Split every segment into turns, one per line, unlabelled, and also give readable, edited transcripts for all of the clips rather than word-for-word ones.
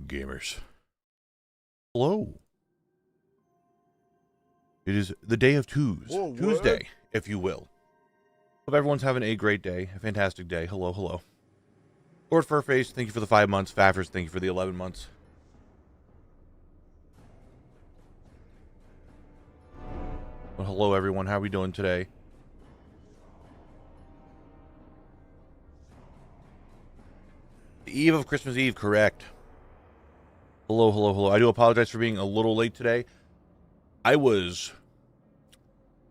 Gamers. Hello. It is the day of Tuesday, if you will. Hope everyone's having a great day, a fantastic day. Hello, hello. Lord Furface, thank you for the 5 months. Faffers, thank you for the 11 months. Well, hello, everyone. How are we doing today? The eve of Christmas Eve, correct. Hello, hello, hello. I do apologize for being a little late today. I was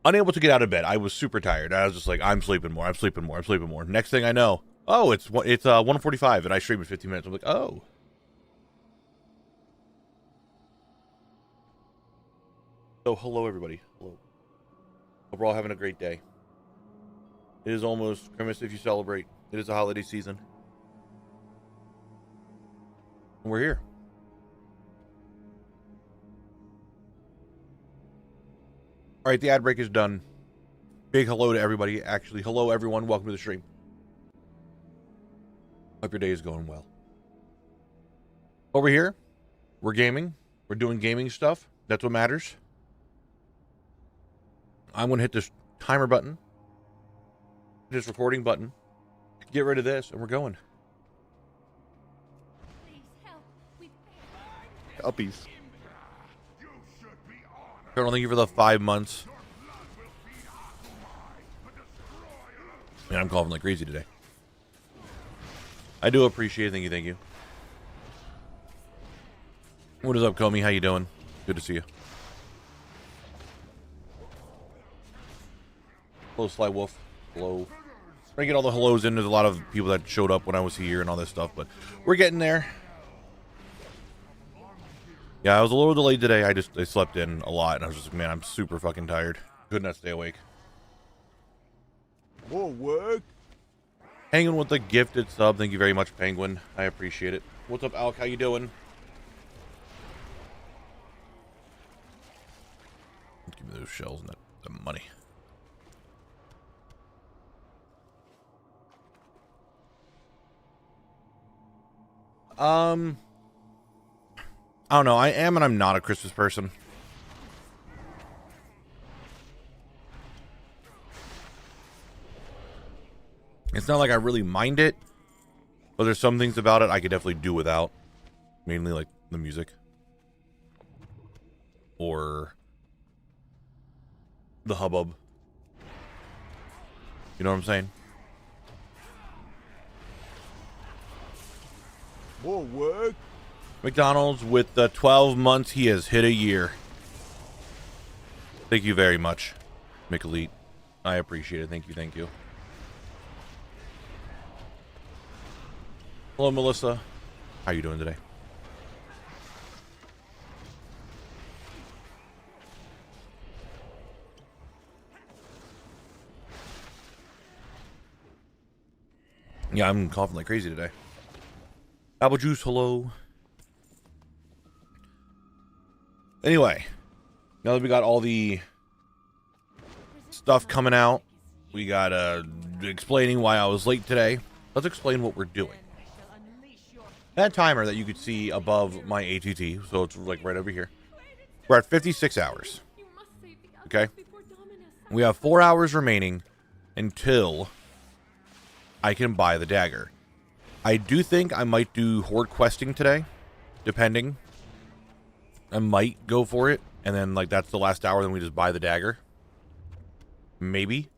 unable to get out of bed. I was super tired. I was just like, I'm sleeping more. I'm sleeping more. I'm sleeping more. Next thing I know, oh, it's 1:45 and I stream in 15 minutes. I'm like, oh. So, hello, everybody. Hello. Hope we're all having a great day. It is almost Christmas if you celebrate. It is a holiday season. And we're here. All right, the ad break is done. Big hello to everybody. Actually, hello, everyone. Welcome to the stream. Hope your day is going well. Over here, we're gaming. We're doing gaming stuff. That's what matters. I'm going to hit this timer button. This recording button. Get rid of this, and we're going. Uppies. Colonel, thank you for the 5 months. Man, I'm coughing like crazy today. I do appreciate it. Thank you, thank you. What is up, Comey? How you doing? Good to see you. Hello, Sly Wolf. Hello. We're gonna get all the hellos in. There's a lot of people that showed up when I was here and all this stuff, but we're getting there. Yeah, I was a little delayed today. I slept in a lot, and I was just like, man, I'm super fucking tired. Could not stay awake.
More work.
Hanging with the gifted sub. Thank you very much, Penguin. I appreciate it. What's up, Alec? How you doing? Give me those shells and the money. I don't know. I am and I'm not a Christmas person. It's not like I really mind it, but there's some things about it I could definitely do without. Mainly like the music. Or the hubbub. You know what I'm saying?
More work.
McDonald's with the 12 months, he has hit a year. Thank you very much, McElite. I appreciate it. Thank you, thank you. Hello, Melissa. How you doing today? Yeah, I'm coughing like crazy today. Apple juice, hello. Anyway, now that we got all the stuff coming out, we got explaining why I was late today. Let's explain what we're doing. That timer that you could see above my ATT, so it's like right over here. We're at 56 hours. Okay? We have 4 hours remaining until I can buy the dagger. I do think I might do horde questing today, depending. I might go for it, and then like that's the last hour, then we just buy the dagger. Maybe.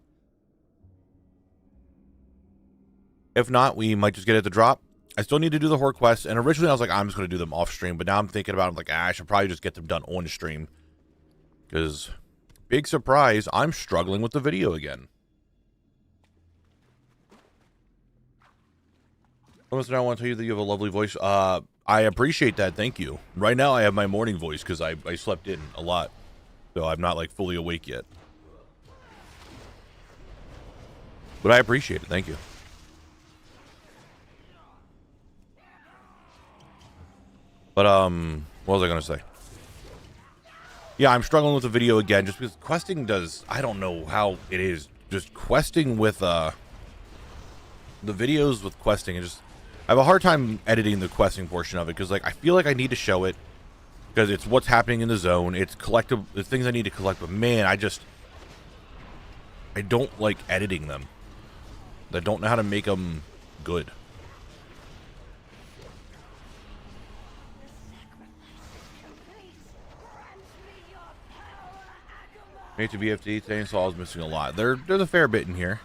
If not, we might just get it at the drop. I still need to do the horde quests, and originally I was like, I'm just going to do them off stream, but now I'm thinking about it, I'm like, I should probably just get them done on stream. Because, big surprise, I'm struggling with the video again. I want to tell you that you have a lovely voice. I appreciate that. Thank you. Right now, I have my morning voice because I slept in a lot. So I'm not like fully awake yet. But I appreciate it. Thank you. But, what was I going to say? Yeah, I'm struggling with the video again just because questing does, I don't know how it is. Just questing with, the videos with questing, I have a hard time editing the questing portion of it because, like, I feel like I need to show it because it's what's happening in the zone. It's collectible, the things I need to collect. But man, I don't like editing them. I don't know how to make them good. Made to BFD, Chainsaw is missing a lot. There's a fair bit in here.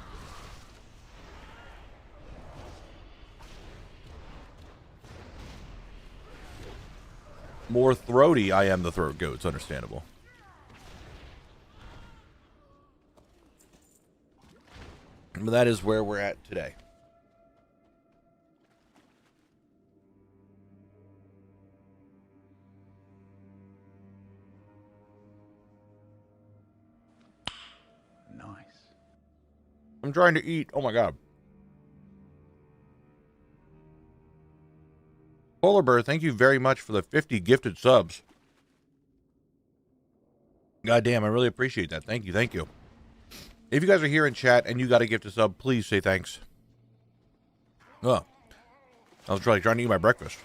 More throaty, I am the throat goat. It's understandable. But that is where we're at today.
Nice.
I'm trying to eat. Oh my god. Polar Bear, thank you very much for the 50 gifted subs. God damn, I really appreciate that. Thank you, thank you. If you guys are here in chat and you got a gifted sub, please say thanks. Oh, I was trying to eat my breakfast.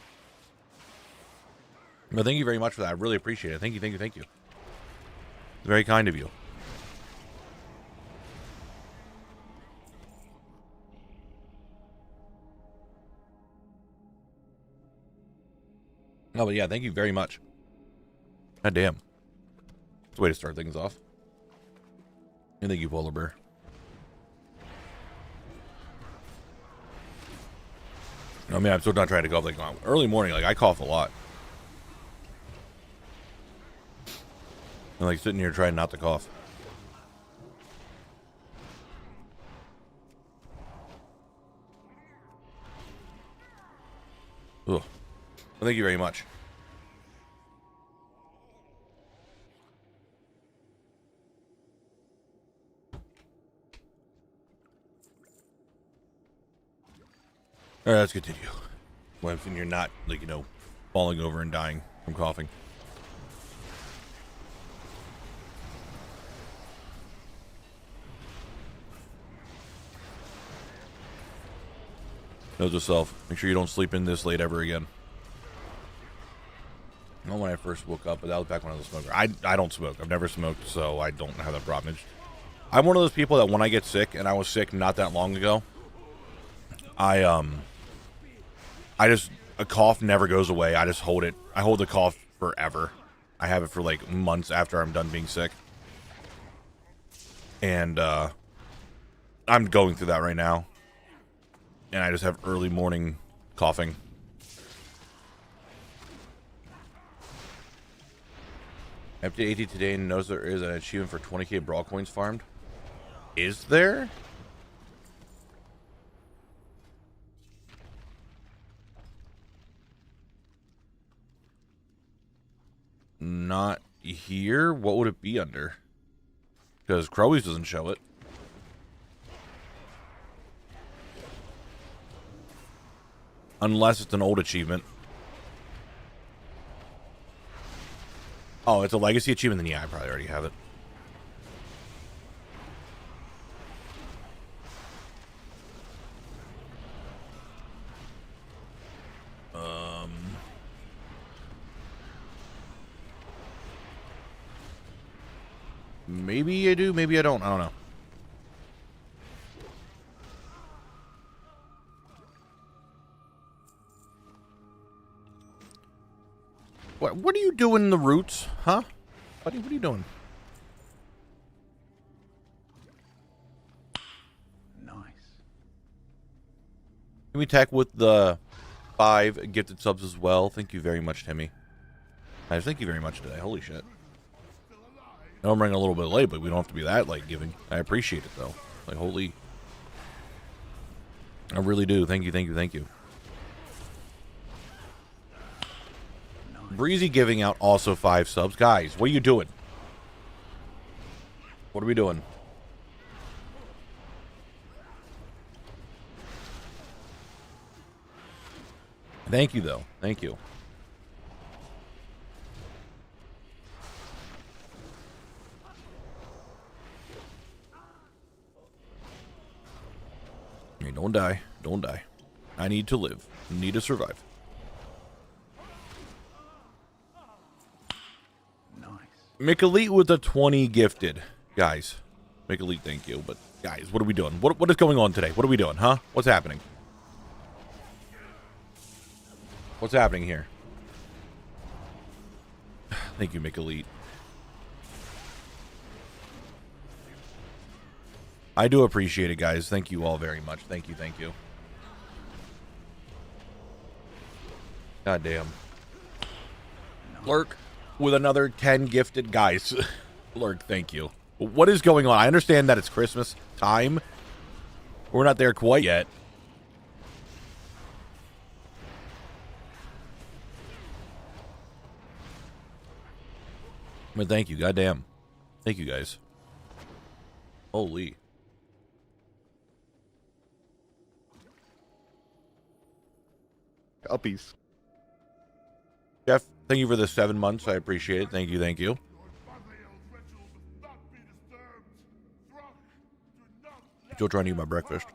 But thank you very much for that. I really appreciate it. Thank you, thank you, thank you. Very kind of you. Oh, but yeah, thank you very much. God damn. It's a way to start things off. And thank you, Polar Bear. I mean, I'm still not trying to cough. Like, early morning, like, I cough a lot. I'm, like, sitting here trying not to cough. Ugh. Well, thank you very much. All right, let's continue. When you're not, like, you know, falling over and dying from coughing. Note to self, make sure you don't sleep in this late ever again. Not when I first woke up, but that was back when I was a smoker. I don't smoke. I've never smoked, so I don't have that problem. I'm one of those people that when I get sick, and I was sick not that long ago, a cough never goes away. I just hold it. I hold the cough forever. I have it for like months after I'm done being sick. And I'm going through that right now. And I just have early morning coughing. Empty 80 today and knows there is an achievement for 20k brawl coins farmed. Is there? Not here. What would it be under? Because Crowley's doesn't show it. Unless it's an old achievement. Oh, it's a legacy achievement? Then yeah, I probably already have it. Maybe I do, maybe I don't. I don't know. What are you doing in the roots? Huh? Buddy, what are you doing?
Nice.
Timmy Tech with the 5 gifted subs as well. Thank you very much, Timmy. Thank you very much today. Holy shit. I know I'm running a little bit late, but we don't have to be that late giving. I appreciate it, though. Like, holy. I really do. Thank you, thank you, thank you. Breezy giving out also 5 subs. Guys, what are you doing? What are we doing? Thank you, though. Thank you. Hey, don't die. Don't die. I need to live. I need to survive.
Nice.
McElite with a 20 gifted. Guys. McElite, thank you. But, guys, what are we doing? What is going on today? What are we doing, huh? What's happening? What's happening here? Thank you, McElite. I do appreciate it, guys. Thank you all very much. Thank you, thank you. God damn. Lurk with another 10 gifted. Guys. Lurk, thank you. What is going on? I understand that it's Christmas time. We're not there quite yet. But thank you, goddamn. Thank you, guys. Holy.
Uppies.
Jeff, thank you for the 7 months. I appreciate it. Thank you, thank you. Still trying to eat my breakfast.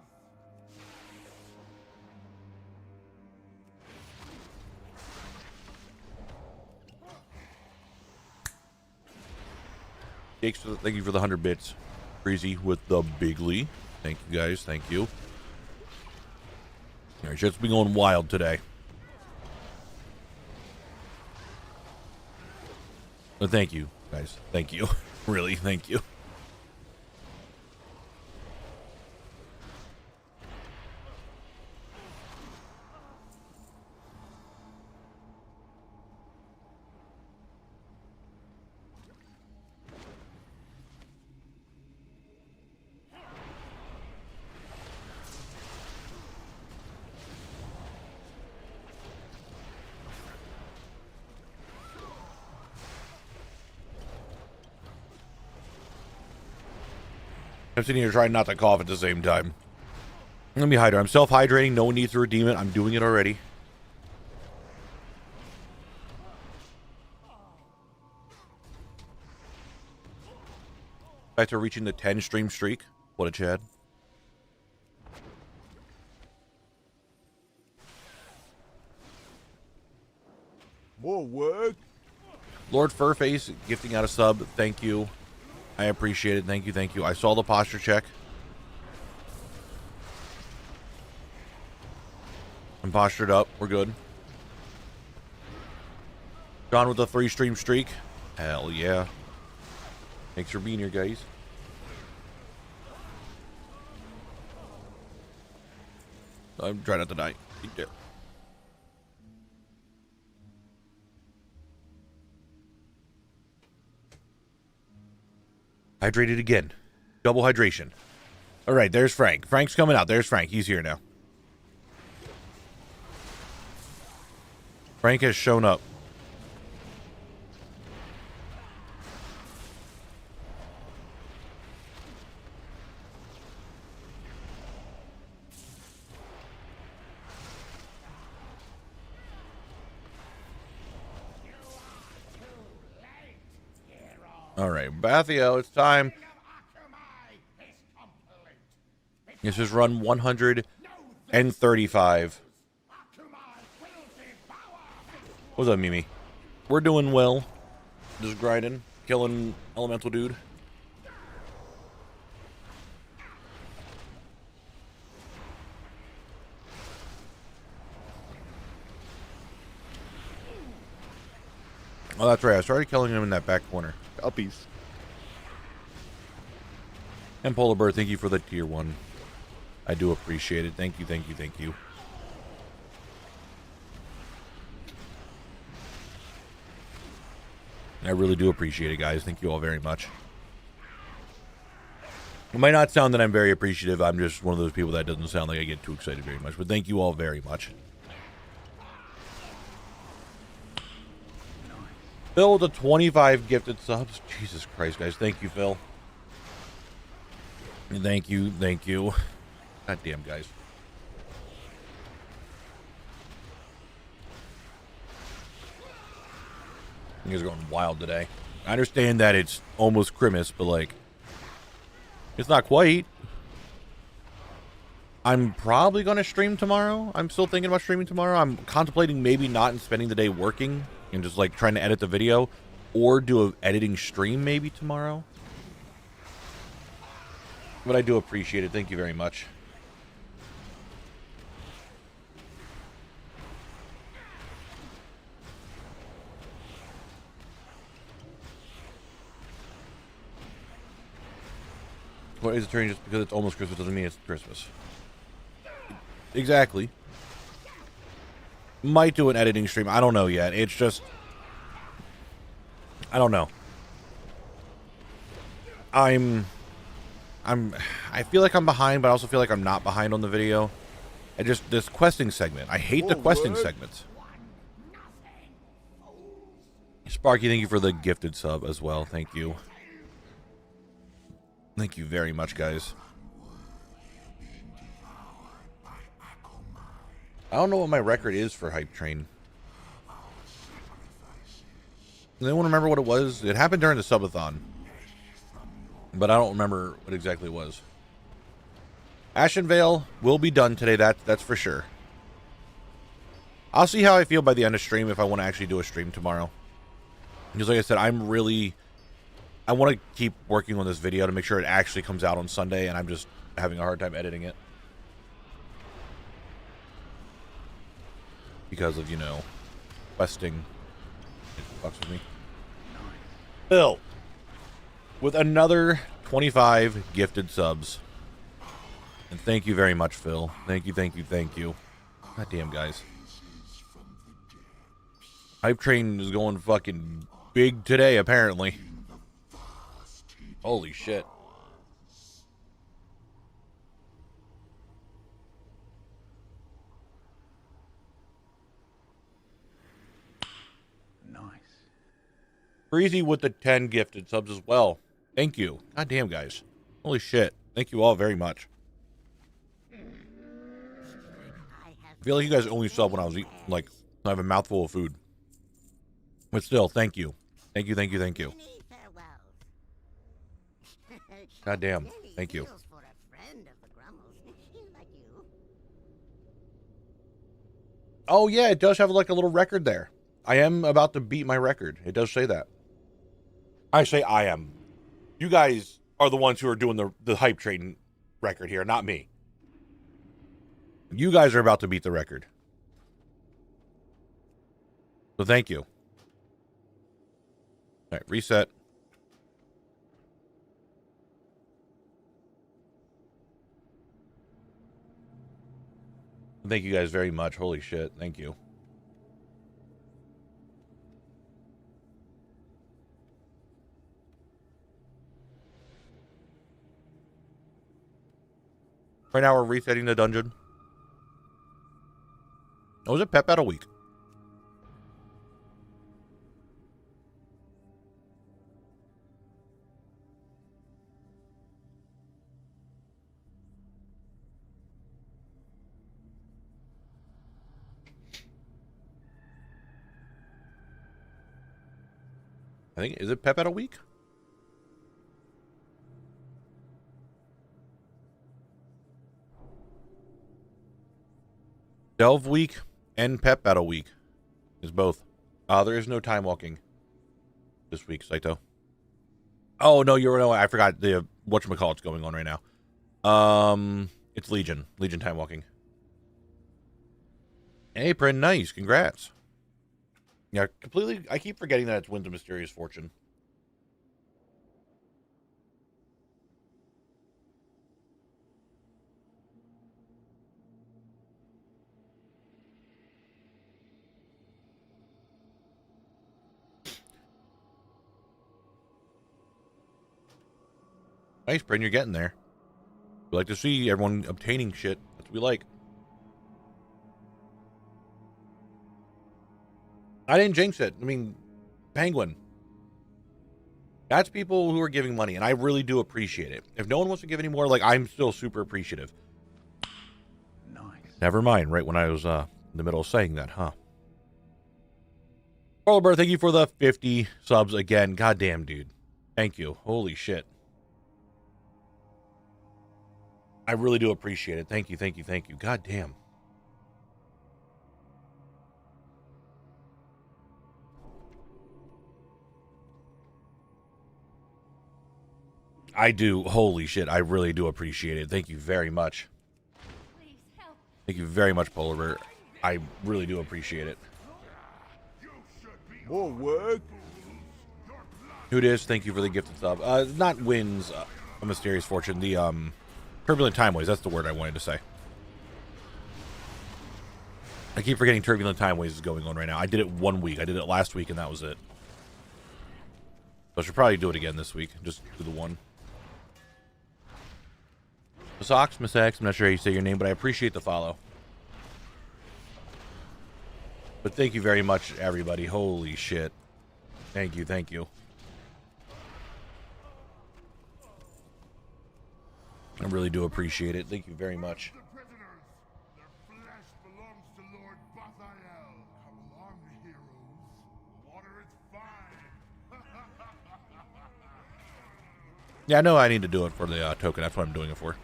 Jakes, thank you for the 100 bits. Breezy with the bigly. Thank you, guys. Thank you. All right, shit's been going wild today. But thank you, guys. Thank you. Really, thank you. I'm sitting here trying not to cough at the same time. Let me hydrate. I'm self-hydrating. No one needs to redeem it. I'm doing it already. Back to reaching the 10 stream streak. What a Chad.
More work.
Lord Furface gifting out a sub. Thank you. I appreciate it. Thank you, thank you. I saw the posture check. I'm postured up. We're good. John with a 3 stream streak. Hell yeah. Thanks for being here, guys. I'm trying not to die. Yeah. Hydrated again. Double hydration. All right, there's Frank. Frank's coming out. There's Frank. He's here now. Frank has shown up. All right, Bathio, it's time. This is run 135. What's up, Mimi? We're doing well. Just grinding, killing elemental dude. Oh, that's right. I started killing him in that back corner.
Uppies.
And Polar Bear, thank you for the tier 1. I do appreciate it. Thank you, thank you, thank you. I really do appreciate it, guys. Thank you all very much. It might not sound that I'm very appreciative. I'm just one of those people that doesn't sound like I get too excited very much. But thank you all very much. Phil with the 25 gifted subs. Jesus Christ, guys. Thank you, Phil. Thank you, thank you. God damn, guys. You guys are going wild today. I understand that it's almost Christmas, but like, it's not quite. I'm probably going to stream tomorrow. I'm still thinking about streaming tomorrow. I'm contemplating maybe not and spending the day working and just like trying to edit the video, or do an editing stream maybe tomorrow. But I do appreciate it. Thank you very much. What is it turning just because it's almost Christmas doesn't mean it's Christmas. Exactly. Might do an editing stream. I don't know yet. It's just, I don't know. I feel like I'm behind, but I also feel like I'm not behind on the video. I just, this questing segment. I hate the questing segments. Sparky, thank you for the gifted sub as well. Thank you. Thank you very much, guys. I don't know what my record is for Hype Train. Does anyone remember what it was? It happened during the subathon, but I don't remember what exactly it was. ASHENVALE will be done today, that's for sure. I'll see how I feel by the end of stream if I want to actually do a stream tomorrow. Because like I said, I want to keep working on this video to make sure it actually comes out on Sunday, and I'm just having a hard time editing it. Because of, you know, questing. It fucks with me. Phil, with another 25 gifted subs. And thank you very much, Phil. Thank you, thank you, thank you. God damn, guys. Hype Train is going fucking big today, apparently. Holy shit.
Nice.
Breezy with the 10 gifted subs as well. Thank you. God damn, guys. Holy shit. Thank you all very much. I feel like you guys only sub when I was eating, like, I have a mouthful of food. But still, thank you. Thank you, thank you, thank you. God damn. Thank you. Oh, yeah, it does have like a little record there. I am about to beat my record. It does say that. I say I am. You guys are the ones who are doing the Hype Train record here, not me. You guys are about to beat the record. So thank you. All right, reset. Thank you guys very much. Holy shit. Thank you. Right now we're resetting the dungeon. Oh, was it Pep Battle Week? I think, is it Pep Battle Week? Delve Week and Pep Battle Week is both. There is no time walking this week, Saito. Oh, no, I forgot the whatchamacallit's going on right now. It's Legion time walking. Hey, Prin, nice, congrats. Yeah, completely. I keep forgetting that it's Winds of Mysterious Fortune. Nice, Prin, you're getting there. We like to see everyone obtaining shit. That's what we like. I didn't jinx it. I mean, Penguin. That's people who are giving money, and I really do appreciate it. If no one wants to give any more, like, I'm still super appreciative.
Nice.
Never mind, right when I was in the middle of saying that, huh? Carlbert, thank you for the 50 subs again. Goddamn, dude. Thank you. Holy shit. I really do appreciate it. Thank you, thank you, thank you. God damn. I do. Holy shit. I really do appreciate it. Thank you very much. Thank you very much, Polar Bear. I really do appreciate it.
More work.
Who it is? Thank you for the gifted sub. Not wins a mysterious fortune. The turbulent timeways. That's the word I wanted to say. I keep forgetting turbulent timeways is going on right now. I did it 1 week. I did it last week, and that was it. So I should probably do it again this week. Just do the one. Miss Ox, Miss X. I'm not sure how you say your name, but I appreciate the follow. But thank you very much, everybody. Holy shit. Thank you, thank you. I really do appreciate it. Thank you very much. Yeah, I know I need to do it for the token. That's what I'm doing it for.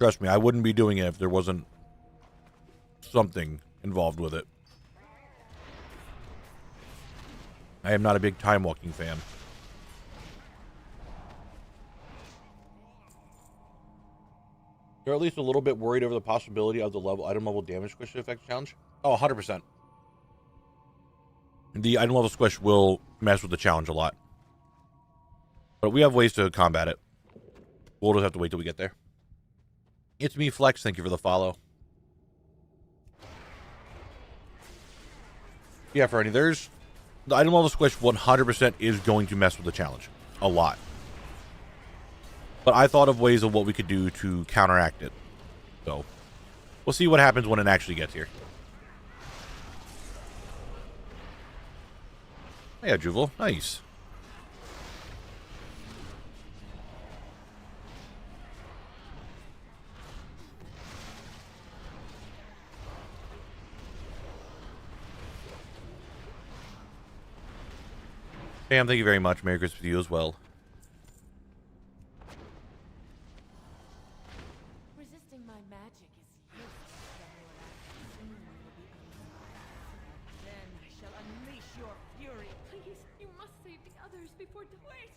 Trust me, I wouldn't be doing it if there wasn't something involved with it. I am not a big time walking fan. You're at least a little bit worried over the possibility of the item level damage squish effect challenge? Oh, 100%. The item level squish will mess with the challenge a lot. But we have ways to combat it. We'll just have to wait till we get there. It's me, Flex. Thank you for the follow. Yeah, Fernie, there's... The item level squish 100% is going to mess with the challenge. A lot. But I thought of ways of what we could do to counteract it. So, we'll see what happens when it actually gets here. Yeah, Juval. Nice. Sam, thank you very much. Merry Christmas to you as well.
Resisting my magic is useless, Soon will be unstoppable. Then I shall unleash your fury. Please, you must save the others before. Wait,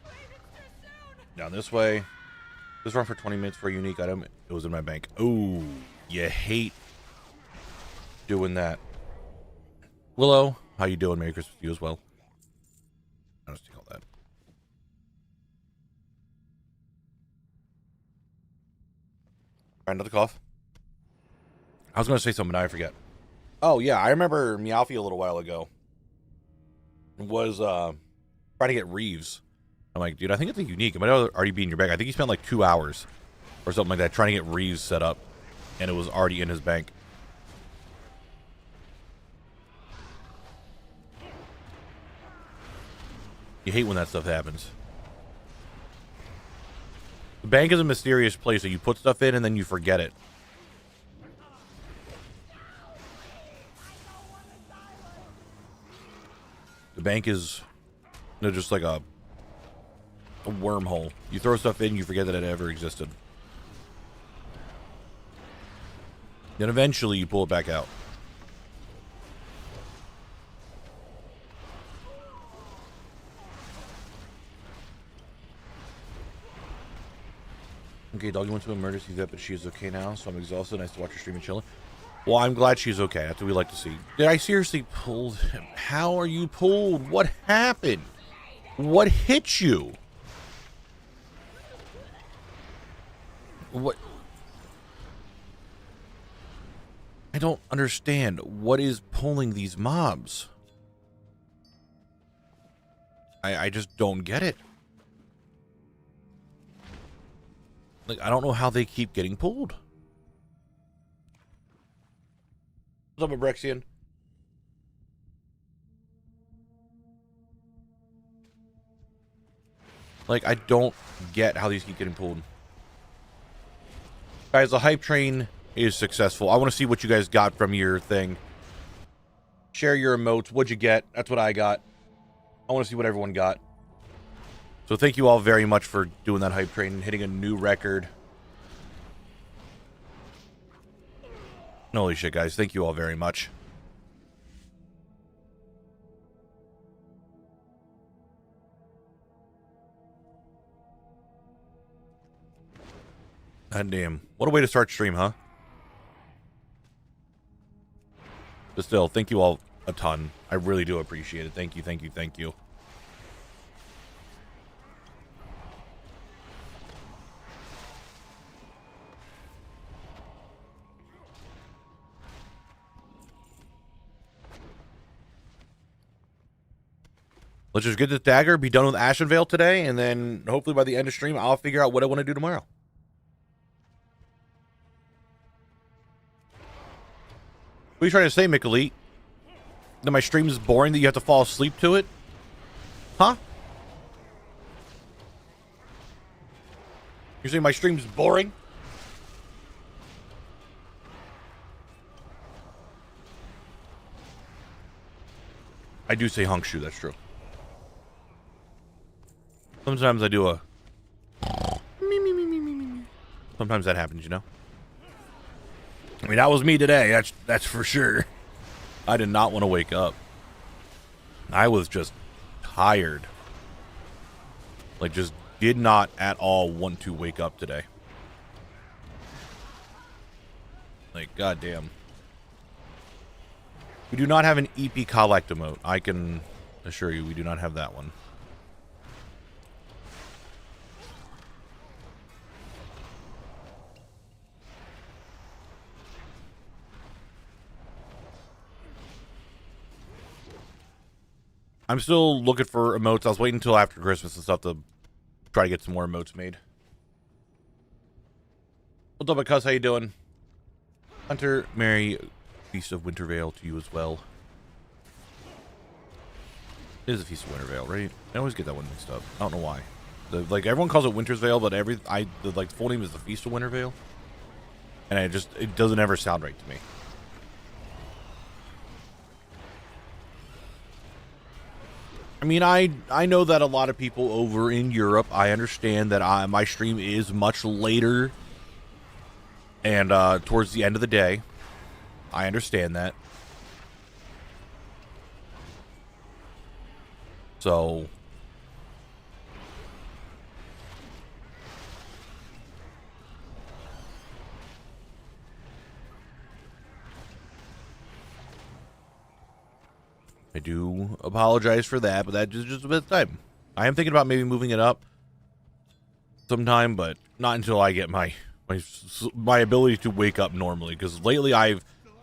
it's too soon.
Down this way. This run for 20 minutes for a unique item. It was in my bank. Ooh, you hate doing that. Willow, how you doing? Merry Christmas to you as well. I'll just take all that. Try not to cough. I was going to say something, now I forget. Oh, yeah, I remember Meowfie a little while ago was trying to get Reeves. I'm like, dude, I think it's a unique. It might already be in your bag. I think he spent like 2 hours or something like that trying to get Reeves set up, and it was already in his bank. You hate when that stuff happens. The bank is a mysterious place that you put stuff in and then you forget it. The bank is just like a wormhole. You throw stuff in, you forget that it ever existed. Then eventually you pull it back out. Okay, doggy went to emergency vet, but she's okay now, so I'm exhausted. Nice to watch her stream and chilling. Well, I'm glad she's okay. That's what we like to see. Did I seriously pull him? How are you pulled? What happened? What hit you? What? I don't understand. What is pulling these mobs? I just don't get it. Like, I don't know how they keep getting pulled. What's up, Abrexian? Like, I don't get how these keep getting pulled. Guys, the hype train is successful. I want to see what you guys got from your thing. Share your emotes. What'd you get? That's what I got. I want to see what everyone got. So thank you all very much for doing that hype train and hitting a new record. Holy shit, guys. Thank you all very much. God damn. What a way to start stream, huh? But still, thank you all a ton. I really do appreciate it. Thank you, thank you, thank you. Let's just get this dagger, be done with ASHENVALE today, and then hopefully by the end of stream, I'll figure out what I want to do tomorrow. What are you trying to say, Mick? That my stream is boring, that you have to fall asleep to it? Huh? You're saying my stream's boring? I do say honk shoe, that's true. Sometimes I do a... Sometimes that happens, you know? I mean, that was me today, that's for sure. I did not want to wake up. I was just tired. Like, just did not at all want to wake up today. Like, goddamn. We do not have an EP collect emote. I can assure you we do not have that one. I'm still looking for emotes. I was waiting until after Christmas and stuff to try to get some more emotes made. What's up, cuz? How you doing? Hunter, Merry Feast of Wintervale to you as well. It is a Feast of Wintervale, right? I always get that one mixed up. I don't know why. Like, everyone calls it Winter's Vale, but the full name is the Feast of Wintervale. And it doesn't ever sound right to me. I mean, I know that a lot of people over in Europe, I understand that my stream is much later and towards the end of the day. I understand that. So... I do apologize for that, but that's just a bit of time. I am thinking about maybe moving it up sometime, but not until I get my ability to wake up normally. Because lately now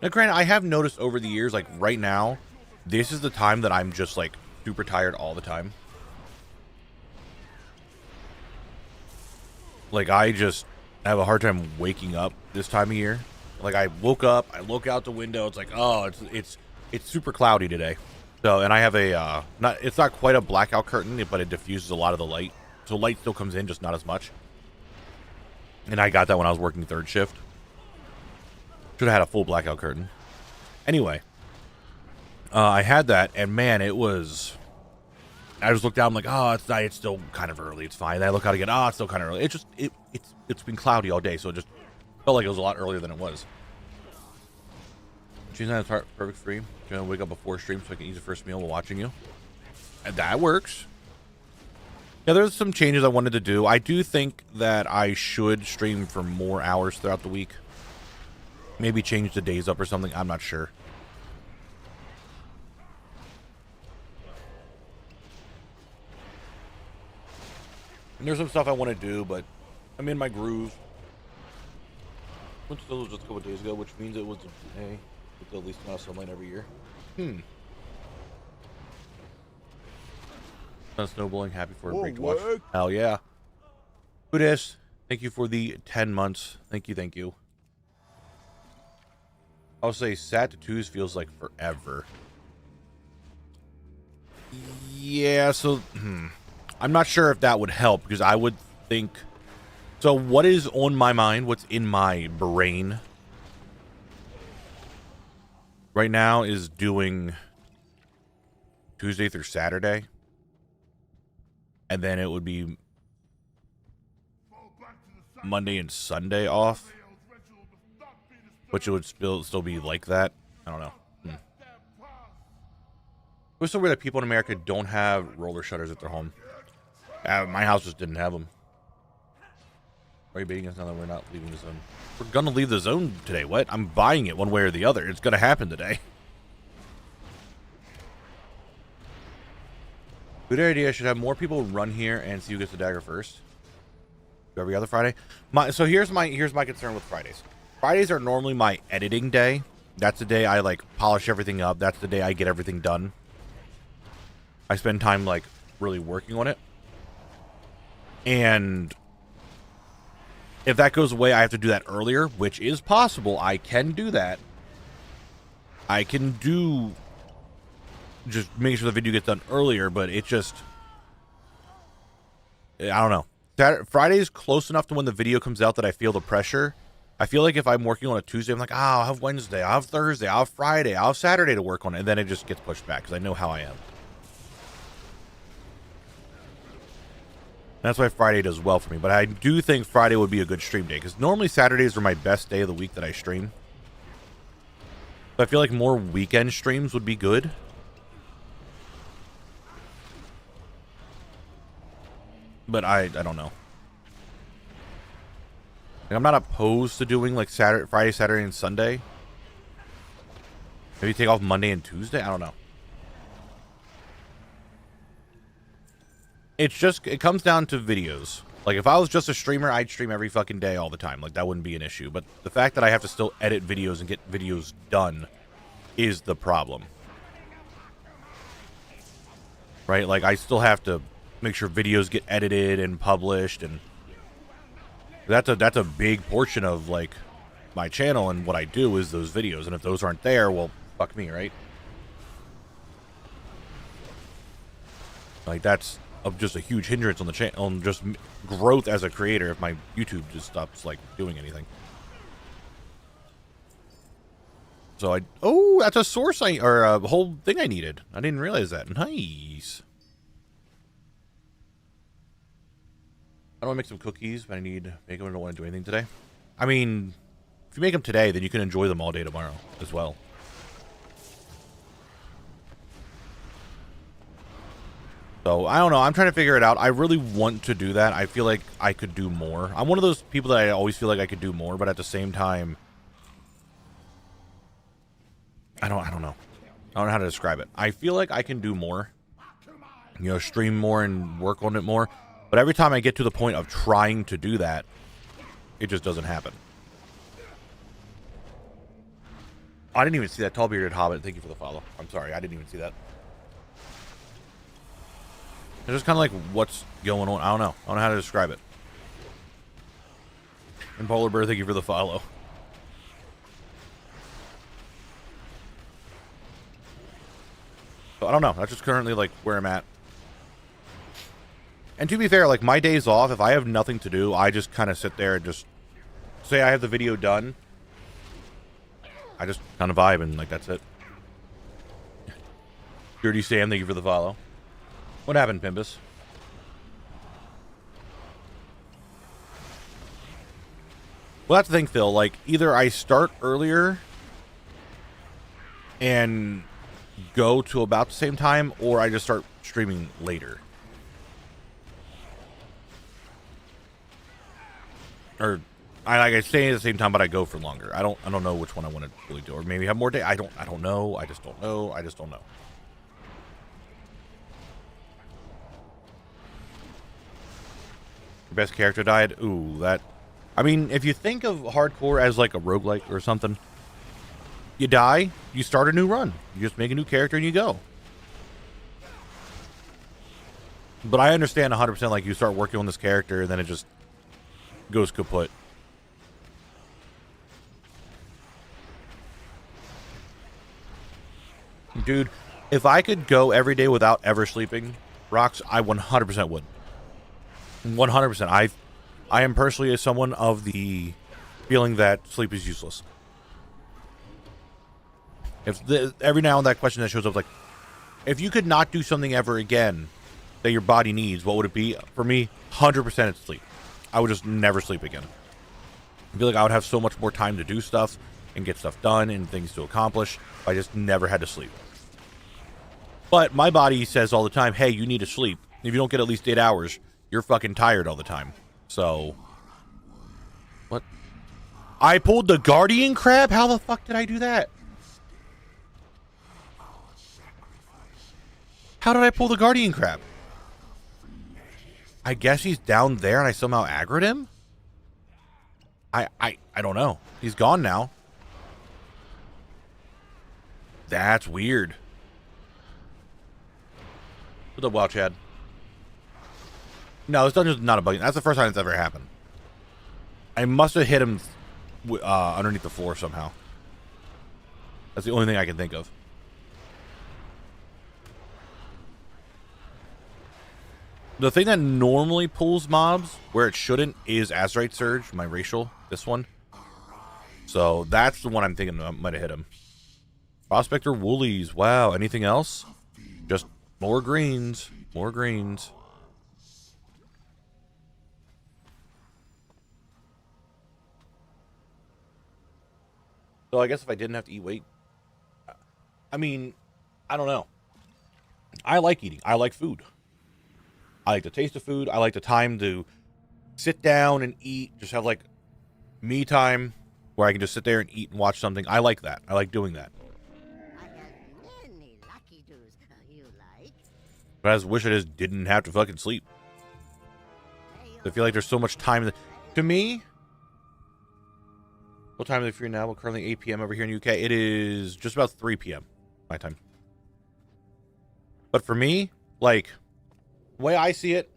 granted, I have noticed over the years, like right now, this is the time that I'm just like super tired all the time. Like I just have a hard time waking up this time of year. Like I woke up, I look out the window, it's like, oh, it's super cloudy today. So, and I have a, it's not quite a blackout curtain, but it diffuses a lot of the light. So light still comes in, just not as much. And I got that when I was working third shift. Should have had a full blackout curtain. Anyway, I had that, and man, it was... I just looked down, I'm like, oh, it's still kind of early, it's fine. Then I look out again, oh, it's still kind of early. It's been cloudy all day, so it just felt like it was a lot earlier than it was. Tuesday night's perfect stream. I'm gonna wake up before stream so I can eat the first meal while watching you. And that works. Yeah, there's some changes I wanted to do. I do think that I should stream for more hours throughout the week. Maybe change the days up or something. I'm not sure. And there's some stuff I want to do, but I'm in my groove. Went to those just a couple days ago, which means it was a day. With at least not sunlight every year. Snowballing, happy for a break to watch. Hell yeah. Budis, thank you for the 10 months. Thank you, thank you. I'll say Sat to Twos feels like forever. Yeah, so I'm not sure if that would help because I would think. So what is on my mind? What's in my brain right now is doing Tuesday through Saturday. and then it would be Monday and Sunday off, which it would still be like that. I don't know. It's so weird that people in America don't have roller shutters at their home. My house just didn't have them. Why are you baiting us now that we're not leaving the zone? We're gonna leave the zone today. What? I'm buying it one way or the other. It's gonna happen today. Good idea. Should have more people run here and see who gets the dagger first. Every other Friday. So here's my concern with Fridays. Fridays are normally my editing day. That's the day I like polish everything up. That's the day I get everything done. I spend time like really working on it. And if that goes away, I have to do that earlier, which is possible. I can do that. I can do just making sure the video gets done earlier, but it just, I don't know. Friday is close enough to when the video comes out that I feel the pressure. I feel like if I'm working on a Tuesday, I'm like, I'll have Wednesday, I'll have Thursday, I'll have Friday, I'll have Saturday to work on it, and then it just gets pushed back because I know how I am. That's why Friday does well for me, but I do think Friday would be a good stream day because normally Saturdays are my best day of the week that I stream. But I feel like more weekend streams would be good. But I don't know. Like, I'm not opposed to doing like Friday, Saturday, and Sunday. Maybe take off Monday and Tuesday. I don't know. It's just, it comes down to videos. Like, if I was just a streamer, I'd stream every fucking day all the time. Like, that wouldn't be an issue. But the fact that I have to still edit videos and get videos done is the problem. Right? Like, I still have to make sure videos get edited and published, and that's a big portion of, like, my channel and what I do is those videos. And if those aren't there, well, fuck me, right? Like, that's just a huge hindrance on the channel, on just growth as a creator if my YouTube just stops like doing anything. So that's a source or a whole thing I needed. I didn't realize that. Nice. I don't want to make some cookies, but I need to make them. I don't want to do anything today. I mean, if you make them today, then you can enjoy them all day tomorrow as well. So, I don't know. I'm trying to figure it out. I really want to do that. I feel like I could do more. I'm one of those people that I always feel like I could do more, but at the same time, I don't know. I don't know how to describe it. I feel like I can do more. You know, stream more and work on it more. But every time I get to the point of trying to do that, it just doesn't happen. I didn't even see that tall-bearded hobbit. Thank you for the follow. I'm sorry. I didn't even see that. It's just kind of like, what's going on? I don't know. I don't know how to describe it. And Polar Bear, thank you for the follow. So I don't know. That's just currently like where I'm at. And to be fair, like my days off, if I have nothing to do, I just kind of sit there and just say I have the video done. I just kind of vibe and like that's it. Dirty Sam, thank you for the follow. What happened, Pimbus? Well, that's the thing, Phil. Like, either I start earlier and go to about the same time, or I just start streaming later. Or I stay at the same time, but I go for longer. I don't know which one I want to really do, or maybe have more day. I don't know. I just don't know. I just don't know. Your best character died? Ooh, that... I mean, if you think of hardcore as like a roguelike or something, you die, you start a new run. You just make a new character and you go. But I understand 100%, like, you start working on this character and then it just goes kaput. Dude, if I could go every day without ever sleeping, Rocks, I 100% would. 100%. I am personally someone of the feeling that sleep is useless. Every now and that question that shows up, like, if you could not do something ever again, that your body needs, what would it be? For me, 100% it's sleep. I would just never sleep again. I feel like I would have so much more time to do stuff and get stuff done and things to accomplish if I just never had to sleep. But my body says all the time, hey, you need to sleep. If you don't get at least 8 hours, you're fucking tired all the time. So, what? I pulled the Guardian Crab? How the fuck did I do that? How did I pull the Guardian Crab? I guess he's down there and I somehow aggroed him? I don't know. He's gone now. That's weird. What's up, WoWHead? No, this dungeon's not a bug. That's the first time it's ever happened. I must have hit him underneath the floor somehow. That's the only thing I can think of. The thing that normally pulls mobs where it shouldn't is Azerite Surge, my racial, this one. So that's the one I'm thinking I might have hit him. Prospector Woolies. Wow. Anything else? Just more greens. More greens. So I guess if I didn't have to eat weight, I mean, I don't know. I like eating. I like food. I like the taste of food. I like the time to sit down and eat. Just have like me time where I can just sit there and eat and watch something. I like that. I like doing that.
I have many lucky do's you like.
But I just wish I just didn't have to fucking sleep. I feel like there's so much time. To me, what time is it for you now? Well, currently 8 p.m. over here in the UK. It is just about 3 p.m. my time. But for me, like, the way I see it,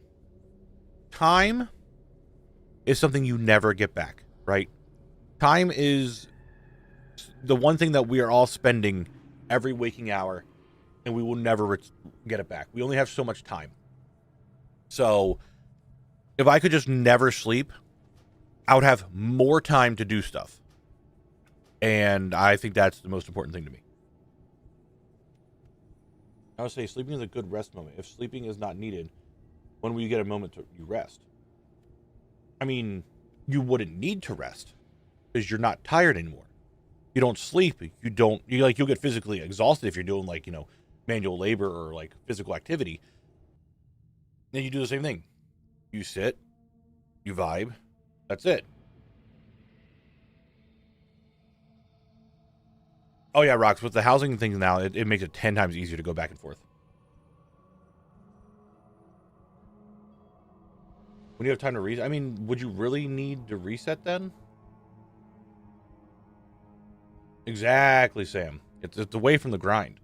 time is something you never get back, right? Time is the one thing that we are all spending every waking hour, and we will never get it back. We only have so much time. So, if I could just never sleep, I would have more time to do stuff. And I think that's the most important thing to me. I would say sleeping is a good rest moment. If sleeping is not needed, when will you get a moment to you rest? I mean, you wouldn't need to rest because you're not tired anymore. You don't sleep. You'll get physically exhausted if you're doing like, manual labor or like physical activity. Then you do the same thing. You sit, you vibe. That's it. Oh yeah, Rox, with the housing things now, it makes it 10 times easier to go back and forth. When you have time to reset, I mean, would you really need to reset then? Exactly, Sam. It's away from the grind.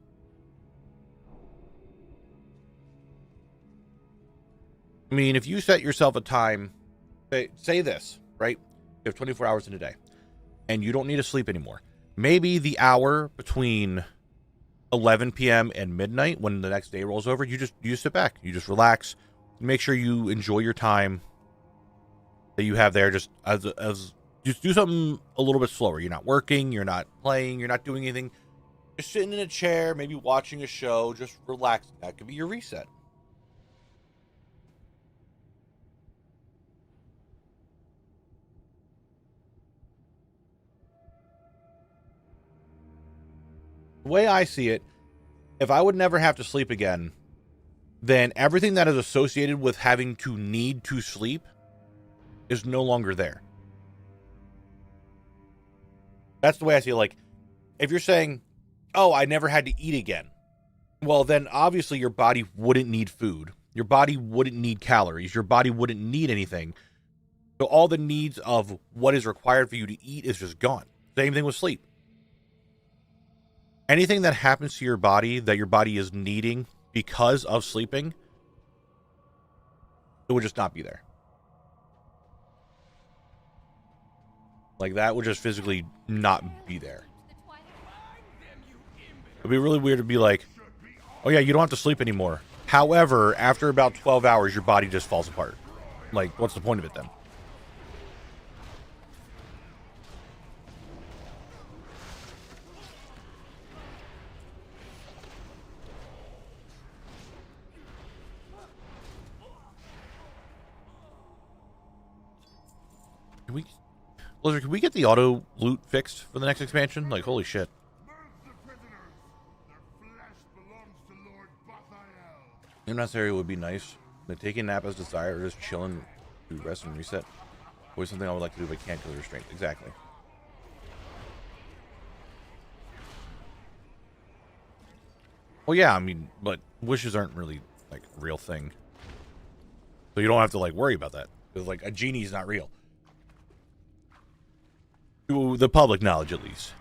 I mean, if you set yourself a time, say this, right? You have 24 hours in a day, and you don't need to sleep anymore. Maybe the hour between 11 p.m. and midnight, when the next day rolls over, you just sit back. You just relax. Make sure you enjoy your time that you have there. Just just do something a little bit slower. You're not working. You're not playing. You're not doing anything. Just sitting in a chair, maybe watching a show. Just relaxing. That could be your reset. The way I see it, if I would never have to sleep again, then everything that is associated with having to need to sleep is no longer there. That's the way I see it. Like, if you're saying, oh, I never had to eat again, well, then obviously your body wouldn't need food. Your body wouldn't need calories. Your body wouldn't need anything. So all the needs of what is required for you to eat is just gone. Same thing with sleep. Anything that happens to your body that your body is needing because of sleeping, it would just not be there. Like, that would just physically not be there. It'd be really weird to be like, oh yeah, you don't have to sleep anymore. However, after about 12 hours, your body just falls apart. Like, what's the point of it then? Can we, Blizzard, can we get the auto loot fixed for the next expansion? Like, holy shit. If necessary, it would be nice. But taking a nap as desired, or just chilling to rest and reset. Always something I would like to do, but can't kill the restraint. Exactly. Well, yeah, I mean, but wishes aren't really, like, a real thing. So you don't have to, like, worry about that. Because, like, a genie's not real. To the public knowledge, at least.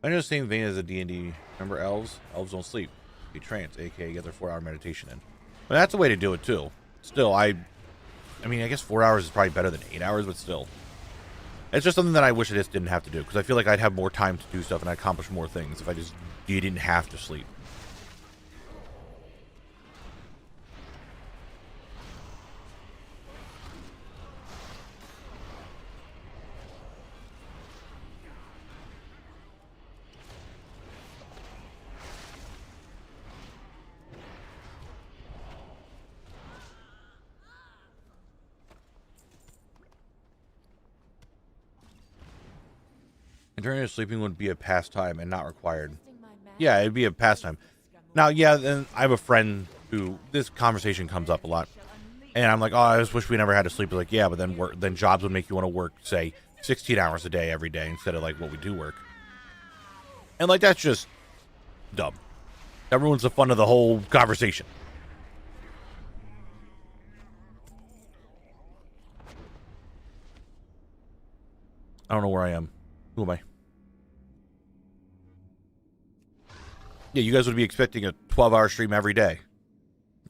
I know the same vein as a D&D. Remember elves? Elves don't sleep. They trance, aka get their 4-hour meditation in. But that's a way to do it too. Still, I mean, I guess 4 hours is probably better than 8 hours, but still. It's just something that I wish I just didn't have to do, because I feel like I'd have more time to do stuff and I'd accomplish more things if I just didn't have to sleep. Returning to sleeping would be a pastime and not required. Yeah, it'd be a pastime. Now, yeah, then I have a friend who this conversation comes up a lot, and I'm like, oh, I just wish we never had to sleep. He's like, yeah, but then jobs would make you want to work, say, 16 hours a day every day instead of like what we do work. And like that's just dumb. That ruins the fun of the whole conversation. I don't know where I am. Who am I? Yeah, you guys would be expecting a 12-hour stream every day.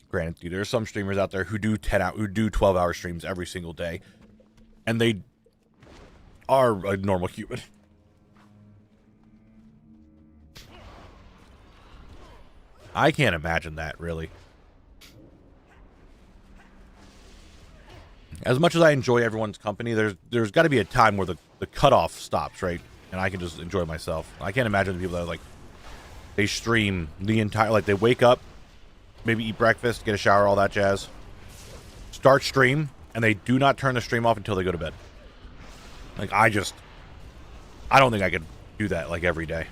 Granted, dude, there are some streamers out there who do 12-hour streams every single day, and they are a normal human. I can't imagine that, really. As much as I enjoy everyone's company, there's got to be a time where the cutoff stops, right? And I can just enjoy myself. I can't imagine the people that like they stream the entire, like they wake up, maybe eat breakfast, get a shower, all that jazz, start stream, and they do not turn the stream off until they go to bed. Like I don't think I could do that like every day.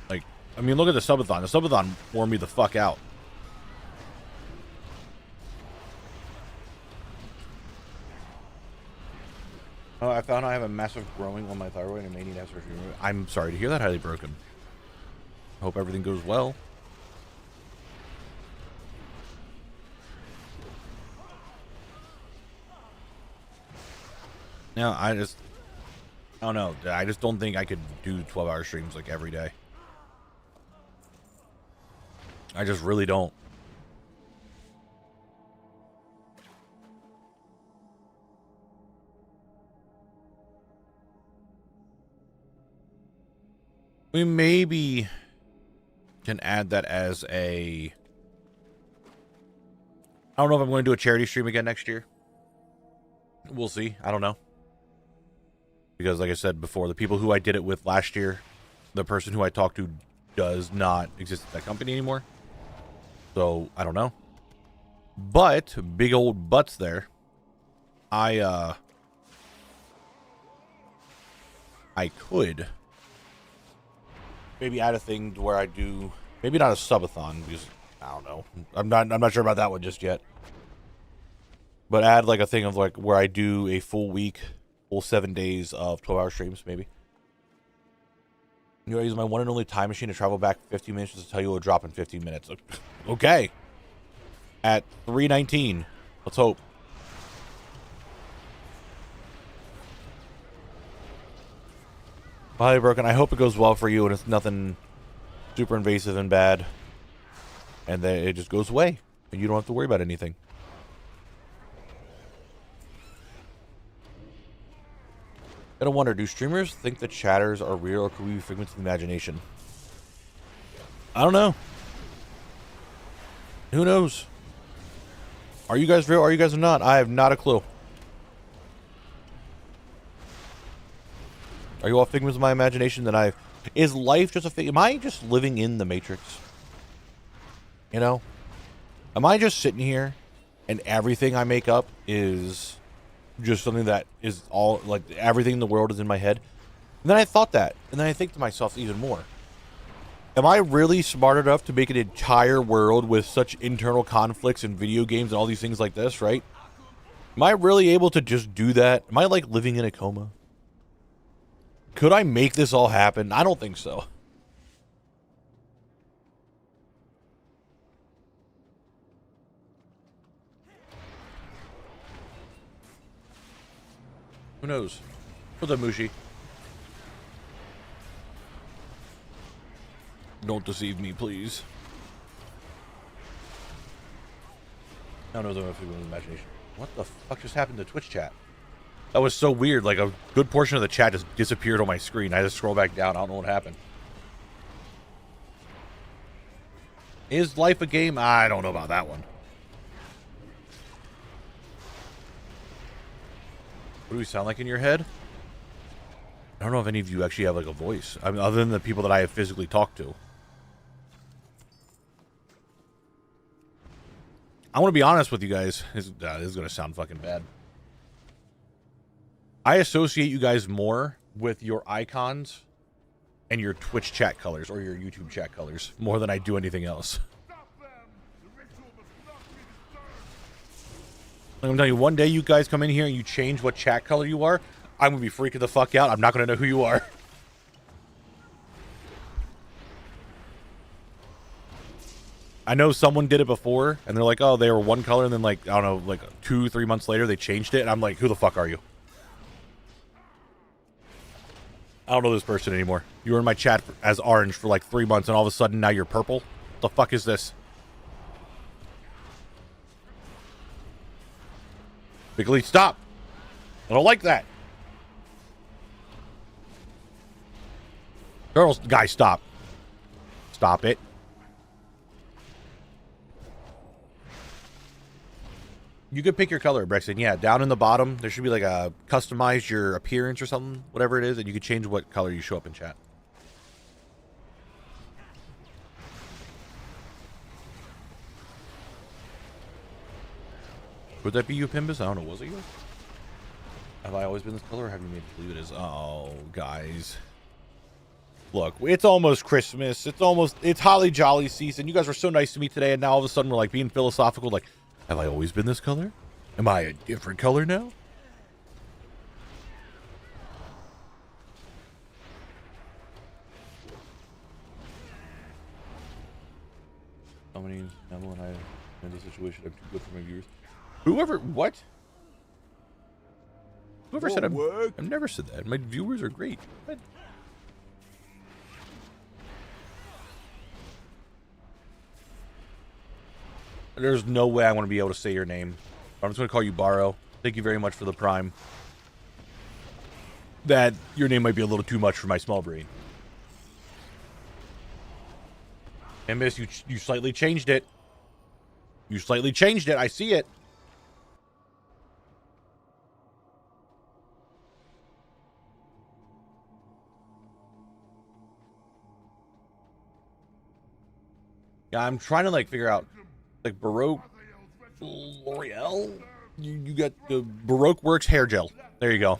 Like, I mean, look at the subathon. The subathon wore me the fuck out. Oh, I found I have a massive growing on my thyroid and may need to have surgery. I'm sorry to hear that, highly broken. Hope everything goes well. No, I don't know. I just don't think I could do 12-hour streams like every day. I just really don't. We maybe can add that as a... I don't know if I'm going to do a charity stream again next year. We'll see. I don't know. Because like I said before, the people who I did it with last year, the person who I talked to does not exist at that company anymore. So, I don't know. But, big old butts there. I could... maybe add a thing to where I do, maybe not a subathon, because I don't know. I'm not sure about that one just yet. But add like a thing of like where I do a full week, full 7 days of 12-hour streams, maybe. You know, I use my one and only time machine to travel back 15 minutes just to tell you it'll drop in 15 minutes. Okay. At 3:19. Let's hope. Highly broken. I hope it goes well for you and it's nothing super invasive and bad. And then it just goes away. And you don't have to worry about anything. Gotta wonder, do streamers think the chatters are real or could we be figments of the imagination? I don't know. Who knows? Are you guys real? Are you guys not? I have not a clue. Are you all figments of my imagination? Is life just a thing? Am I just living in the Matrix? You know? Am I just sitting here and everything I make up is just something that is all, like, everything in the world is in my head? And then I thought that. And then I think to myself even more. Am I really smart enough to make an entire world with such internal conflicts and video games and all these things like this, right? Am I really able to just do that? Am I, like, living in a coma? Could I make this all happen? I don't think so. Who knows? What's up, Mushi? Don't deceive me, please. I don't know if it was imagination. What the fuck just happened to Twitch chat? That was so weird. Like, a good portion of the chat just disappeared on my screen. I had to scroll back down. I don't know what happened. Is life a game? I don't know about that one. What do we sound like in your head? I don't know if any of you actually have, like, a voice. I mean, other than the people that I have physically talked to. I want to be honest with you guys. This is going to sound fucking bad. I associate you guys more with your icons and your Twitch chat colors or your YouTube chat colors more than I do anything else. I'm telling you, one day you guys come in here and you change what chat color you are, I'm going to be freaking the fuck out. I'm not going to know who you are. I know someone did it before, and they're like, oh, they were one color, and then, like, I don't know, like 2-3 months later, they changed it, and I'm like, who the fuck are you? I don't know this person anymore. You were in my chat as orange for like 3 months, and all of a sudden, now you're purple? What the fuck is this? Bigly, stop! I don't like that. Girls, guys, stop. Stop it. You could pick your color, Brexton. Yeah, down in the bottom, there should be like a customize your appearance or something, whatever it is, and you could change what color you show up in chat. Would that be you, Pimbus? I don't know. Was it you? Have I always been this color, or have you made it believe it is? Oh, guys. Look, it's almost Christmas. It's holly jolly season. You guys were so nice to me today, and now all of a sudden we're like being philosophical, like, have I always been this color? Am I a different color now? How many Knabble and I in this situation? I'm too good for my viewers. Whoever, what? Whoever said I've never said that. My viewers are great. What? There's no way I want to be able to say your name. I'm just going to call you Barrow. Thank you very much for the prime. That your name might be a little too much for my small brain. And miss, you slightly changed it. You slightly changed it. I see it. Yeah, I'm trying to like figure out like Baroque L'Oreal. You got the Baroque Works hair gel. There you go.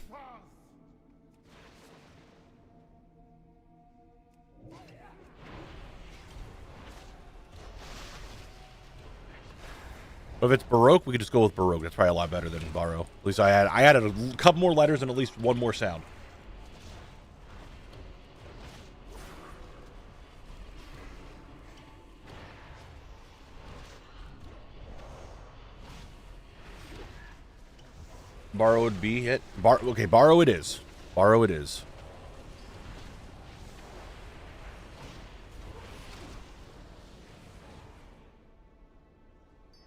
But if it's Baroque, we could just go with Baroque. That's probably a lot better than Barrow. At least I added a couple more letters and at least one more sound. Borrow would be it. Okay, borrow it is. Borrow it is.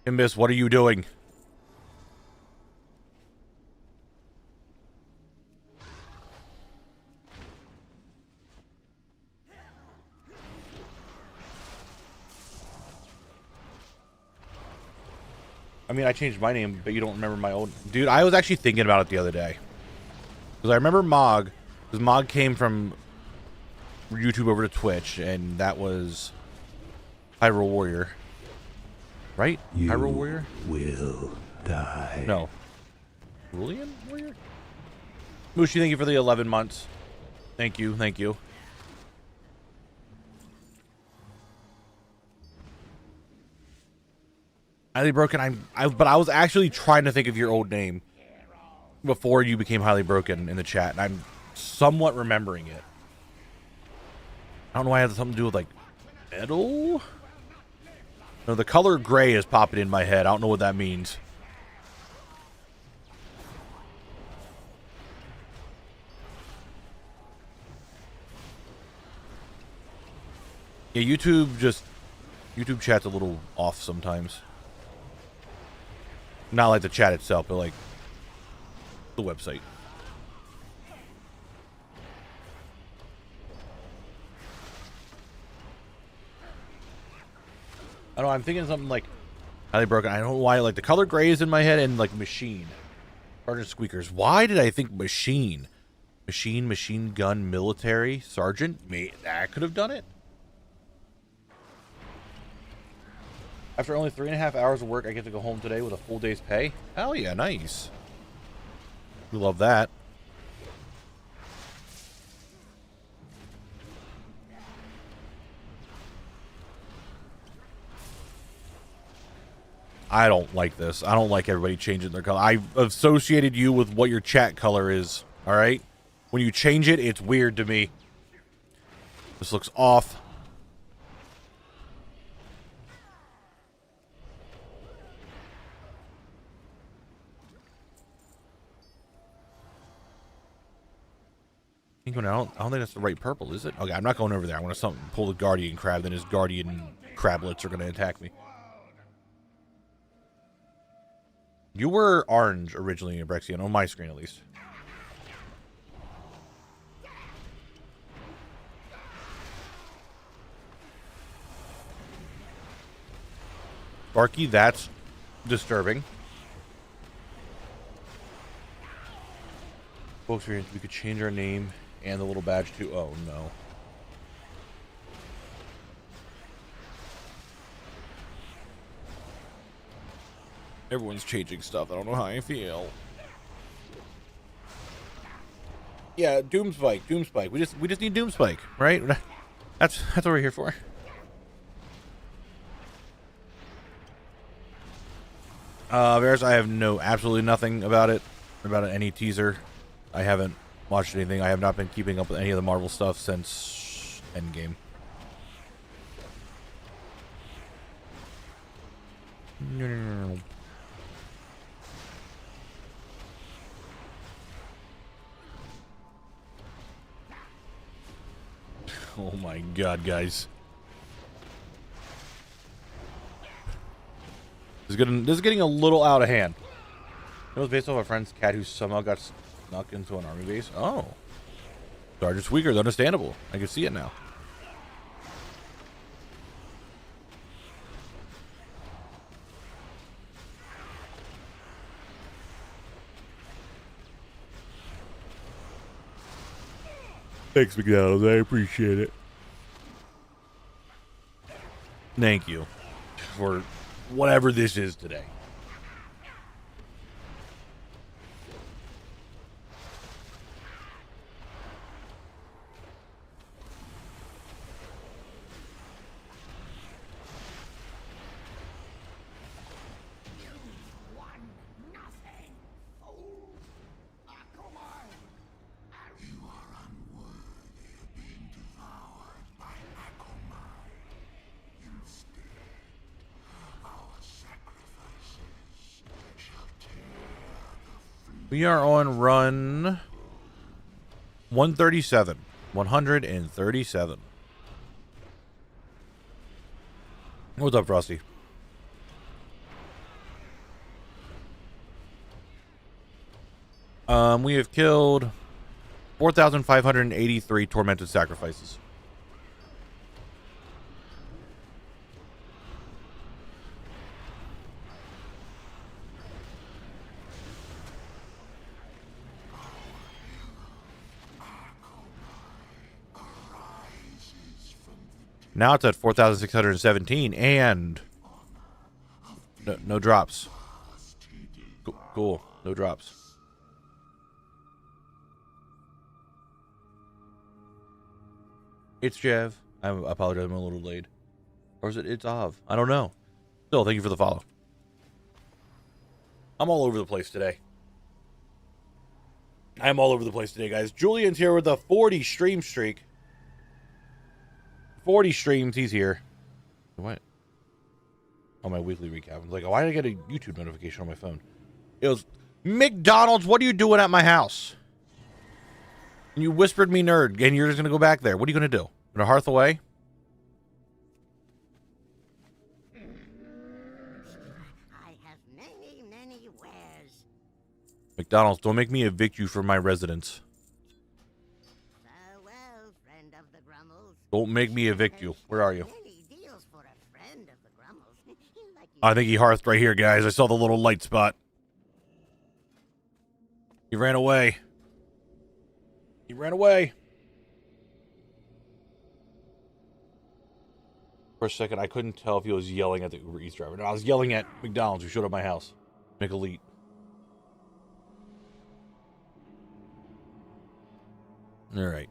Miss, what are you doing? I mean, I changed my name, but you don't remember my old... Dude, I was actually thinking about it the other day. Because I remember Mog Because Mog came from YouTube over to Twitch, and that was Hyrule Warrior. Right?
You
Hyrule Warrior?
will die.
No. Cerulean Warrior? Mushi, thank you for the 11 months. Thank you, thank you. Highly Broken, but I was actually trying to think of your old name before you became Highly Broken in the chat, and I'm somewhat remembering it. I don't know why it has something to do with, like, metal? No, the color gray is popping in my head. I don't know what that means. Yeah, YouTube chat's a little off sometimes. Not like the chat itself, but like the website. I don't know, I'm thinking something like Highly Broken. I don't know why, like the color gray is in my head, and like machine. Sergeant Squeakers. Why did I think machine? Machine gun, military, sergeant? That could have done it. After only 3.5 hours of work, I get to go home today with a full day's pay. Hell yeah, nice. We love that. I don't like this. I don't like everybody changing their color. I associated you with what your chat color is, all right? When you change it, it's weird to me. This looks off. I don't think that's the right purple, is it? Okay, I'm not going over there. I want to pull the Guardian Crab, then his Guardian Crablets are going to attack me. You were orange originally in Brexian, on my screen at least. Barky, that's disturbing. Folks, we could change our name and the little badge too. Oh no. Everyone's changing stuff. I don't know how I feel. Yeah, Doomspike. We just need Doomspike, right? That's what we're here for. Varys, I have absolutely nothing about it, any teaser. I haven't watched anything. I have not been keeping up with any of the Marvel stuff since Endgame. No. Oh my god, guys. This is getting a little out of hand. It was based off a friend's cat who somehow got snuck into an army base. Oh. Sergeant Squeaker is understandable. I can see it now. Thanks, McDonald's. I appreciate it. Thank you for whatever this is today. We are on run 137. 137. What's up, Frosty? We have killed 4,583 tormented sacrifices. Now it's at 4,617 and no drops. Cool. No drops. It's Jev. I apologize. I'm a little late. Or is it? It's Av. I don't know. Still, thank you for the follow. I'm all over the place today. I'm all over the place today, guys. Julian's here with a 40 stream streak. 40 streams. He's here. What? On my weekly recap. I was like, oh, why did I get a YouTube notification on my phone? It was, McDonald's, what are you doing at my house? And you whispered me nerd, and you're just going to go back there. What are you going to do? Going to hearth away?
I have many, many wares.
McDonald's, don't make me evict you from my residence.
Farewell, friend of the Grummles.
Don't make me evict you. Where are you?
Many deals for a friend of the Grummles. Like
I think he hearthed right here, guys. I saw the little light spot. He ran away. He ran away. For a second, I couldn't tell if he was yelling at the Uber Eats driver. No, I was yelling at McDonald's who showed up at my house. Make elite. Alright.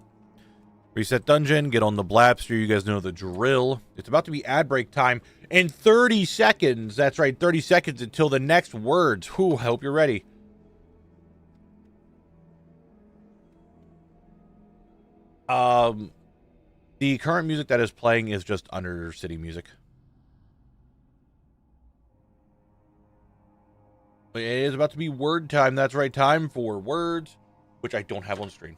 Reset dungeon. Get on the Blabster. You guys know the drill. It's about to be ad break time in 30 seconds. That's right, 30 seconds until the next words. Whew, I hope you're ready. The current music that is playing is just Undercity music. It is about to be word time. That's right, time for words, which I don't have on screen.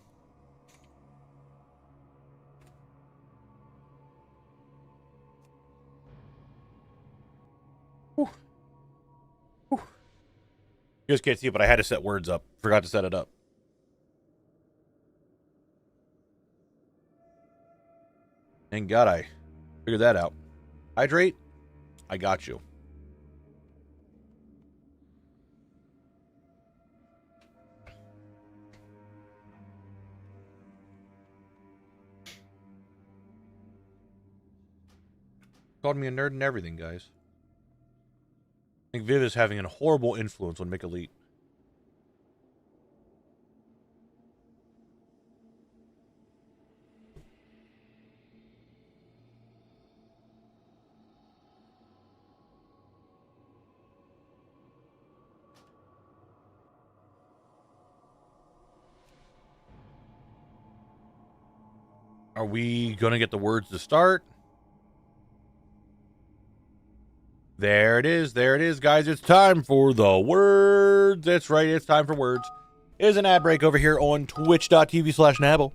Whew. Whew. You guys can't see it, but I had to set words up. Forgot to set it up. Thank God I figured that out. Hydrate. I got you. Called me a nerd and everything, guys. I think Viv is having a horrible influence on Mick Elite. Are we going to get the words to start? There it is. There it is, guys. It's time for the words. That's right. It's time for words. It is an ad break over here on twitch.tv/Knabble.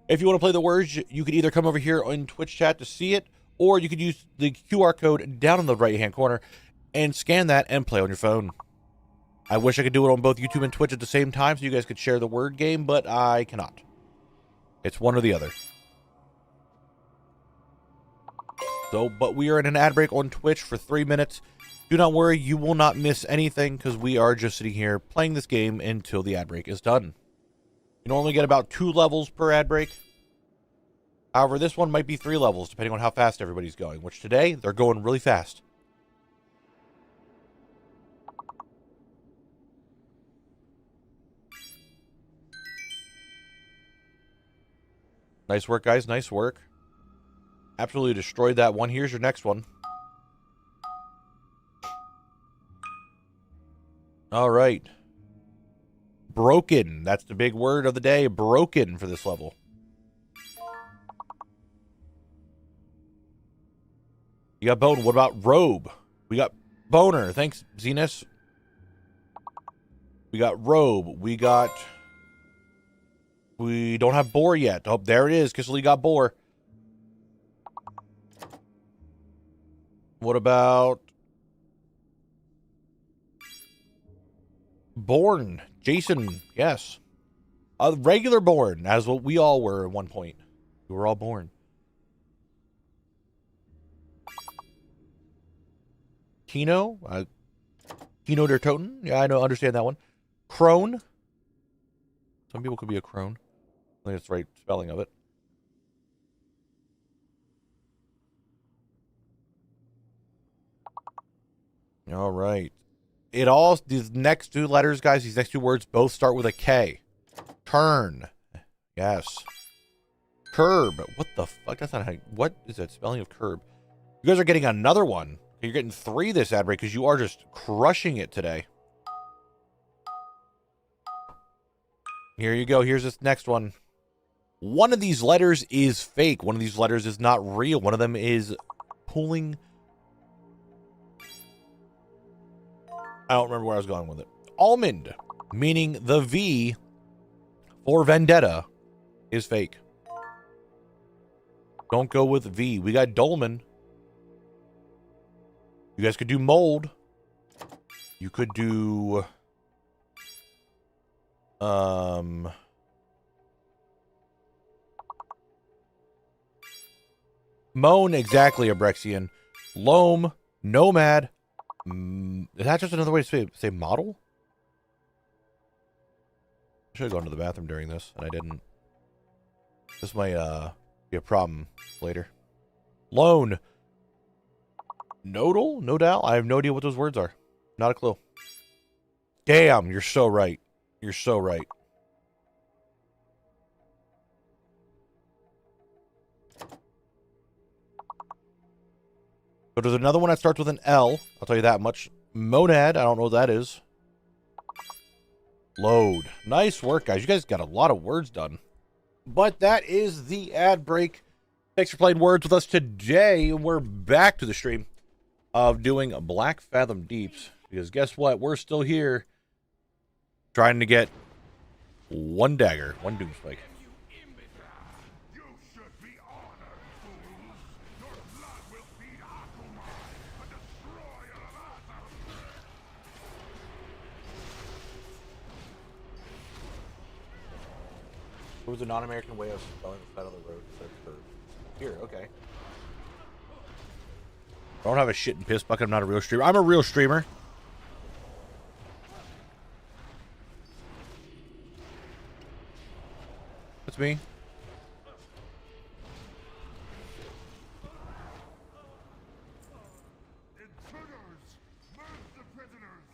If you want to play the words, you could either come over here on Twitch chat to see it, or you could use the QR code down in the right-hand corner and scan that and play on your phone. I wish I could do it on both YouTube and Twitch at the same time so you guys could share the word game, but I cannot. It's one or the other. So, but we are in an ad break on Twitch for 3 minutes. Do not worry, you will not miss anything because we are just sitting here playing this game until the ad break is done. You normally get about 2 levels per ad break. However, this one might be 3 levels depending on how fast everybody's going, which today they're going really fast. Nice work, guys. Nice work. Absolutely destroyed that one. Here's your next one. All right. Broken. That's the big word of the day. Broken for this level. You got bone. What about robe? We got boner. Thanks, Zenus. We got robe. We don't have boar yet. Oh, there it is. Kissily got boar. What about born? Jason, yes. A regular born, as what we all were at one point. We were all born. Kino? Kino der Toten? Yeah, I know, understand that one. Crone? Some people could be a crone. I think that's the right spelling of it. All right. These next two letters, guys, these next two words both start with a K. Turn. Yes. Curb. What the fuck? That's not how. What is that spelling of curb? You guys are getting another one. You're getting 3 this ad break because you are just crushing it today. Here you go. Here's this next one. One of these letters is fake. One of these letters is not real. One of them is pulling. I don't remember where I was going with it. Almond, meaning the V for vendetta, is fake. Don't go with V. We got dolmen. You guys could do mold. You could do moan, exactly, Abrexian. Loam, nomad. Is that just another way to say model? I should have gone to the bathroom during this, and I didn't. This might be a problem later. Loan. Nodal? Nodal? I have no idea what those words are. Not a clue. Damn, you're so right. You're so right. So there's another one that starts with an L. I'll tell you that much. Monad. I don't know what that is. Load. Nice work, guys. You guys got a lot of words done. But that is the ad break. Thanks for playing words with us today. And we're back to the stream of doing Black Fathom Deeps. Because guess what? We're still here trying to get one dagger, one doomspike. It was a non-American way of spelling the side of the road. Here, okay. I don't have a shit and piss bucket. I'm not a real streamer. I'm a real streamer. That's me.
Intruders! Murder the prisoners!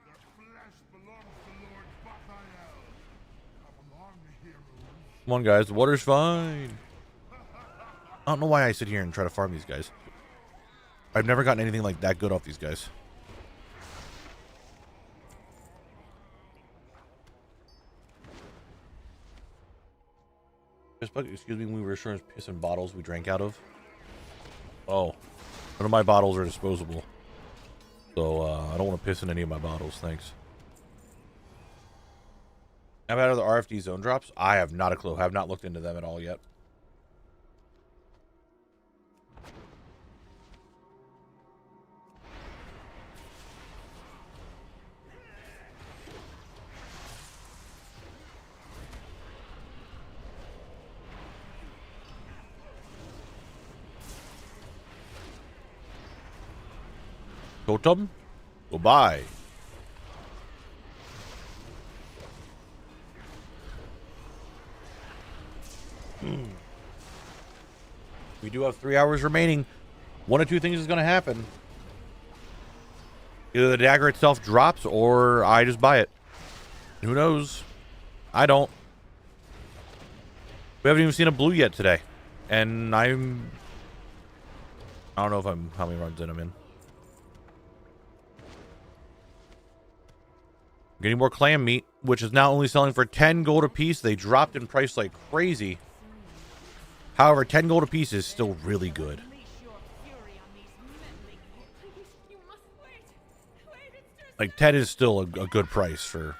Their flesh belongs to Lord Bathael. Come along, Heirlooms.
Come on, guys. The water's fine. I don't know why I sit here and try to farm these guys. I've never gotten anything like that good off these guys. Excuse me, we were restoring piss in bottles we drank out of. Oh, none of my bottles are disposable. So, I don't want to piss in any of my bottles, thanks. Have had other RFD zone drops? I have not a clue. Have not looked into them at all yet. Totem? Goodbye. We do have 3 hours remaining. One of two things is going to happen. Either the dagger itself drops or I just buy it. Who knows? I don't. We haven't even seen a blue yet today. And I don't know if I'm how many runs in I'm in. Getting more clam meat, which is now only selling for 10 gold a piece. They dropped in price like crazy. However, 10 gold a piece is still really good. Like 10 is still a good price for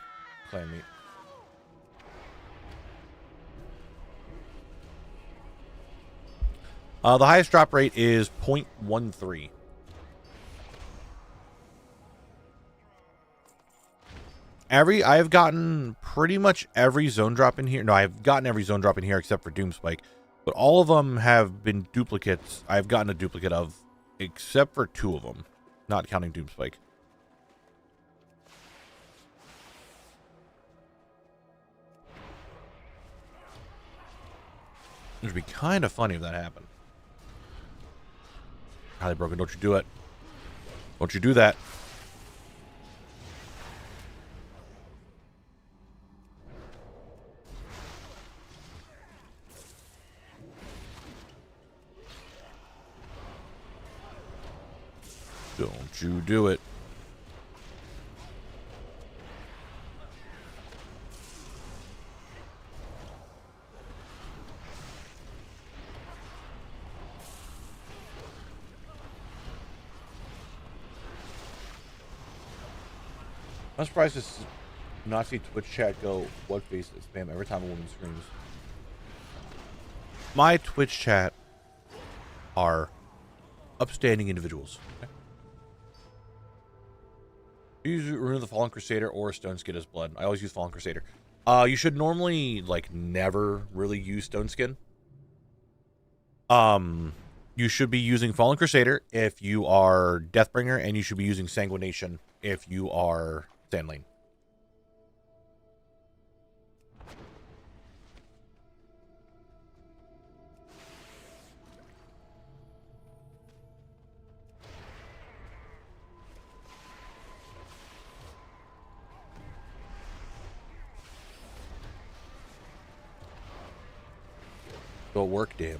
clam meat. The highest drop rate is 0.13. I have gotten pretty much every zone drop in here. No, I've gotten every zone drop in here except for Doomspike. But all of them have been duplicates. I've gotten a duplicate of, except for 2 of them. Not counting Doomspike. It would be kind of funny if that happened. Highly broken, don't you do it. Don't you do that. you do it. I'm surprised to not see Twitch chat go, what face is spam every time a woman screams. My Twitch chat are upstanding individuals. Okay. Use Rune of the Fallen Crusader or Stone Skin as blood. I always use Fallen Crusader. You should normally like never really use Stone Skin. You should be using Fallen Crusader if you are Deathbringer, and you should be using Sanguination if you are Sandlane. Go work, damn.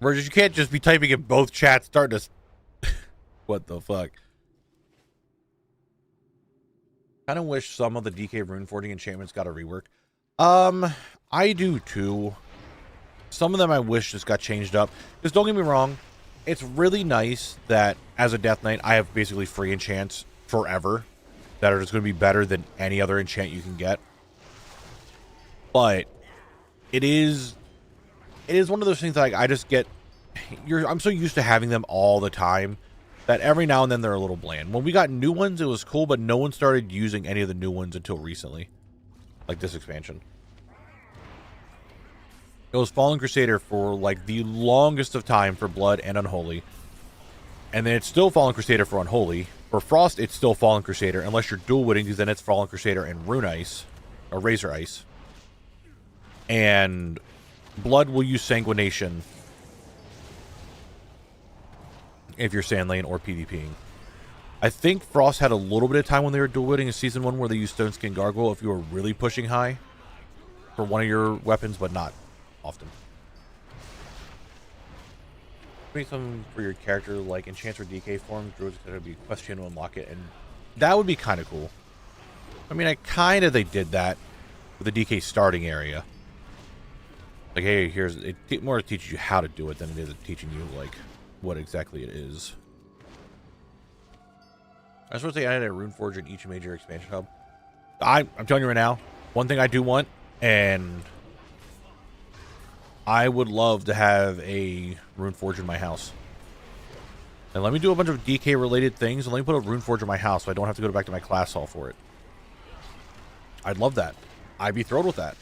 Versus, you can't just be typing in both chats, starting to... What the fuck? Kind of wish some of the DK Runeforging enchantments got a rework. I do too. Some of them I wish just got changed up. Because don't get me wrong, it's really nice that as a Death Knight, I have basically free enchants forever that are just going to be better than any other enchant you can get. But it is one of those things that I just get. I'm so used to having them all the time that every now and then they're a little bland. When we got new ones, it was cool, but no one started using any of the new ones until recently, like this expansion. It was Fallen Crusader for like the longest of time for Blood and Unholy, and then it's still Fallen Crusader for Unholy. For Frost, it's still Fallen Crusader unless you're dual wielding, because then it's Fallen Crusader and Rune Ice or Razor Ice. And Blood will use Sanguination if you're Sandlane or PvPing. I think Frost had a little bit of time when they were dual wielding in Season 1 where they used Stone Skin Gargoyle if you were really pushing high for one of your weapons, but not often. Make something for your character like enchants or DK form. Druid's going to be a question to unlock it, and that would be kind of cool. I mean, they did that with the DK starting area. Like, hey, here's it. More teaches you how to do it than it is teaching you like what exactly it is. I suppose they added a Runeforge in each major expansion hub. I'm telling you right now, one thing I do want, and I would love to have a Runeforge in my house. And let me do a bunch of DK related things, and let me put a Runeforge in my house so I don't have to go back to my class hall for it. I'd love that. I'd be thrilled with that.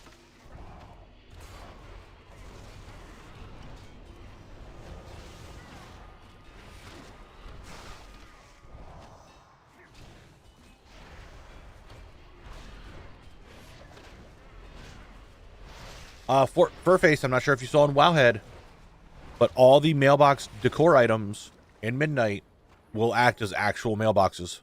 For Furface, I'm not sure if you saw in WoWHead, but all the mailbox decor items in Midnight will act as actual mailboxes.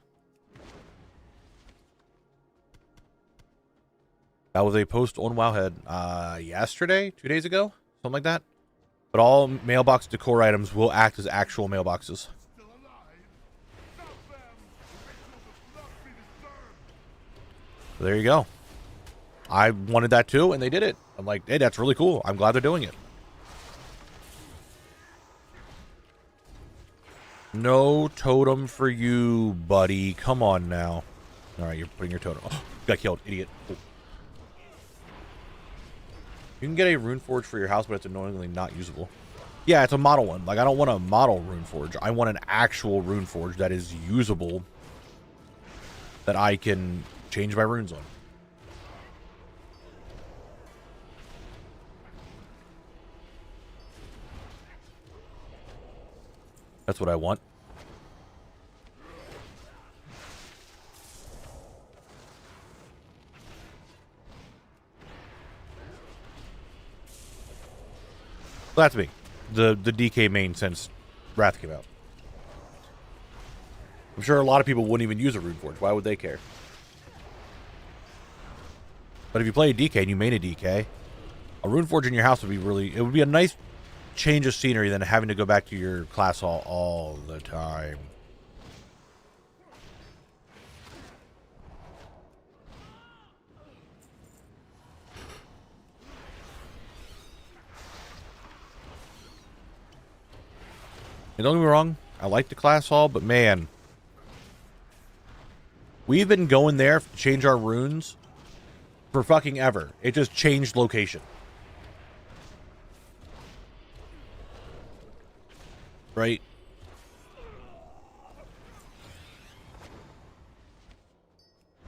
That was a post on WoWHead yesterday, 2 days ago, something like that. But all mailbox decor items will act as actual mailboxes. So there you go. I wanted that too, and they did it. I'm like, hey, that's really cool. I'm glad they're doing it. No totem for you, buddy. Come on now. All right, you're putting your totem. Oh, got killed, idiot. Cool. You can get a Runeforge for your house, but it's annoyingly not usable. Yeah, it's a model one. Like, I don't want a model Runeforge. I want an actual Runeforge that is usable, that I can change my runes on. That's what I want. Well, that's me. The DK main since Wrath came out. I'm sure a lot of people wouldn't even use a Runeforge. Why would they care? But if you play a DK and you main a DK, A rune forge in your house would be really, it would be a nice change of scenery than having to go back to your class hall all the time. And don't get me wrong, I like the class hall, but man, we've been going there to change our runes for fucking ever. It just changed location. Right?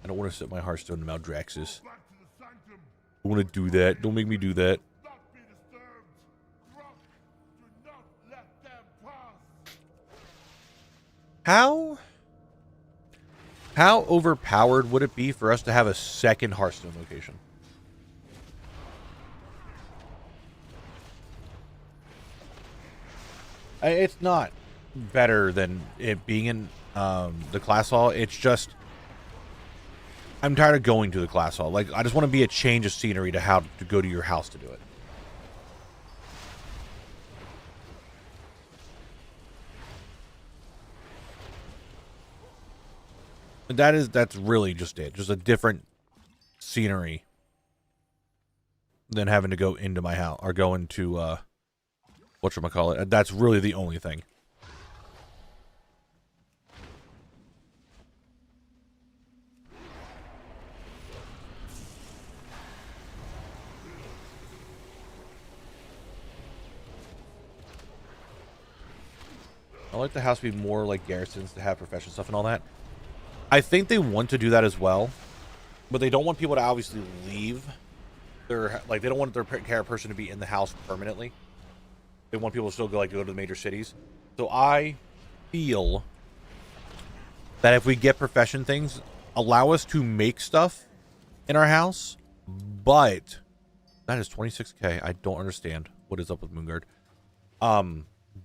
I don't want to set my Hearthstone to Maldraxxus.
Back to the sanctum.
I want to do that. Don't make me do that.
Not be disturbed. Drunk. Do not let them pass.
How overpowered would it be for us to have a second Hearthstone location? It's not better than it being in the class hall. It's just I'm tired of going to the class hall. Like, I just want to be a change of scenery to how to go to your house to do it. And that's really just it. Just a different scenery than having to go into my house or go into whatchamacallit. That's really the only thing. I like the house to be more like garrisons to have professional stuff and all that. I think they want to do that as well, but they don't want people to obviously leave their, like, they don't want their person to be in the house permanently. They want people to still go to the major cities. So I feel that if we get profession things, allow us to make stuff in our house, but that is 26k. I don't understand what is up with Moonguard.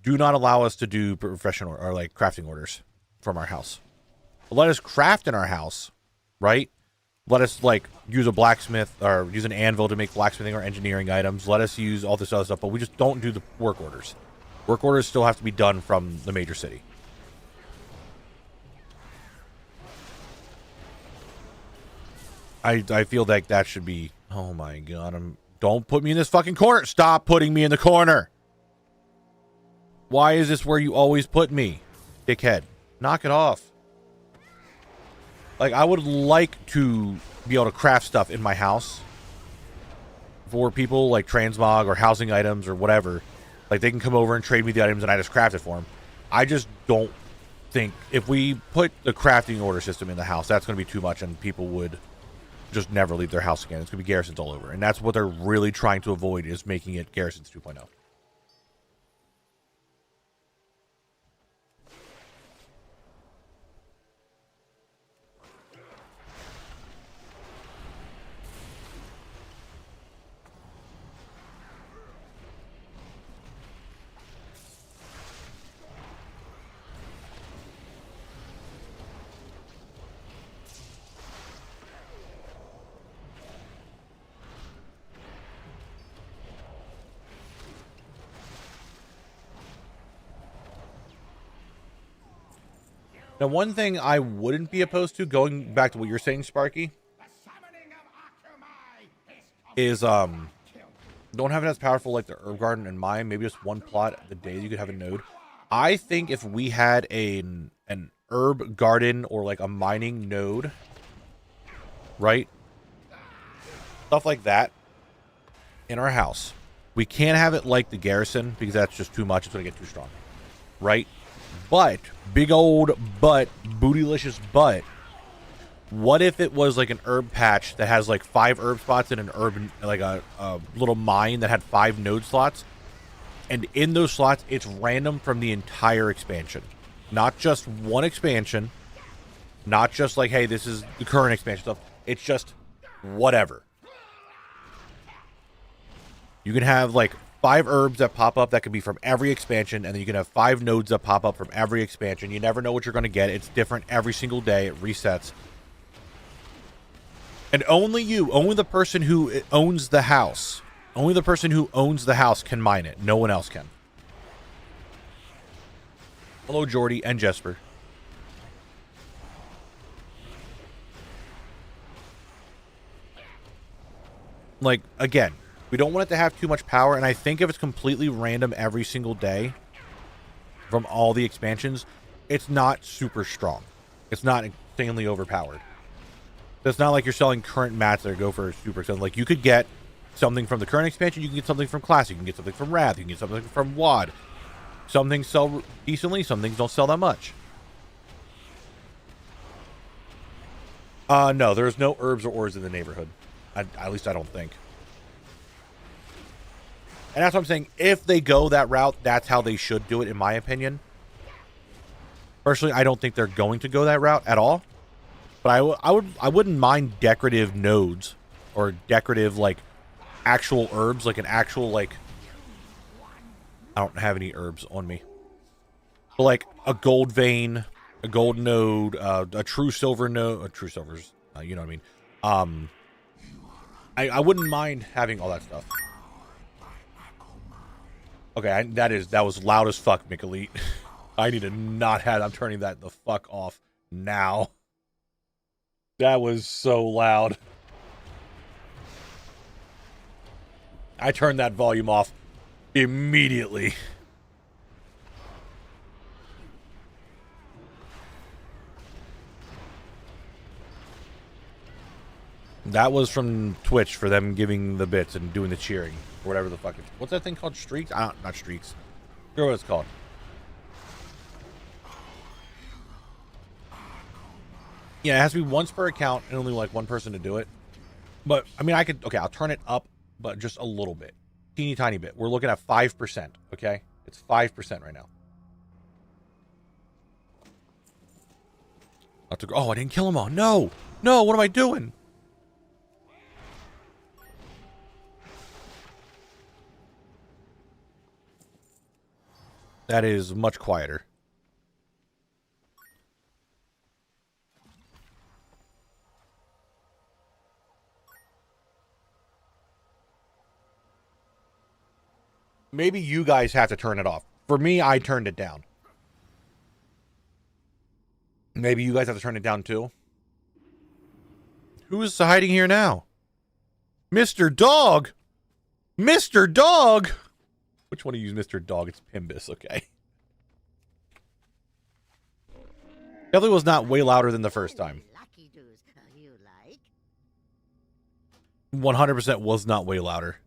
Do not allow us to do professional or like crafting orders from our house. Let us craft in our house, right? Let us like use a blacksmith or use an anvil to make blacksmithing or engineering items. Let us use all this other stuff, but we just don't do the work orders. Work orders still have to be done from the major city. I feel like that should be, oh my god, don't put me in this fucking corner. Stop putting me in the corner. Why is this where you always put me? Dickhead. Knock it off. Like, I would like to be able to craft stuff in my house for people like transmog or housing items or whatever. Like, they can come over and trade me the items and I just craft it for them. I just don't think if we put the crafting order system in the house, that's going to be too much and people would just never leave their house again. It's going to be garrisons all over. And that's what they're really trying to avoid, is making it garrisons 2.0. Now, one thing I wouldn't be opposed to, going back to what you're saying, Sparky, is don't have it as powerful like the herb garden and mine. Maybe just one plot a day you could have a node. I think if we had an herb garden or like a mining node, right? Stuff like that in our house. We can't have it like the garrison because that's just too much. It's going to get too strong, right? But, big old butt, bootylicious butt, what if it was like an herb patch that has like 5 herb spots and an herb, like a little mine that had 5 node slots, and in those slots, it's random from the entire expansion. Not just one expansion, not just like, hey, this is the current expansion stuff. It's just whatever. You can have like 5 herbs that pop up that could be from every expansion, and then you can have 5 nodes that pop up from every expansion. You never know what you're going to get. It's different every single day. It resets. And only you, only the person who owns the house Only the person who owns the house can mine it. No one else can. Hello, Jordy and Jesper. Like, again, we don't want it to have too much power, and I think if it's completely random every single day from all the expansions, it's not super strong. It's not insanely overpowered. It's not like you're selling current mats that go for super expensive. Like, you could get something from the current expansion, you can get something from Classic, you can get something from Wrath, you can get something from WoD. Some things sell decently, some things don't sell that much. No, there's no herbs or ores in the neighborhood. At least I don't think. And that's what I'm saying. If they go that route, that's how they should do it, in my opinion. Personally, I don't think they're going to go that route at all. But I wouldn't mind decorative nodes or decorative, like, actual herbs, like an actual, like, I don't have any herbs on me. But like a gold vein, a gold node, a true silver node, true silvers, you know what I mean? I wouldn't mind having all that stuff. Okay, that was loud as fuck, Mick Elite. I need to not have. I'm turning that the fuck off now. That was so loud. I turned that volume off immediately. That was from Twitch for them giving the bits and doing the cheering. Or whatever the fuck. What's that thing called? Streaks? Not streaks. I forget what it's called. Yeah, it has to be once per account and only like one person to do it. But, I mean, okay, I'll turn it up, but just a little bit. Teeny tiny bit. We're looking at 5%, okay? It's 5% right now. Oh, I didn't kill them all. No! No, what am I doing? That is much quieter. Maybe you guys have to turn it off. For me, I turned it down. Maybe you guys have to turn it down too. Who is hiding here now? Mr. Dog! Mr. Dog! Which one of you is Mr. Dog? It's Pimbus, okay. Definitely was not way louder than the first time. 100% was not way louder.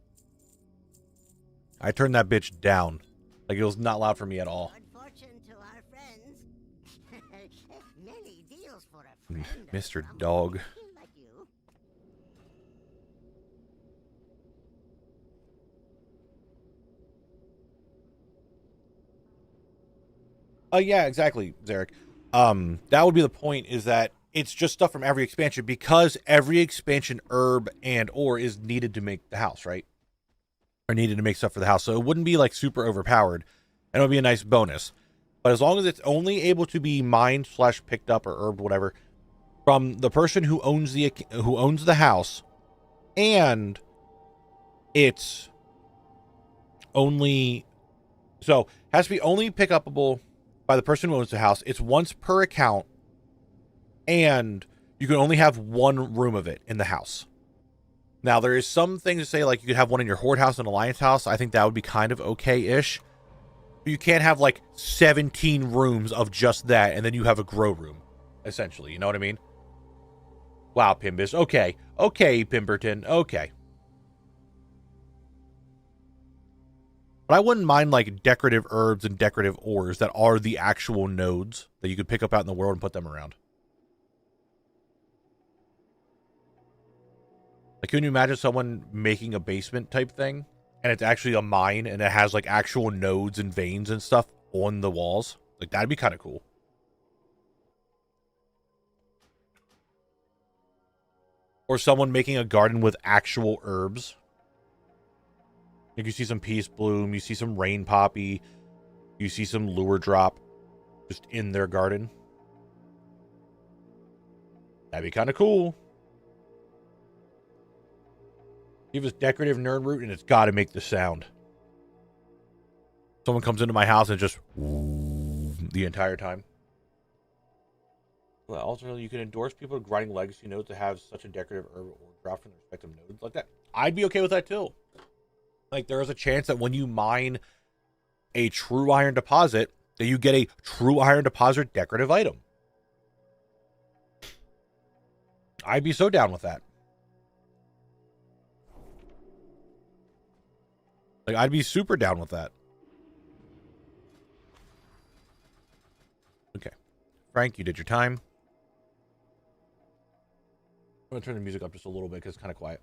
I turned that bitch down. Like, it was not loud for me at all. Mr. Dog. Yeah, exactly, Zarek. That would be the point, is that it's just stuff from every expansion, because every expansion herb and ore is needed to make the house, right? Or needed to make stuff for the house. So it wouldn't be like super overpowered, and it would be a nice bonus. But as long as it's only able to be mined / picked up or herbed, whatever, from the person who owns the house, and it's only, so has to be only pick upable by the person who owns the house. It's once per account, and you can only have one room of it in the house. Now, there is some things to say, like you could have one in your Horde house and Alliance house. I think that would be kind of okay-ish. But you can't have like 17 rooms of just that, and then you have a grow room, essentially. You know what I mean? Wow, Pimbus. Okay. Okay, Pimberton. Okay. But I wouldn't mind like decorative herbs and decorative ores that are the actual nodes that you could pick up out in the world and put them around. Like, can you imagine someone making a basement type thing, and it's actually a mine, and it has like actual nodes and veins and stuff on the walls? Like, that'd be kind of cool. Or someone making a garden with actual herbs. Like, you see some peace bloom, you see some rain poppy, you see some lure drop just in their garden. That'd be kind of cool. You have this decorative nerd root, and it's got to make the sound. Someone comes into my house and just the entire time. Well, also, you can endorse people grinding legacy nodes to have such a decorative herb or drop from their respective nodes like that. I'd be okay with that too. Like, there is a chance that when you mine a true iron deposit, that you get a true iron deposit decorative item. I'd be so down with that. Like, I'd be super down with that. Okay. Frank, you did your time. I'm going to turn the music up just a little bit because it's kind of quiet.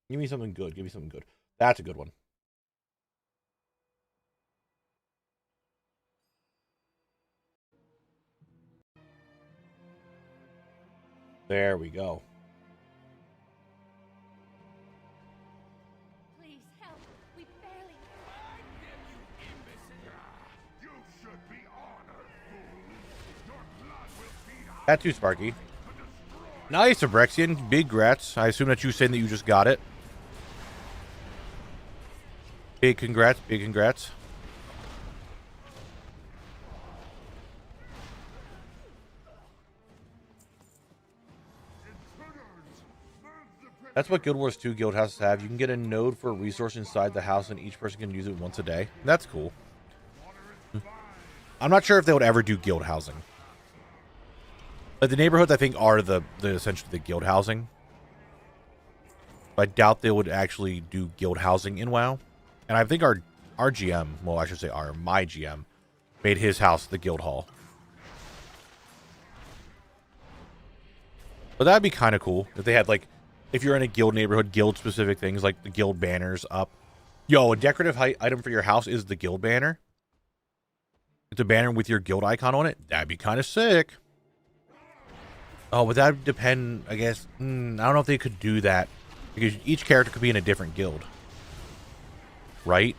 Give me something good. Give me something good. That's a good one. There we go.
Please help. We barely.
You should be honored, fool. Your blood will feed our
That too, Sparky. Nice, Abrexian. Big grats. I assume that you saying that you just got it. Big congrats. Big congrats. That's what Guild Wars 2 guild houses have. You can get a node for a resource inside the house, and each person can use it once a day. That's cool. I'm not sure if they would ever do guild housing. But the neighborhoods, I think, are the essentially the guild housing. But I doubt they would actually do guild housing in WoW. And I think our GM, well, I should say my GM, made his house the guild hall. But that'd be kind of cool if they had, like, if you're in a guild neighborhood, guild-specific things, like the guild banners up. Yo, a decorative item for your house is the guild banner. It's a banner with your guild icon on it. That'd be kind of sick. Oh, but that would depend, I guess. I don't know if they could do that. Because each character could be in a different guild. Right?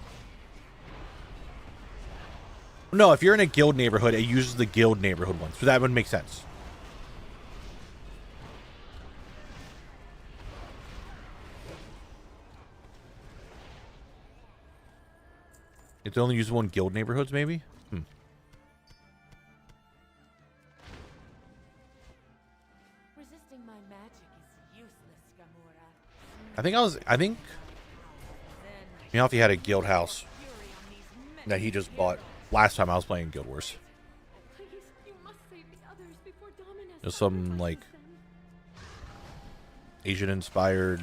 No, if you're in a guild neighborhood, it uses the guild neighborhood one. So that would make sense. It's only usable in guild neighborhoods, maybe?
Resisting my magic is useless, Gamora.
I think Meowthy had a guild house that he just bought last time I was playing Guild Wars.
Please, you must save the others before Dominus.
There's some, like, Asian-inspired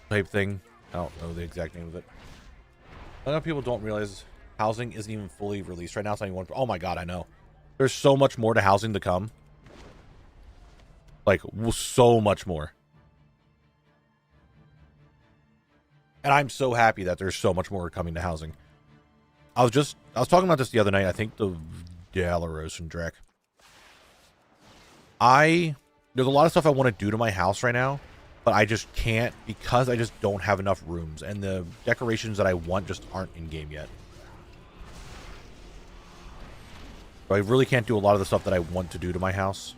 type thing. I don't know the exact name of it. I know people don't realize housing isn't even fully released right now. It's not even one. Oh my god, I know. There's so much more to housing to come. Like, so much more. And I'm so happy that there's so much more coming to housing. I was talking about this the other night. I think the Dalaros and Drek. There's a lot of stuff I want to do to my house right now, but I just can't because I just don't have enough rooms, and the decorations that I want just aren't in game yet. So I really can't do a lot of the stuff that I want to do to my house.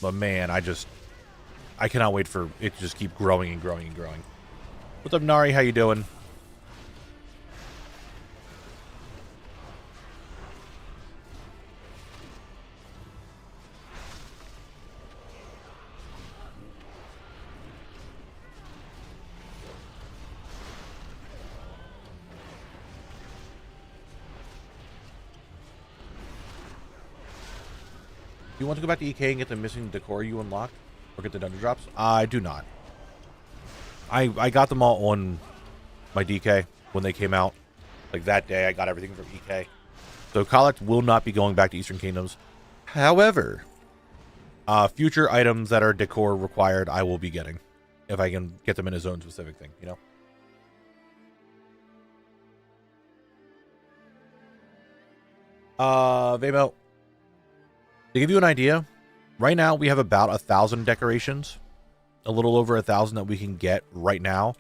But man, I cannot wait for it to just keep growing and growing and growing. What's up, Nari? How you doing? Do you want to go back to EK and get the missing decor you unlocked? Or get the dungeon drops? I do not. I got them all on my DK when they came out. Like that day, I got everything from EK. So Collect will not be going back to Eastern Kingdoms. However, future items that are decor required, I will be getting. If I can get them in a zone-specific thing, you know? Vamo. To give you an idea, right now we have about 1,000 decorations. A little over 1,000 that we can get right now.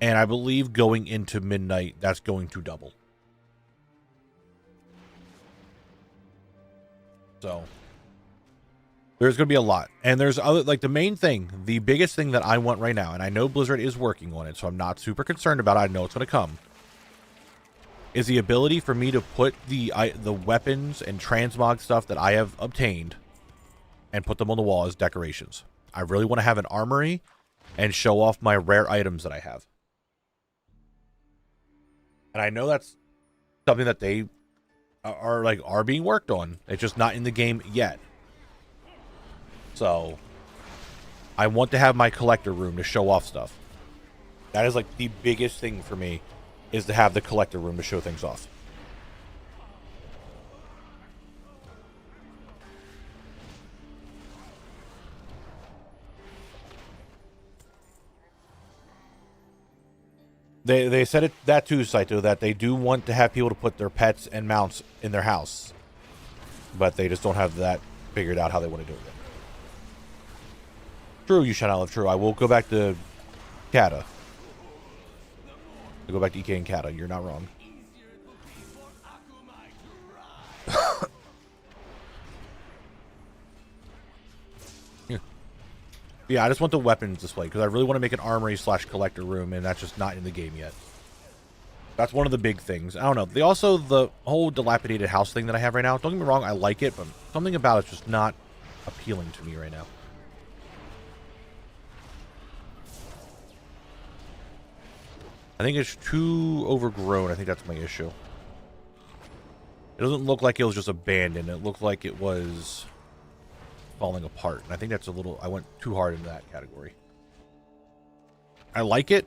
And I believe going into midnight, that's going to double. So there's going to be a lot. And there's other, like the main thing, the biggest thing that I want right now, and I know Blizzard is working on it, so I'm not super concerned about it. I know it's going to come, is the ability for me to put the weapons and transmog stuff that I have obtained and put them on the wall as decorations. I really want to have an armory and show off my rare items that I have. And I know that's something that they are being worked on. It's just not in the game yet. So I want to have my collector room to show off stuff. That is like the biggest thing for me, is to have the collector room to show things off. They said it that too, Saito, that they do want to have people to put their pets and mounts in their house, but they just don't have that figured out how they want to do it. True, you shall not live. True. I will go back to Kata. I'll go back to EK and Kata. You're not wrong. Yeah, I just want the weapons display because I really want to make an armory / collector room, and that's just not in the game yet. That's one of the big things. I don't know. The whole dilapidated house thing that I have right now, don't get me wrong, I like it, but something about it's just not appealing to me right now. I think it's too overgrown. I think that's my issue. It doesn't look like it was just abandoned. It looked like it was falling apart. And I think that's a little... I went too hard into that category. I like it,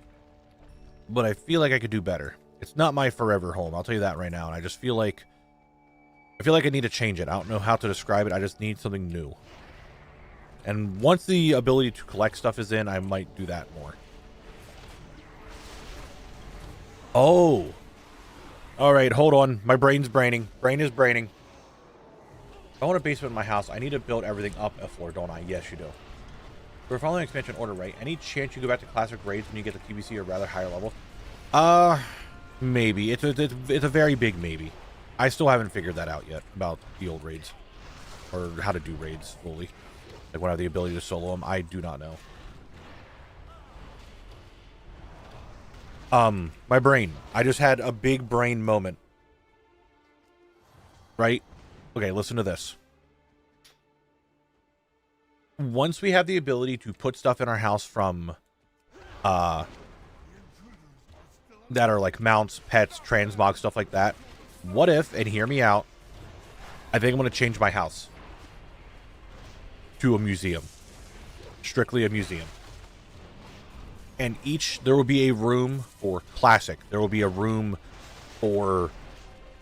but I feel like I could do better. It's not my forever home. I'll tell you that right now. And I just feel like... I need to change it. I don't know how to describe it. I just need something new. And once the ability to collect stuff is in, I might do that more. Oh. All right, hold on. My brain's braining. Brain is braining. I want a basement in my house. I need to build everything up a floor, don't I? Yes, you do. We're following expansion order, right? Any chance you go back to classic raids when you get the TBC or rather higher level? Maybe. It's a very big maybe. I still haven't figured that out yet about the old raids. Or how to do raids fully. Like when I have the ability to solo them. I do not know. My brain. I just had a big brain moment. Right? Okay, listen to this. Once we have the ability to put stuff in our house from, that are like mounts, pets, transmog, stuff like that. What if, and hear me out, I think I'm going to change my house to a museum. Strictly a museum. And there will be a room for classic. There will be a room for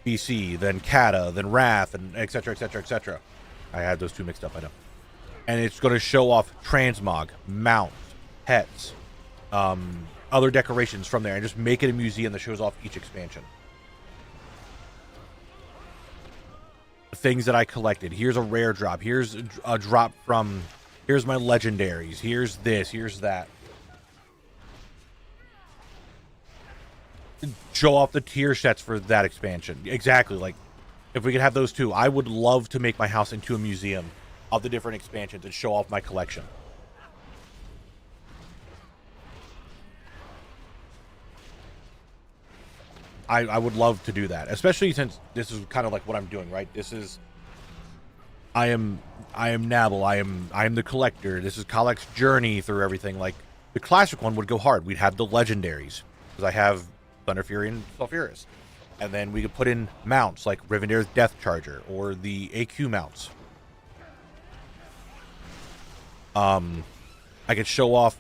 BC, then Kata, then Wrath, and etc, etc, etc. I had those two mixed up, I know. And it's going to show off transmog, mounts, pets, other decorations from there, and just make it a museum that shows off each expansion. Things that I collected. Here's a rare drop. Here's a drop from... Here's my legendaries. Here's this. Here's that. Show off the tier sets for that expansion. Exactly. Like, if we could have those two, I would love to make my house into a museum of the different expansions and show off my collection. I would love to do that, especially since this is kind of like what I'm doing, right? This is... I am Knabble. I am the collector. This is Kalek's journey through everything. Like, the classic one would go hard. We'd have the legendaries, because I have Thunder Fury and Sulfuris. And then we could put in mounts like Rivendare's Death Charger or the AQ mounts. I could show off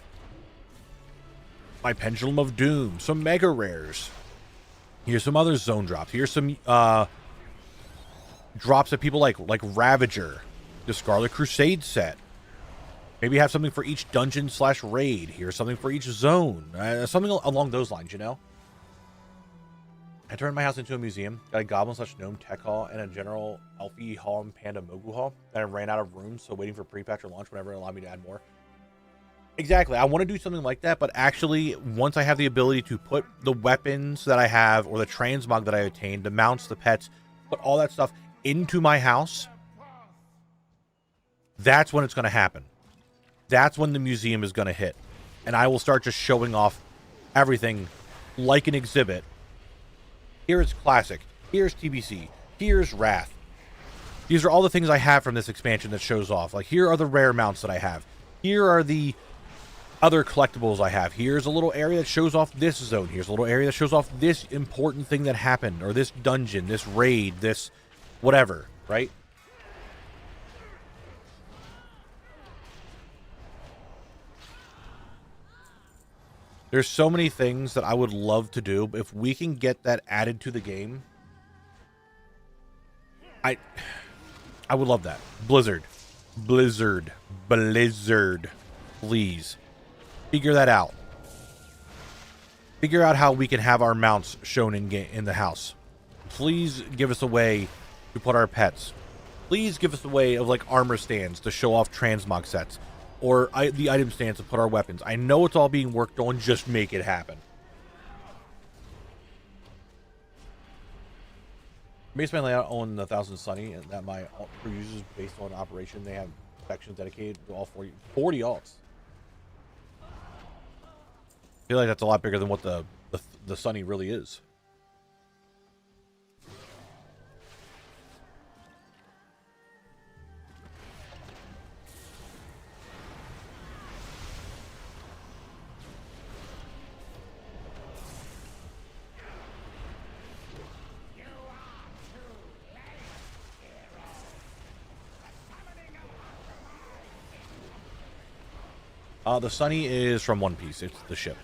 my Pendulum of Doom, some mega rares. Here's some other zone drops. Here's some drops that people like Ravager, the Scarlet Crusade set. Maybe have something for each dungeon / raid. Here's something for each zone. Something along those lines, you know? I turned my house into a museum. Got a goblin / gnome tech hall and a general elfie hall and panda mogu hall. Then I ran out of room, so waiting for pre-patch or launch whenever it allowed me to add more. Exactly. I want to do something like that, but actually, once I have the ability to put the weapons that I have or the transmog that I obtained, the mounts, the pets, put all that stuff into my house, That's when it's going to happen. That's when the museum is going to hit. And I will start just showing off everything like an exhibit. Here's Classic. Here's TBC. Here's Wrath. These are all the things I have from this expansion that shows off. Like, here are the rare mounts that I have. Here are the other collectibles I have. Here's a little area that shows off this zone. Here's a little area that shows off this important thing that happened. Or this dungeon, this raid, this whatever, right? There's so many things that I would love to do. If we can get that added to the game, I would love that. Blizzard, please figure that out. Figure out how we can have our mounts shown in the house. Please give us a way to put our pets. Please give us a way of like armor stands to show off transmog sets. Or the item stands to put our weapons. I know it's all being worked on. Just make it happen. Based my layout on the 1000 Sunny, and that my for users based on operation, they have sections dedicated to all 40 alts. I feel like that's a lot bigger than what the Sunny really is. The Sunny is from One Piece. It's the ship.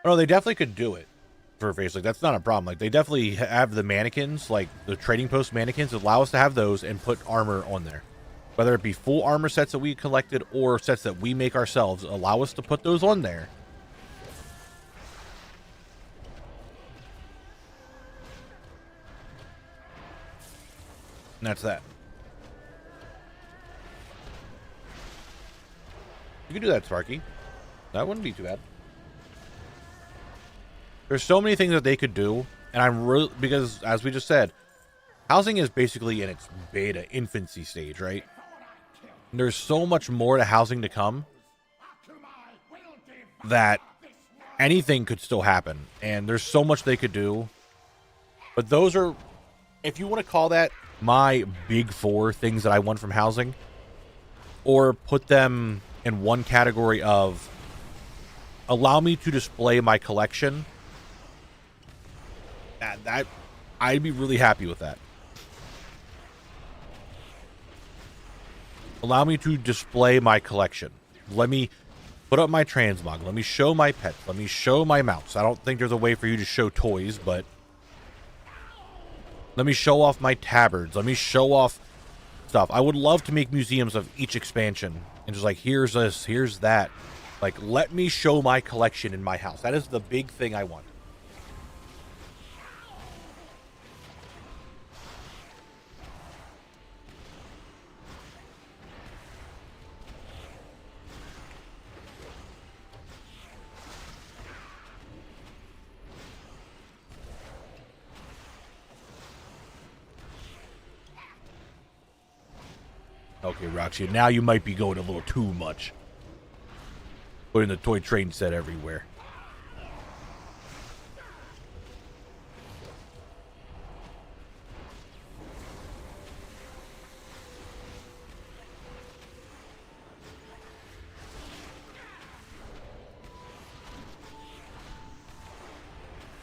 Oh, no, they definitely could do it for a face. Like, that's not a problem. Like, they definitely have the mannequins, like the trading post mannequins, allow us to have those and put armor on there. Whether it be full armor sets that we collected or sets that we make ourselves, allow us to put those on there. And that's that. You can do that, Sparky. That wouldn't be too bad. There's so many things that they could do, and I'm really, because as we just said, housing is basically in its beta infancy stage, right? There's so much more to housing to come that anything could still happen. And there's so much they could do. But those are, if you want to call that my big four things that I want from housing, or put them in one category of allow me to display my collection, that I'd be really happy with that. Allow me to display my collection. Let me put up my transmog. Let me show my pets. Let me show my mounts. I don't think there's a way for you to show toys, but let me show off my tabards. Let me show off stuff. I would love to make museums of each expansion and just like, here's this, here's that. Like, let me show my collection in my house. That is the big thing I want. Okay, Roxy, now you might be going a little too much. Putting the toy train set everywhere.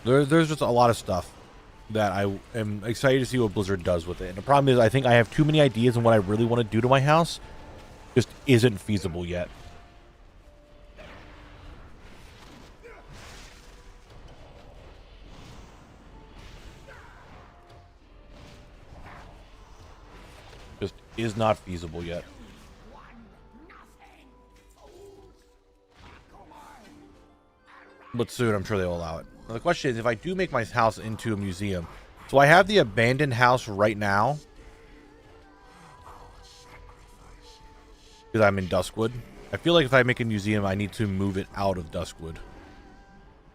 There's just a lot of stuff that I am excited to see what Blizzard does with it. And the problem is, I think I have too many ideas on what I really want to do to my house. Just isn't feasible yet. Just is not feasible yet. But soon, I'm sure they'll allow it. Now, the question is, if I do make my house into a museum, so I have the abandoned house right now. because I'm in Duskwood. I feel like if I make a museum, I need to move it out of Duskwood.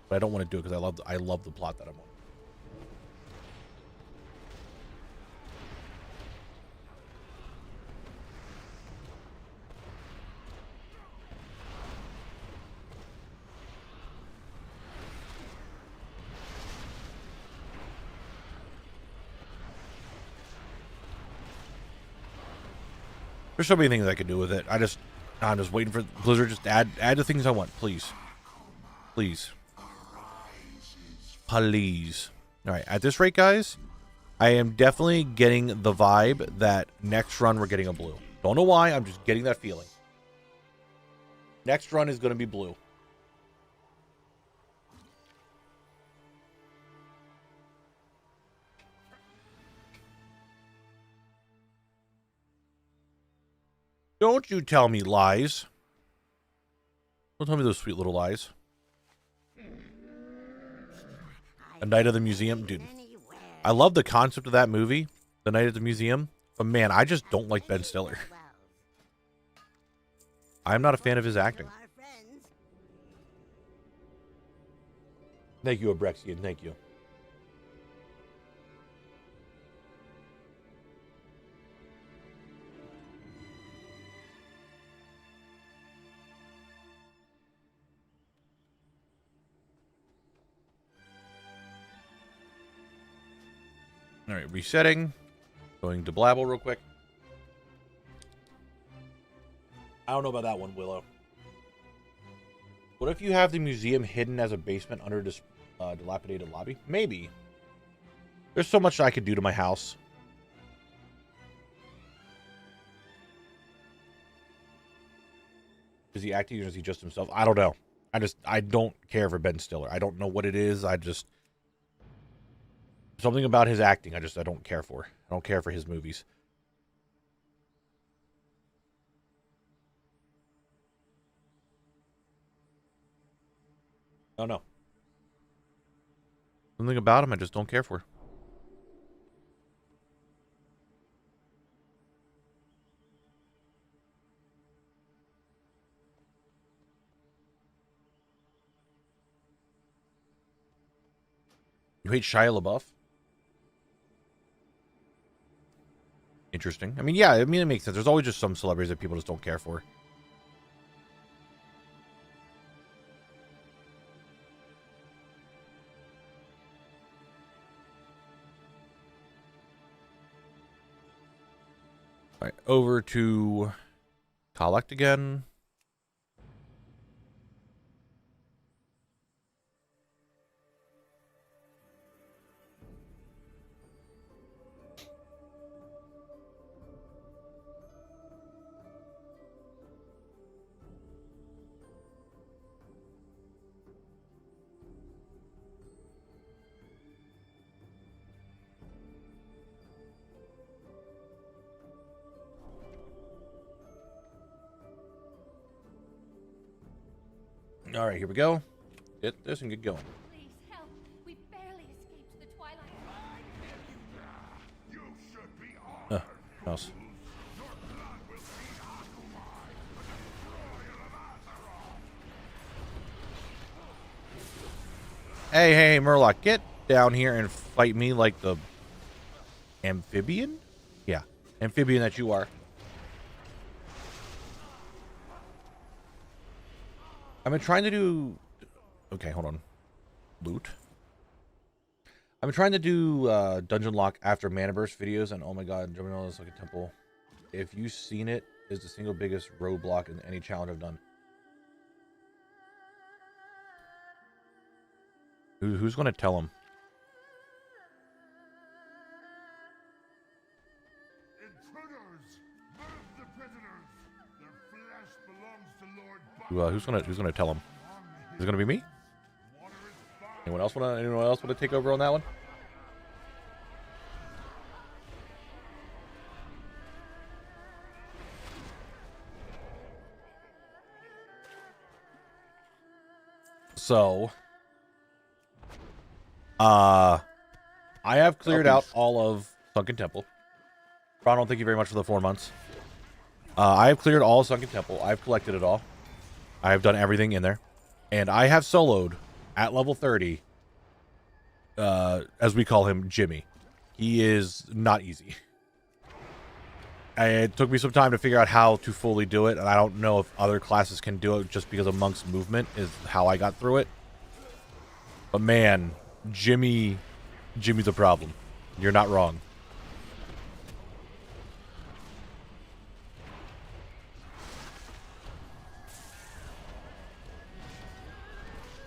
But I don't want to do it because I love the plot that I'm on. There's so many things I could do with it. I'm just waiting for Blizzard. Just add the things I want, please. Please. Please. All right. At this rate, guys, I am definitely getting the vibe that next run we're getting a blue. Don't know why. I'm just getting that feeling. Next run is going to be blue. Don't you tell me lies. Don't tell me those sweet little lies. A Night of the Museum. Dude, I love the concept of that movie, The Night at the Museum. But man, I just don't like Ben Stiller. I'm not a fan of his acting. Thank you, Abrexian. Thank you. All right, resetting. Going to Blabble real quick. I don't know about that one, Willow. What if you have the museum hidden as a basement under this dilapidated lobby? Maybe. There's so much I could do to my house. Is he acting or is he just himself? I don't know. I don't care for Ben Stiller. I don't know what it is. Something about his acting, I don't care for. I don't care for his movies. Oh, no. Something about him I just don't care for. You hate Shia LaBeouf? Interesting. I mean, yeah, it makes sense. There's always just some celebrities that people just don't care for. All right, over to collect again. All right, here we go. Get this and get going.
Please help. We barely escaped the twilight.
You should be honored.
Mouse.
Your blood will feed Akumai, the destroyer of Azeroth.
Hey, Murloc, get down here and fight me like the amphibian? Yeah, amphibian that you are. I've been trying to do... Okay, hold on. Loot. I've been trying to do Dungeon Lock after Manaverse videos, and oh my god, jumping on this like a temple. If you've seen it, is the single biggest roadblock in any challenge I've done. Who's going to tell him?
Intruders! Murder the prisoners! Their flesh belongs to Lord
Who's gonna tell him? Is it gonna be me?
Water is fine.
Anyone else wanna take over on that one? So, I have cleared out all of Sunken Temple. Ron, thank you very much for the 4 months. I have cleared all Sunken Temple. I've collected it all. I have done everything in there. And I have soloed at level 30, as we call him, Jimmy. He is not easy. It took me some time to figure out how to fully do it, and I don't know if other classes can do it just because of Monk's movement is how I got through it. But man, Jimmy's a problem. You're not wrong.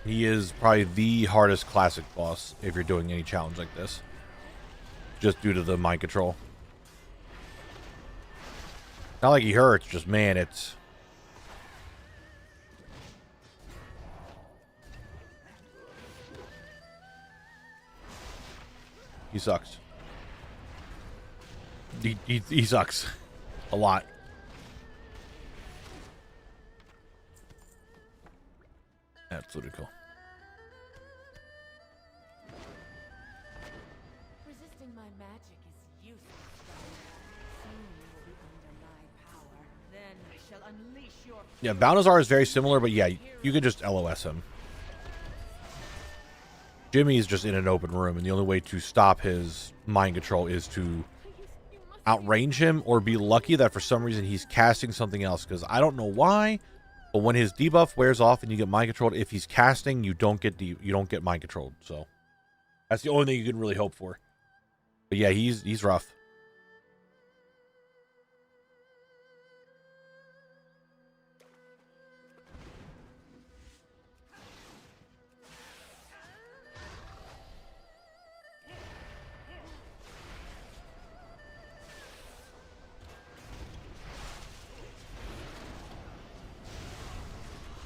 He is probably the hardest classic boss if you're doing any challenge like this. Just due to the mind control. Not like he hurts, just man, it's... He sucks. He sucks. A lot. Absolutely cool.
Resisting my magic is useless, Bound. Soon you will be under my power. Then I shall unleash your...
Yeah, Balnazar is very similar, but yeah, you could just LOS him. Jimmy's just in an open room, and the only way to stop his mind control is to outrange him or be lucky that for some reason he's casting something else, because I don't know why, but when his debuff wears off and you get mind controlled, if he's casting, you don't get mind controlled. So that's the only thing you can really hope for. But yeah, he's rough.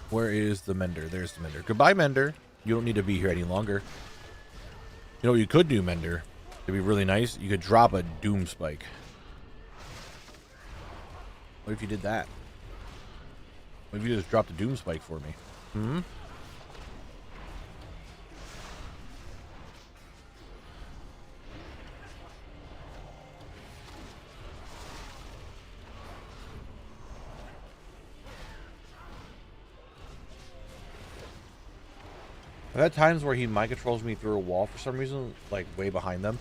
Where is the Mender? There's the Mender. Goodbye, Mender. You don't need to be here any longer. You know what you could do, Mender? It'd be really nice. You could drop a Doom Spike. What if you did that? What if you just dropped a Doom Spike for me? Hmm? I've had times where he mind controls me through a wall for some reason, like way behind them.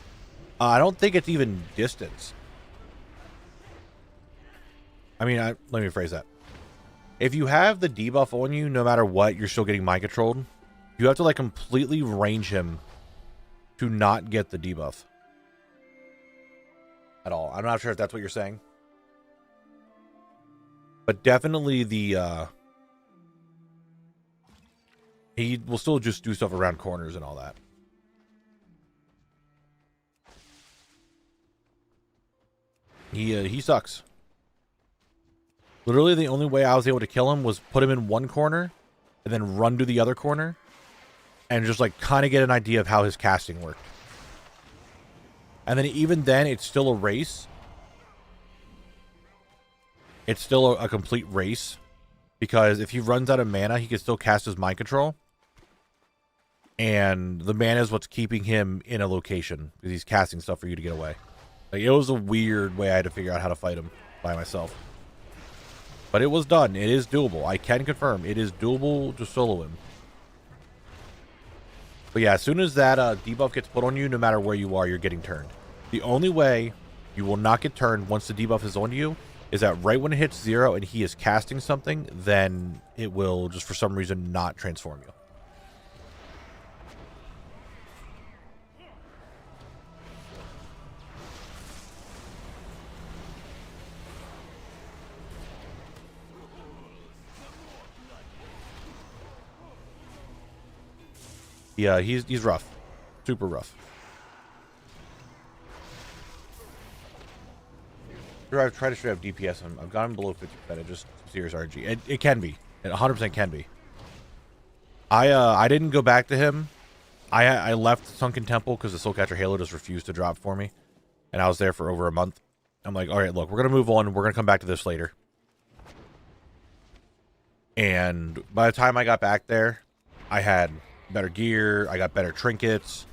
I don't think it's even distance. I mean, let me rephrase that. If you have the debuff on you, no matter what, you're still getting mind controlled. You have to like completely range him to not get the debuff at all. I'm not sure if that's what you're saying, but definitely the he will still just do stuff around corners and all that. He sucks. Literally, the only way I was able to kill him was put him in one corner and then run to the other corner and just like kind of get an idea of how his casting worked. And then even then, it's still a race. It's still a complete race, because if he runs out of mana, he can still cast his mind control. And the mana is what's keeping him in a location, because he's casting stuff for you to get away. Like, it was a weird way I had to figure out how to fight him by myself. But it was done. It is doable. I can confirm it is doable to solo him. But yeah, as soon as that debuff gets put on you, no matter where you are, you're getting turned. The only way you will not get turned once the debuff is on you is that right when it hits 0 and he is casting something, then it will just for some reason not transform you. Yeah, he's rough. Super rough. I've tried to straight up DPS him. I've got him below 50%. It just serious RNG. It can be. It 100% can be. I didn't go back to him. I left Sunken Temple because the Soulcatcher Halo just refused to drop for me. And I was there for over a month. I'm like, all right, look, we're going to move on. We're going to come back to this later. And by the time I got back there, I had better gear. I got better trinkets.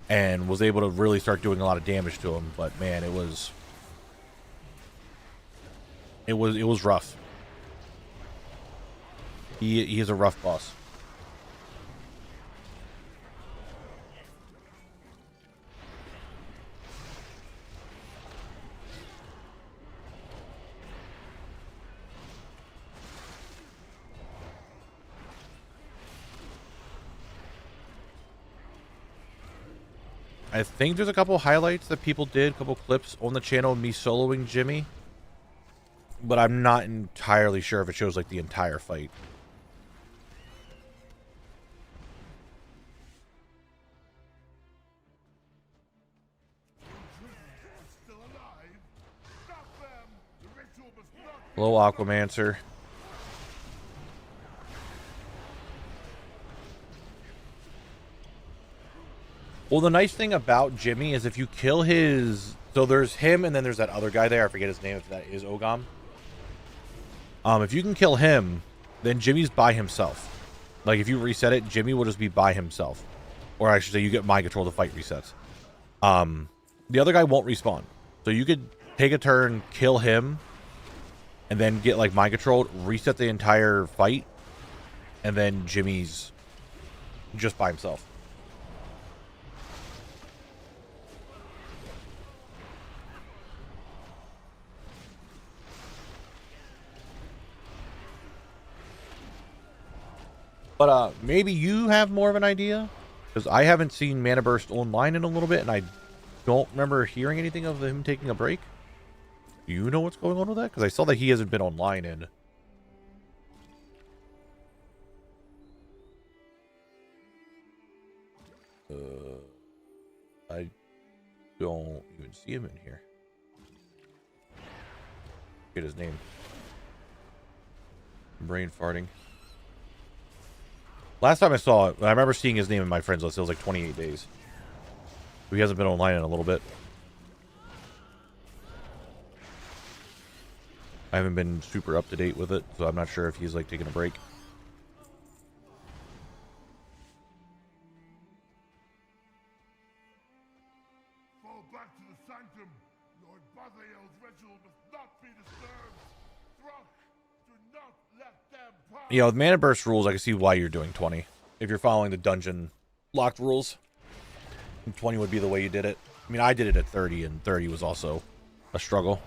And was able to really start doing a lot of damage to him. But man, it was It was rough. He is a rough boss. I think there's a couple highlights that people did, a couple clips on the channel of me soloing Jimmy. But I'm not entirely sure if it shows like the entire fight.
Still alive? Stop them! The ritual must not
Hello, Aquamancer. Well, the nice thing about Jimmy is if you kill his... So there's him, and then there's that other guy there. I forget his name, if that is Ogam. If you can kill him, then Jimmy's by himself. Like, if you reset it, Jimmy will just be by himself. Or I should say, you get mind control, the fight resets. The other guy won't respawn. So you could take a turn, kill him, and then get, like, mind controlled, reset the entire fight, and then Jimmy's just by himself. But maybe you have more of an idea, because I haven't seen Mana Burst online in a little bit, and I don't remember hearing anything of him taking a break. Do you know what's going on with that? Because I saw that he hasn't been online in... I don't even see him in here. Get his name. Brain farting. Last time I saw it, I remember seeing his name in my friends list. It was like 28 days. He hasn't been online in a little bit. I haven't been super up to date with it, so I'm not sure if he's like taking a break.
fall back to the sanctum. Lord Bathael's ritual must not be disturbed. Throck, do not let them pass.
You know, with Mana Burst rules, I can see why you're doing 20. If you're following the dungeon locked rules, 20 would be the way you did it. I mean, I did it at 30, and 30 was also a struggle.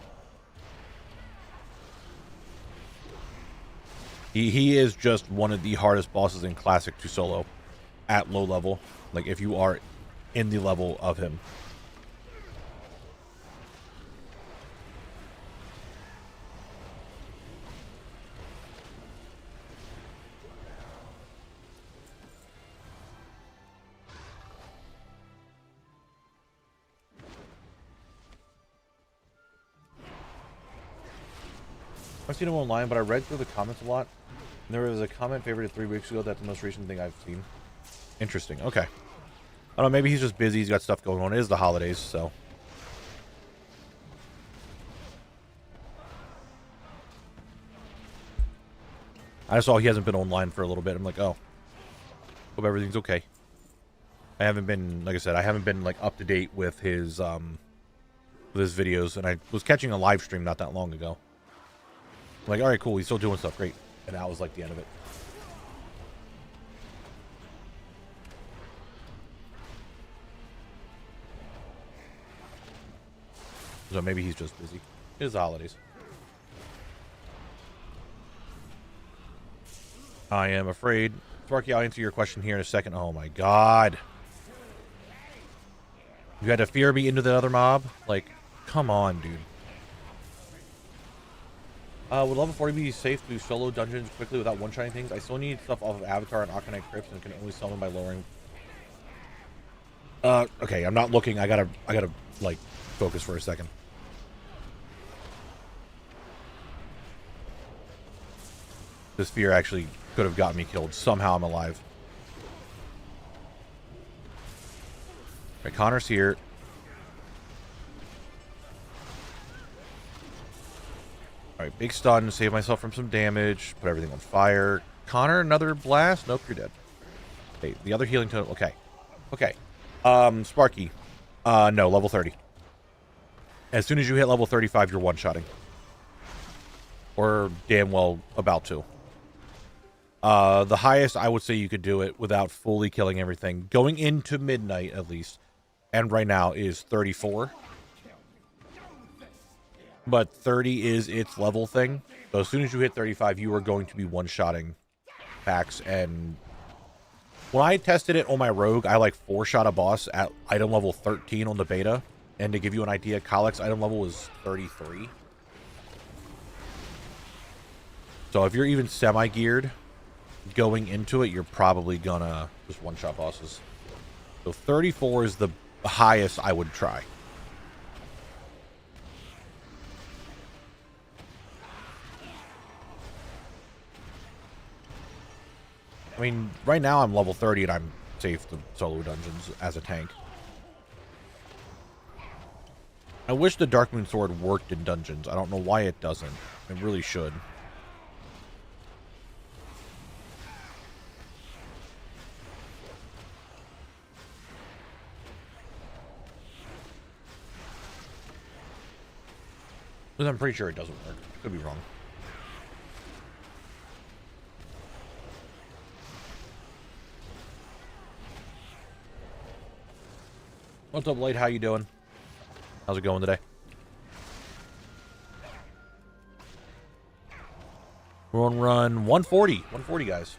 He is just one of the hardest bosses in Classic to solo at low level. Like, if you are in the level of him. I've seen him online, but I read through the comments a lot. And there was a comment favorited 3 weeks ago. That's the most recent thing I've seen. Interesting. Okay. I don't know. Maybe he's just busy. He's got stuff going on. It is the holidays, so. I saw he hasn't been online for a little bit. I'm like, oh. Hope everything's okay. I haven't been, like I said, I haven't been like up to date with his videos, and I was catching a live stream not that long ago. I'm like, all right, cool, he's still doing stuff, great. And that was like the end of it. So maybe he's just busy. It is the holidays. I am afraid. Sparky, I'll answer your question here in a second. Oh my god. You had to fear me into the other mob? Like, come on, dude. Would level 40 be safe to solo dungeons quickly without one-shotting things? I still need stuff off of Avatar and Arcanite Crypts and can only summon by lowering. Okay, I'm not looking. I gotta, like, focus for a second. This fear actually could have got me killed. Somehow I'm alive. Right, Connor's here. Alright, big stun, save myself from some damage, put everything on fire. Connor, another blast? Nope, you're dead. Okay, the other healing totem. Okay. Okay. Sparky. No, level 30. As soon as you hit level 35, you're one-shotting. Or damn well about to. The highest I would say you could do it without fully killing everything, going into midnight at least, and right now is 34. But 30 is its level thing. So as soon as you hit 35, you are going to be one-shotting packs. And when I tested it on my rogue, I like 4-shot a boss at item level 13 on the beta. And to give you an idea, Kalex's item level was 33. So if you're even semi-geared going into it, you're probably gonna just one-shot bosses. So 34 is the highest I would try. I mean, right now I'm level 30 and I'm safe to solo dungeons as a tank. I wish the Darkmoon Sword worked in dungeons. I don't know why it doesn't. It really should. But I'm pretty sure it doesn't work. Could be wrong. What's up, Blade? How you doing? How's it going today? We're on run 140. 140, guys.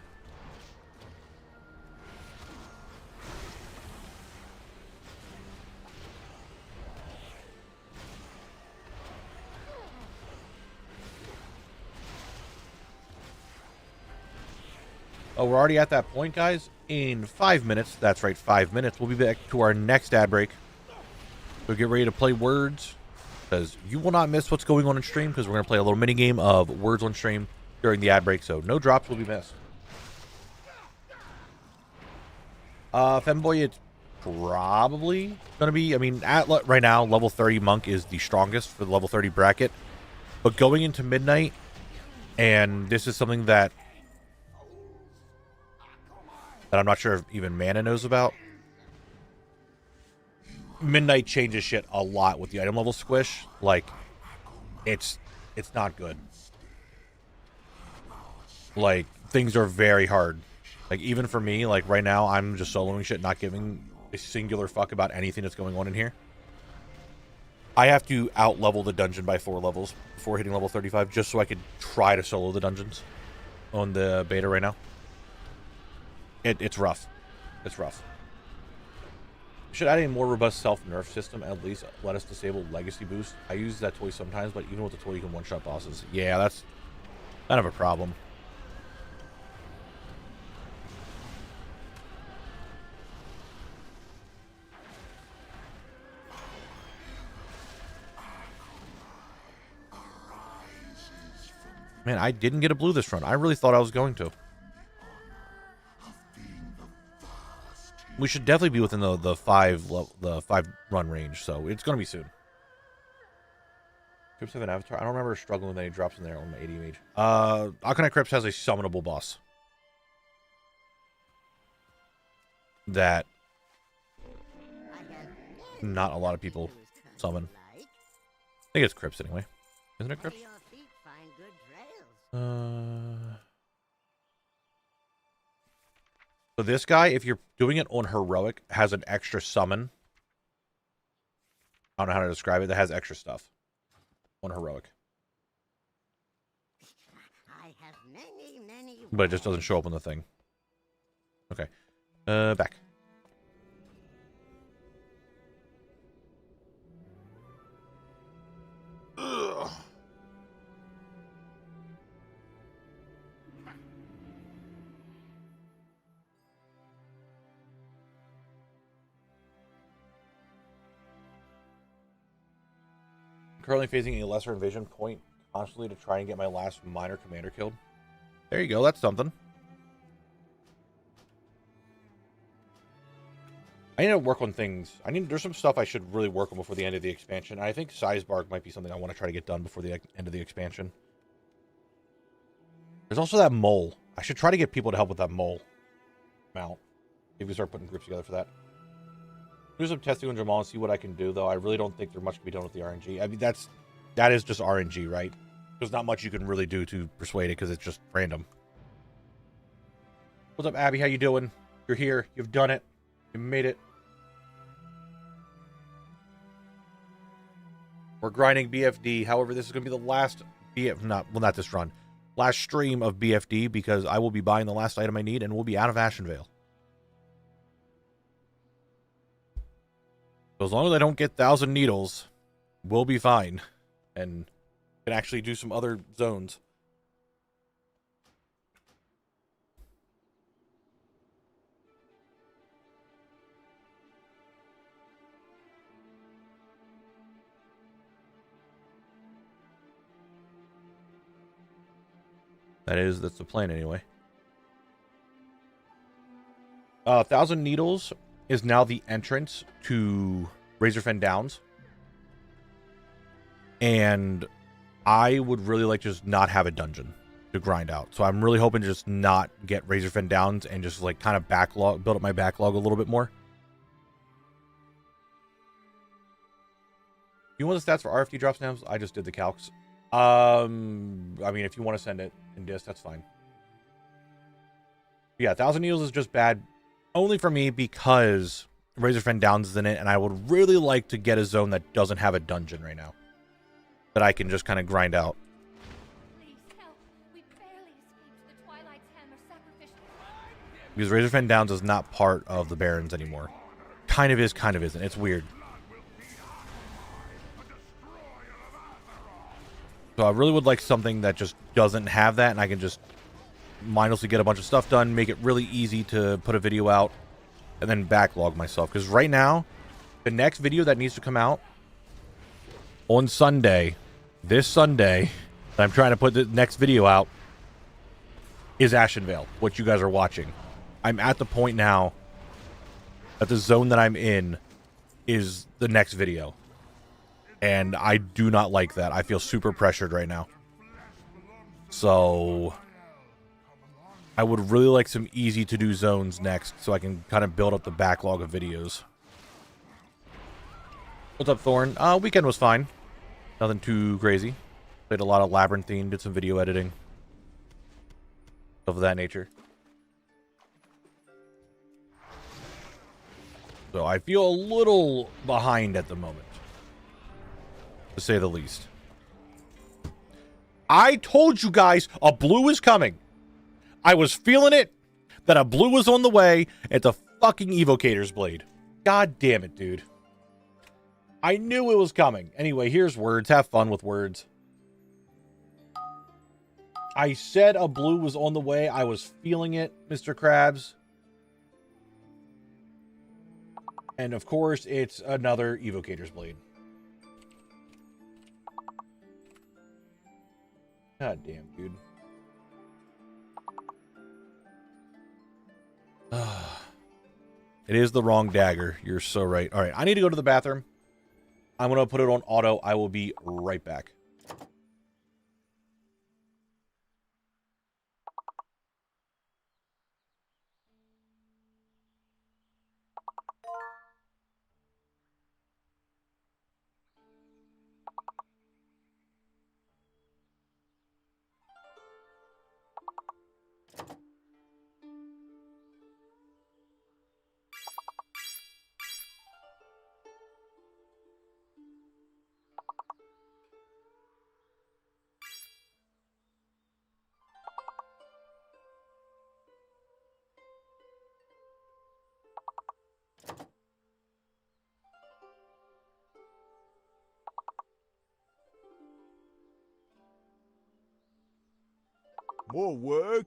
Oh, we're already at that point, guys. In 5 minutes, that's right, 5 minutes, we'll be back to our next ad break. So get ready to play words, because you will not miss what's going on in stream, because we're going to play a little mini game of words on stream during the ad break, so no drops will be missed. Femboy, it's probably going to be, I mean, right now, level 30 Monk is the strongest for the level 30 bracket, but going into midnight, and this is something that I'm not sure if even Mana knows about. Midnight changes shit a lot with the item level squish. Like, it's not good. Like, things are very hard. Like, even for me, like, right now, I'm just soloing shit, not giving a singular fuck about anything that's going on in here. I have to out-level the dungeon by 4 levels before hitting level 35, just so I could try to solo the dungeons on the beta right now. It's rough. It's rough. Should add a more robust self-nerf system, at least let us disable legacy boost. I use that toy sometimes, but even with the toy you can one-shot bosses. Yeah, that's kind of a problem. Man, I didn't get a blue this run. I really thought I was going to. We should definitely be within the 5 run range, so it's going to be soon. Crypts have an avatar. I don't remember struggling with any drops in there on my 80 mage. Arcanite Crypts has a summonable boss that not a lot of people summon. I think it's Crypts anyway. Isn't it Crypts? So this guy, if you're doing it on heroic, has an extra summon. I don't know how to describe it. That has extra stuff on heroic. But it just doesn't show up on the thing. Okay. Back. Ugh. Currently facing a lesser invasion point constantly to try and get my last minor commander killed. There you go, that's something. I need to work on things. There's some stuff I should really work on before the end of the expansion. I think Sizebark might be something I want to try to get done before the end of the expansion. There's also that mole. I should try to get people to help with that mole mount. Maybe we start putting groups together for that. Do some testing on Jamal and see what I can do, though. I really don't think there much can be done with the RNG. I mean, that is just RNG, right? There's not much you can really do to persuade it because it's just random. What's up, Abby? How you doing? You're here. You've done it. You made it. We're grinding BFD. However, this is going to be the last not this run. Last stream of BFD because I will be buying the last item I need and we'll be out of ASHENVALE. So as long as I don't get 1,000 needles, we'll be fine. And can actually do some other zones. That's the plan anyway. 1,000 needles is now the entrance to Razorfen Downs. And I would really like to just not have a dungeon to grind out. So I'm really hoping to just not get Razorfen Downs and just like kind of build up my backlog a little bit more. You want the stats for RFT drop snaps? I just did the calcs. I mean, if you want to send it in disc, that's fine. Yeah, 1,000 needles is just bad only for me because Razorfen Downs is in it, and I would really like to get a zone that doesn't have a dungeon right now that I can just kind of grind out.
Please help. We barely escaped the Twilight's Hammer sacrificial.
Because Razorfen Downs is not part of the Barrens anymore. Kind of is, kind of isn't. It's weird. So I really would like something that just doesn't have that, and I can just mindlessly get a bunch of stuff done, make it really easy to put a video out, and then backlog myself. Because right now, the next video that needs to come out on Sunday, this Sunday, that I'm trying to put the next video out, is ASHENVALE, what you guys are watching. I'm at the point now that the zone that I'm in is the next video. And I do not like that. I feel super pressured right now. So I would really like some easy to do zones next so I can kind of build up the backlog of videos. What's up, Thorn? Weekend was fine. Nothing too crazy. Played a lot of Labyrinthine, did some video editing. Stuff of that nature. So I feel a little behind at the moment, to say the least. I told you guys a blue is coming. I was feeling it, that a blue was on the way at the fucking Evocator's Blade. God damn it, dude. I knew it was coming. Anyway, here's words. Have fun with words. I said a blue was on the way. I was feeling it, Mr. Krabs. And of course, it's another Evocator's Blade. God damn, dude. It is the wrong dagger. You're so right. All right, I need to go to the bathroom. I'm going to put it on auto. I will be right back.
More work?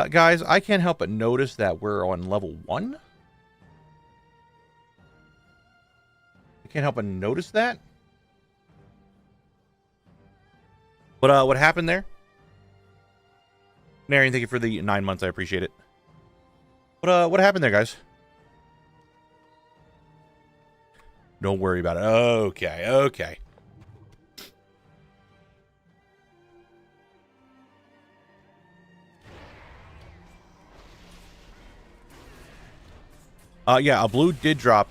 Guys, I can't help but notice that we're on level 1. I can't help but notice that. But what happened there? Marion, thank you for the 9 months. I appreciate it. What happened there, guys? Don't worry about it. Okay, okay. Yeah, a blue did drop.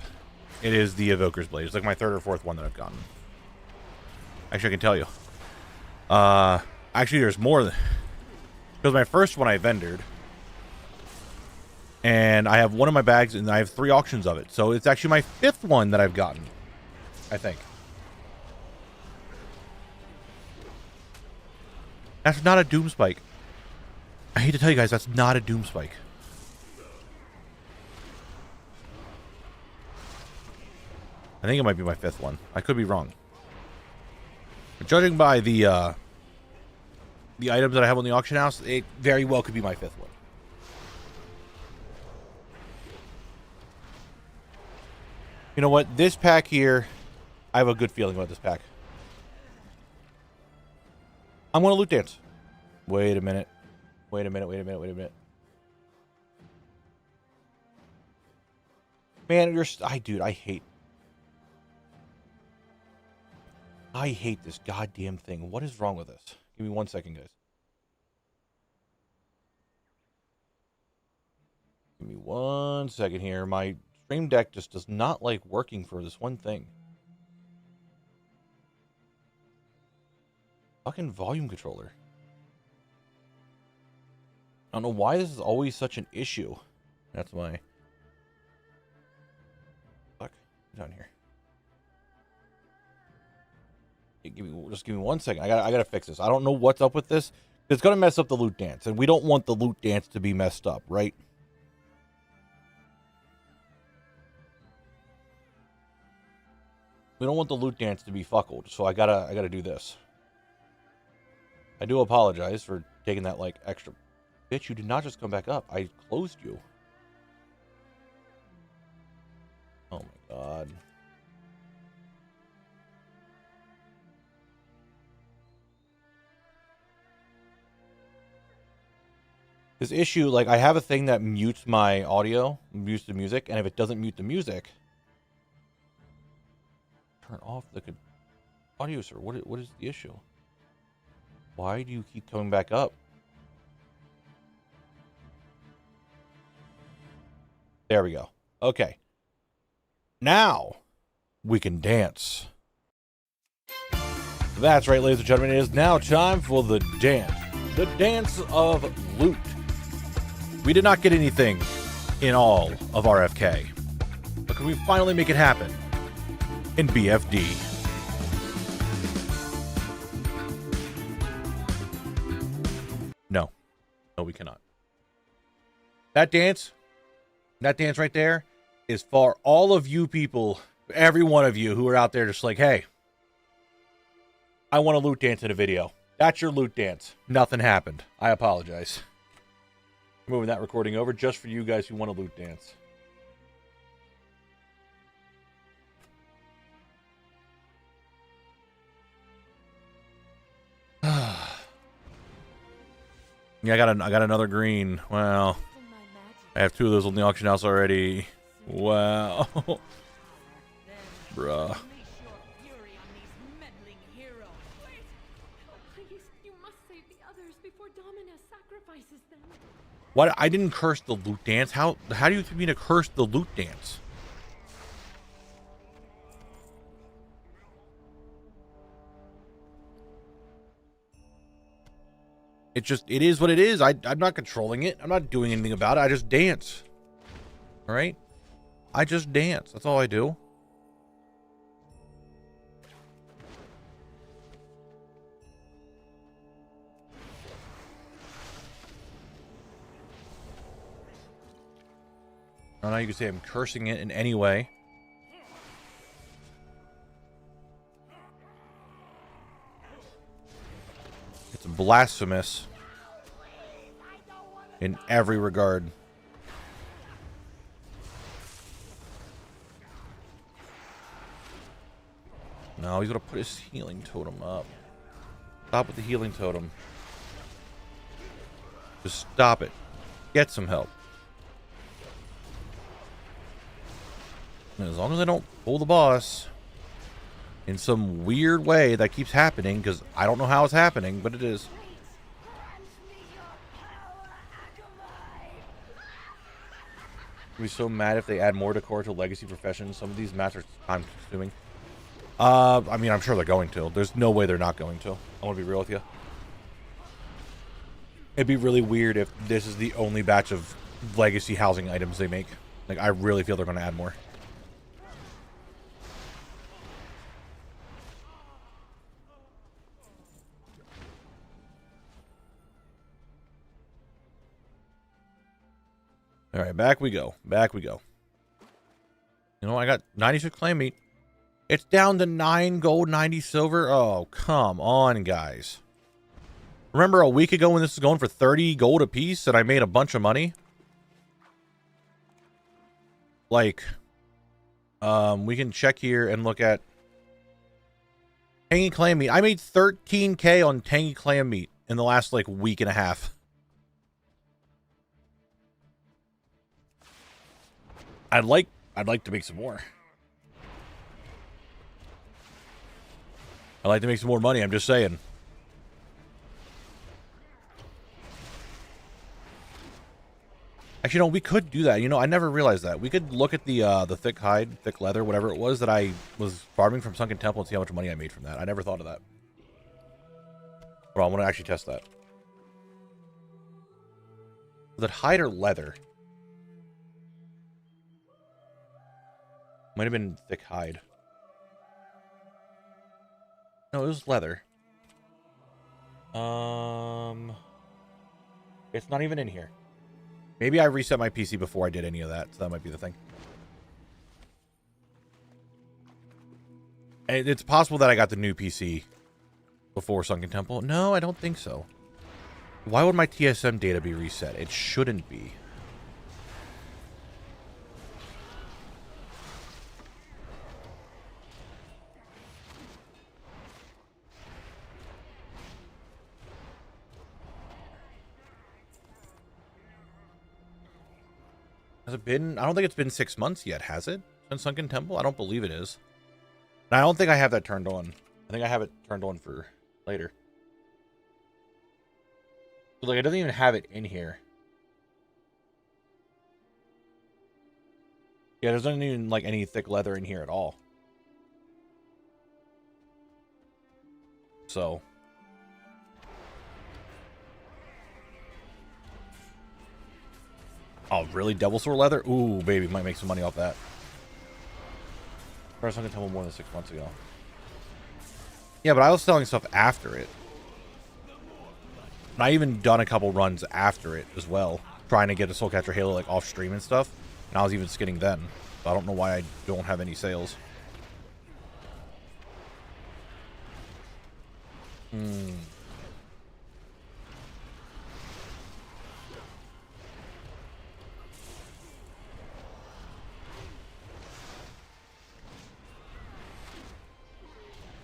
It is the Evoker's Blade. It's like my 3rd or 4th one that I've gotten. Actually, I can tell you. Actually, there's more than... Because my first one I vendored. And I have one in my bags, and I have 3 auctions of it. So it's actually my 5th one that I've gotten. I think. That's not a Doom Spike. I hate to tell you guys, that's not a Doom Spike. I think it might be my 5th one. I could be wrong. But judging by the items that I have on the auction house, it very well could be my 5th one. You know what? This pack here, I have a good feeling about this pack. I'm going to loot dance. Wait a minute. Wait a minute, wait a minute, wait a minute. Man, dude, I hate this goddamn thing. What is wrong with this? Give me 1 second, guys. Give me 1 second here. My Stream Deck just does not like working for this one thing. Fucking volume controller. I don't know why this is always such an issue. That's why. Fuck. Down here. Just give me 1 second. I gotta fix this. I don't know what's up with this. It's gonna mess up the loot dance, and we don't want the loot dance to be messed up, right? We don't want the loot dance to be fuckled, so I gotta do this. I do apologize for taking that like extra. Bitch, you did not just come back up. I closed you. Oh my god. This issue, like, I have a thing that mutes my audio, mutes the music, and if it doesn't mute the music, turn off the audio, sir. What is the issue? Why do you keep coming back up? There we go. Okay. Now we can dance. That's right, ladies and gentlemen. It is now time for the dance. The dance of loot. We did not get anything in all of RFK. But can we finally make it happen in BFD? No. No, we cannot. That dance right there is for all of you people, every one of you who are out there just like, hey, I want a loot dance in a video. That's your loot dance. Nothing happened. I apologize. I'm moving that recording over just for you guys who want a loot dance. Yeah, I got another green. Wow. I have 2 of those on the auction house already. Wow. Bruh. What? I didn't curse the loot dance. How do you mean to curse the loot dance? It is what it is. I'm not controlling it. I'm not doing anything about it. I just dance. All right? I just dance. That's all I do. I don't know how you can say I'm cursing it in any way. It's blasphemous in every regard. No, he's gonna put his healing totem up. Stop with the healing totem. Just stop it. Get some help. As long as I don't pull the boss in some weird way that keeps happening, because I don't know how it's happening, but it is. I'd be so mad if they add more decor to legacy professions. Some of these maps are time consuming. I mean, I'm sure they're going to. There's no way they're not going to. I want to be real with you. It'd be really weird if this is the only batch of legacy housing items they make. Like, I really feel they're going to add more. All right, back we go. Back we go. You know, I got 96 clan meat. It's down to 9 gold, 90 silver. Oh, come on, guys. Remember a week ago when this was going for 30 gold a piece and I made a bunch of money? Like, we can check here and look at Tangy clam meat. I made 13K on Tangy clam meat in the last, like, week and a half. I'd like to make some more. I'd like to make some more money, I'm just saying. Actually, no, we could do that. You know, I never realized that. We could look at the thick hide, thick leather, whatever it was that I was farming from Sunken Temple and see how much money I made from that. I never thought of that. Hold on, I want to actually test that. Was it hide or leather? Might have been thick hide. No, it was leather. It's not even in here. Maybe I reset my PC before I did any of that, so that might be the thing. And it's possible that I got the new PC before Sunken Temple. No, I don't think so. Why would my TSM data be reset? It shouldn't be. Has it been? I don't think it's been 6 months yet, has it? Since Sunken Temple? I don't believe it is. And I don't think I have that turned on. I think I have it turned on for later. But like, it doesn't even have it in here. Yeah, there's not even like any thick leather in here at all. So. Oh, really? Devil Sword leather? Ooh, baby, might make some money off that. First, I can tell more than 6 months ago. Yeah, but I was selling stuff after it. And I even done a couple runs after it as well, trying to get a Soulcatcher Halo like off stream and stuff. And I was even skinning then. So I don't know why I don't have any sales.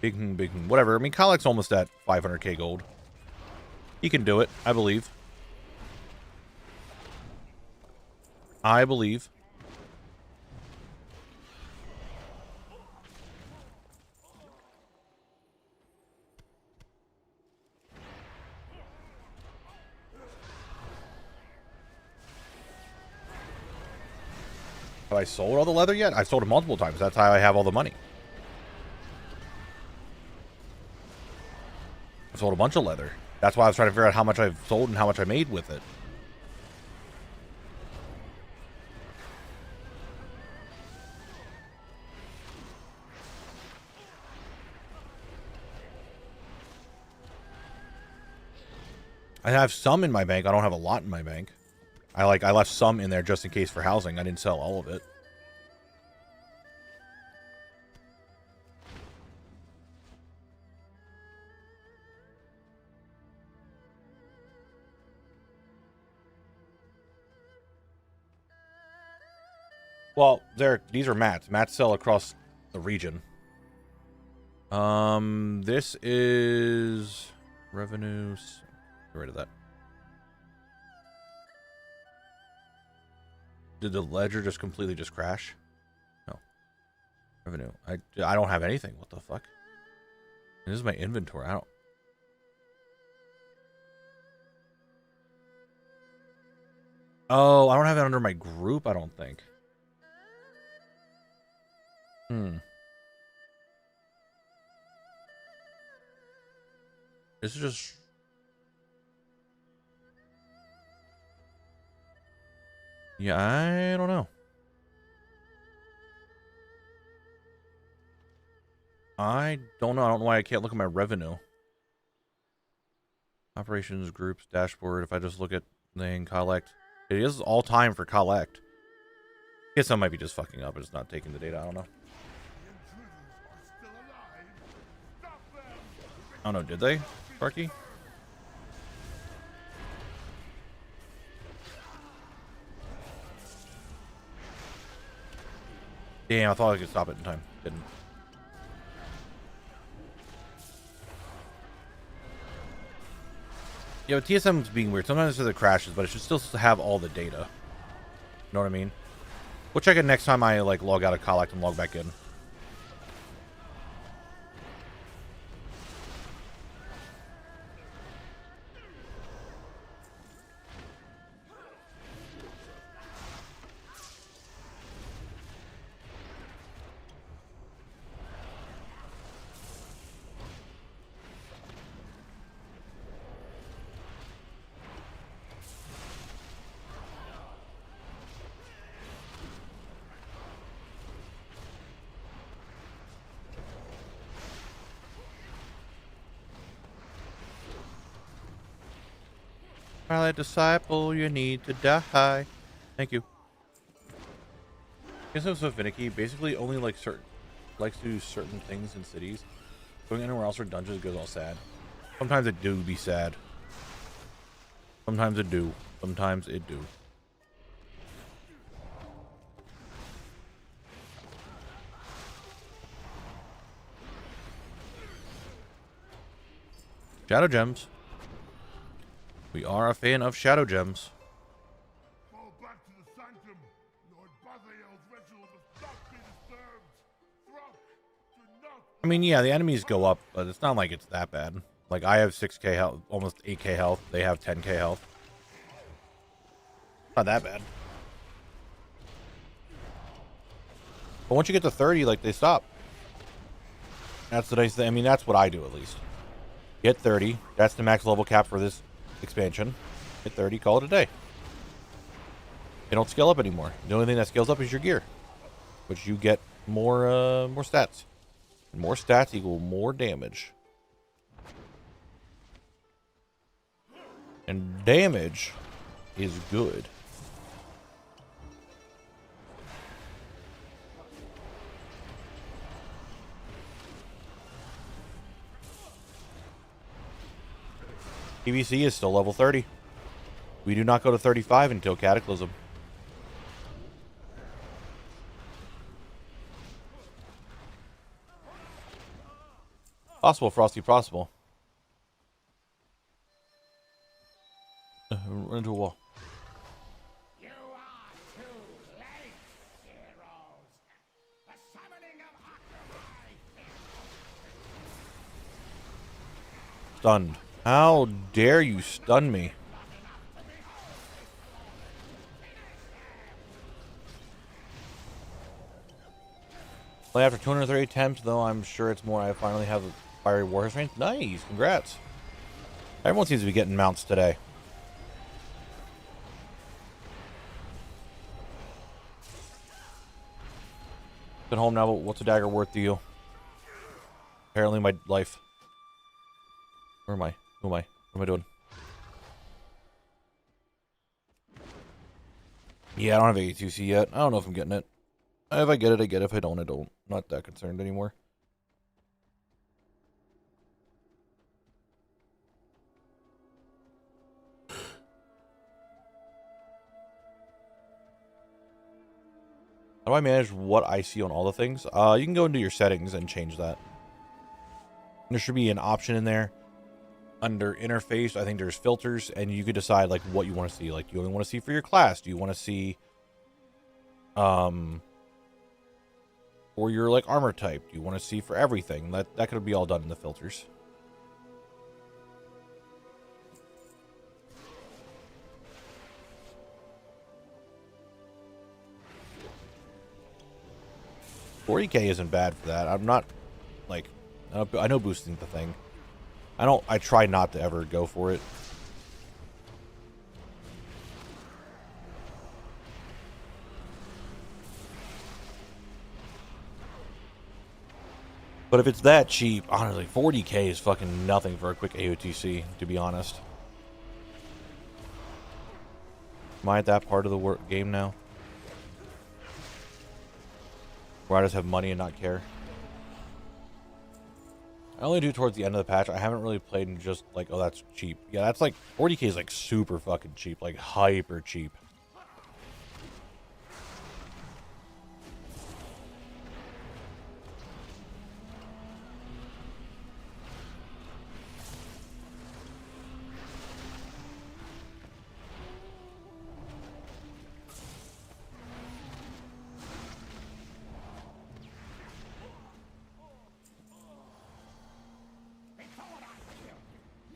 Big, whatever. I mean, Kalek's almost at 500k gold. He can do it, I believe. I believe. Have I sold all the leather yet? I've sold it multiple times. That's how I have all the money. I sold a bunch of leather. That's why I was trying to figure out how much I've sold and how much I made with it. I have some in my bank. I don't have a lot in my bank. I left some in there just in case for housing. I didn't sell all of it. Well, these are mats. Mats sell across the region. This is revenues. Get rid of that. Did the ledger just completely just crash? No. Revenue. I don't have anything. What the fuck? This is my inventory. I don't have it under my group, I don't think. This is just... Yeah, I don't know. I don't know why I can't look at my revenue. Operations, groups, dashboard. If I just look at thing, collect. It is all time for collect. I guess I might be just fucking up. It's not taking the data. I don't know. I don't know. Did they, Sparky? Damn, I thought I could stop it in time. Didn't. Yeah, but TSM's being weird. Sometimes it crashes, but it should still have all the data. You know what I mean? We'll check it next time I like log out of collect and log back in. Twilight Disciple, you need to die. Thank you. I guess I'm so finicky. Basically, only like likes to do certain things in cities. Going anywhere else or dungeons goes all sad. Sometimes it do be sad. Sometimes it do. Sometimes it do. Shadow gems. We are a fan of shadow gems.
Fall back to the sanctum. Lord Bathael's ritual must not be disturbed. Throck, do not.
I mean, yeah, the enemies go up, but it's not like it's that bad. Like, I have 6k health, almost 8k health. They have 10k health. Not that bad. But once you get to 30, like, they stop. That's the nice thing. I mean, that's what I do, at least. Get 30. That's the max level cap for this expansion. Hit 30, call it a day. They don't scale up anymore. The only thing that scales up is your gear, which you get more stats. And more stats equal more damage. And damage is good. PVC is still level 30. We do not go to 35 until Cataclysm. Possible, Frosty, possible. Run into a wall.
You are too late, heroes. The summoning of Octopi.
Stunned. How dare you stun me? Play after 230 attempts, though I'm sure it's more. I finally have a fiery warrior strength. Nice, congrats. Everyone seems to be getting mounts today. Been home now, but what's a dagger worth to you? Apparently my life. Where am I? Who am I? What am I doing? Yeah, I don't have A2C yet. I don't know if I'm getting it. If I get it, I get it. If I don't, I don't. I'm not that concerned anymore. How do I manage what I see on all the things? You can go into your settings and change that. There should be an option in there. Under interface, I think there's filters, and you could decide like what you want to see. Like, you only want to see for your class. Do you want to see, or your like armor type? Do you want to see for everything? That could be all done in the filters. $40K isn't bad for that. I'm not like, I know boosting's the thing. I try not to ever go for it. But if it's that cheap, honestly, $40K is fucking nothing for a quick AOTC, to be honest. Am I at that part of the game now? Where I just have money and not care? I only do towards the end of the patch. I haven't really played in just like, oh, that's cheap. Yeah, that's like, 40K is like super fucking cheap. Like, hyper cheap.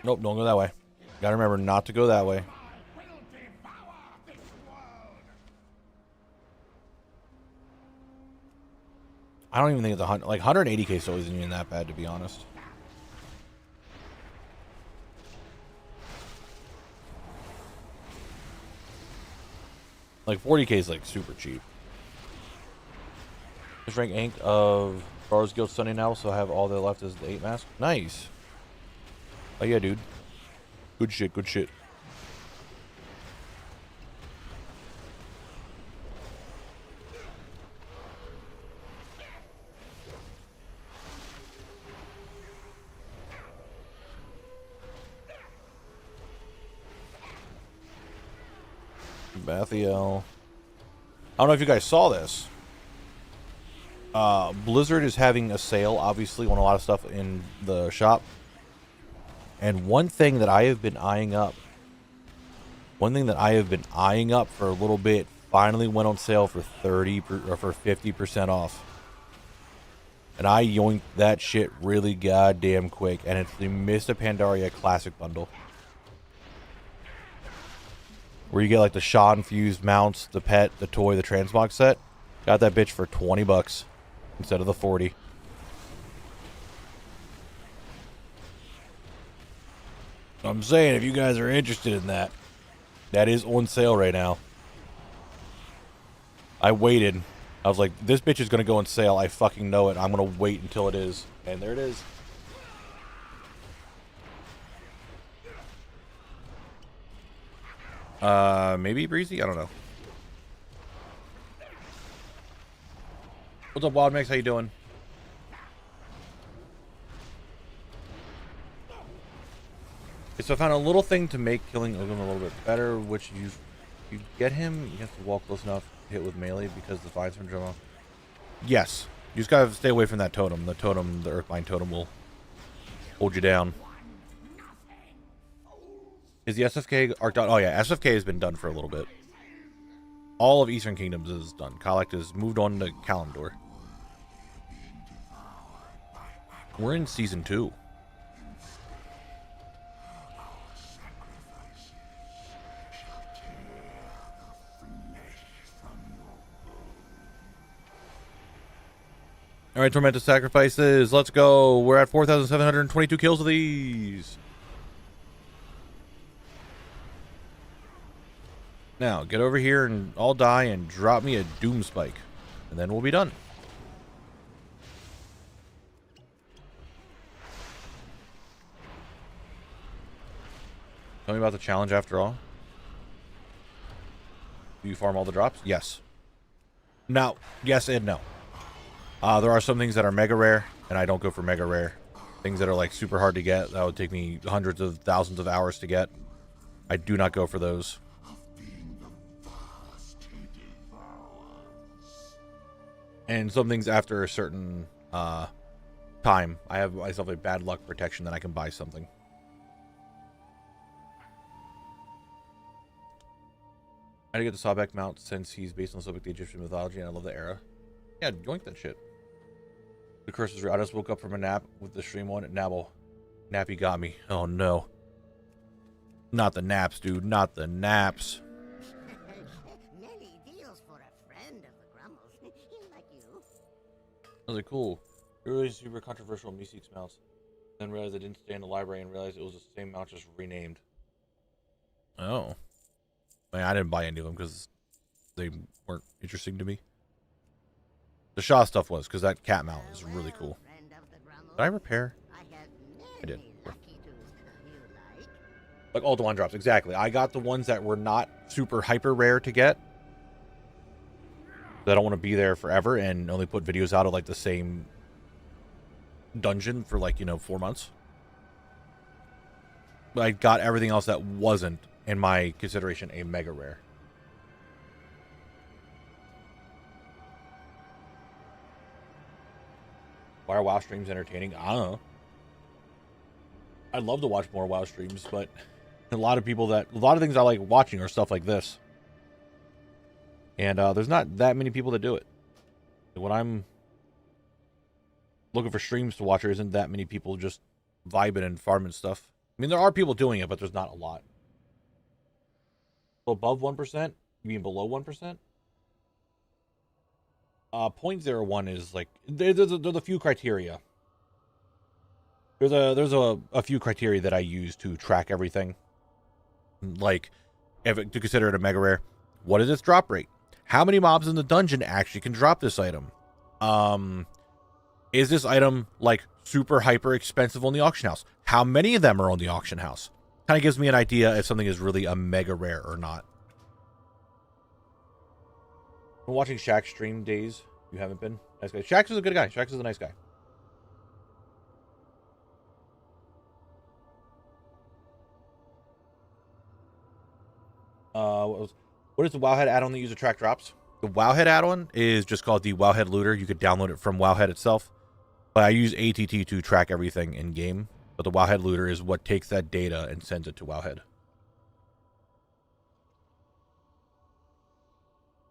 Nope, don't go that way. Gotta remember not to go that way. I don't even think it's 100. Like 180k still isn't even that bad, to be honest. Like 40k is like super cheap. This rank Inc. of Bars Guild Sunday now, so I have all that left is the 8 mask. Nice. Oh yeah, dude. Good shit, good shit. Bathiel. I don't know if you guys saw this. Blizzard is having a sale, obviously, on a lot of stuff in the shop. And one thing that I have been eyeing up for a little bit finally went on sale for 50% off. And I yoinked that shit really goddamn quick. And it's the Mists of Pandaria Classic Bundle. Where you get like the Shaw infused mounts, the pet, the toy, the transmog set. Got that bitch for 20 bucks instead of the 40. I'm saying if you guys are interested in that, that is on sale right now. I waited. I was like, this bitch is going to go on sale. I fucking know it. I'm going to wait until it is. And there it is. Maybe Breezy? I don't know. What's up, Wild Mix? How you doing? So I found a little thing to make killing Ogum a little bit better, which you get him, you have to walk close enough to hit with melee because the vines from Drama. Yes. You just gotta stay away from that totem. The totem, the Earthbind totem will hold you down. Is the SFK arc done? Oh yeah, SFK has been done for a little bit. All of Eastern Kingdoms is done. Collect has moved on to Kalimdor. We're in season 2. All right, Tormented Sacrifices. Let's go. We're at 4,722 kills of these. Now, get over here and all die and drop me a Doom Spike. And then we'll be done. Tell me about the challenge after all. Do you farm all the drops? Yes. No. Yes and no. There are some things that are mega rare, and I don't go for mega rare. Things that are like super hard to get, that would take me hundreds of thousands of hours to get. I do not go for those. And some things after a certain time, I have myself a bad luck protection that I can buy something. I had to get the Sawback mount since he's based on something the Egyptian mythology, and I love the era. Yeah, yoink that shit. The curse is real. I just woke up from a nap with the stream on at Knabble. Nappy got me. Oh no. Not the naps, dude. Not the naps.
Many deals for a friend of the Grumbles. Like you.
I was like, cool. Really super controversial Meeseeks mounts. Then realized I didn't stay in the library and realized it was the same mount just renamed. Oh. I mean, I didn't buy any of them because they weren't interesting to me. The Shaw stuff was, because that cat mount is really cool. Did I repair? I did. Like all the one drops, exactly. I got the ones that were not super hyper rare to get. I don't want to be there forever and only put videos out of like the same dungeon for like, 4 months. But I got everything else that wasn't, in my consideration, a mega rare. Why are WoW streams entertaining? I don't know. I'd love to watch more WoW streams, but a lot of things I like watching are stuff like this. And there's not that many people that do it. When I'm looking for streams to watch, there isn't that many people just vibing and farming stuff. mean, there are people doing it, but there's not a lot. So above 1%? You mean below 1%? 0.01 is like there's a few criteria. There's a few criteria that I use to track everything. Like, if to consider it a mega rare, what is its drop rate? How many mobs in the dungeon actually can drop this item? Is this item like super hyper expensive on the auction house? How many of them are on the auction house? Kind of gives me an idea if something is really a mega rare or not. I'm watching Shaq stream days. You haven't been? Nice guy. Shaq is a good guy. Shaq is a nice guy. What is the WoWHead add-on that user track drops? The WoWHead add-on is just called the WoWHead Looter. You could download it from WoWHead itself. But I use ATT to track everything in-game. But the WoWHead Looter is what takes that data and sends it to WoWHead.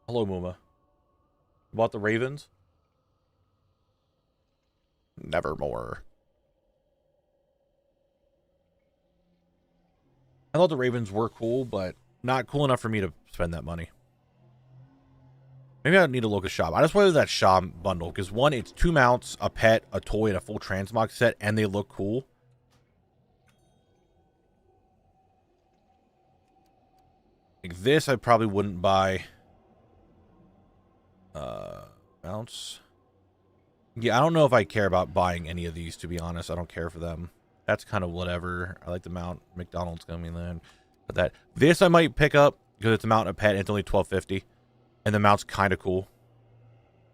Hello, Muma. About the Ravens? Nevermore. I thought the Ravens were cool, but not cool enough for me to spend that money. Maybe I need to look a shop. I just wanted that shop bundle because one, it's 2 mounts, a pet, a toy, and a full transmog set, and they look cool. Like this, I probably wouldn't buy. Mounts. Yeah, I don't know if I care about buying any of these, to be honest. I don't care for them. That's kind of whatever. I like the mount. McDonald's coming then. But that this I might pick up because it's a mount and a pet and it's only $12.50. And the mount's kind of cool.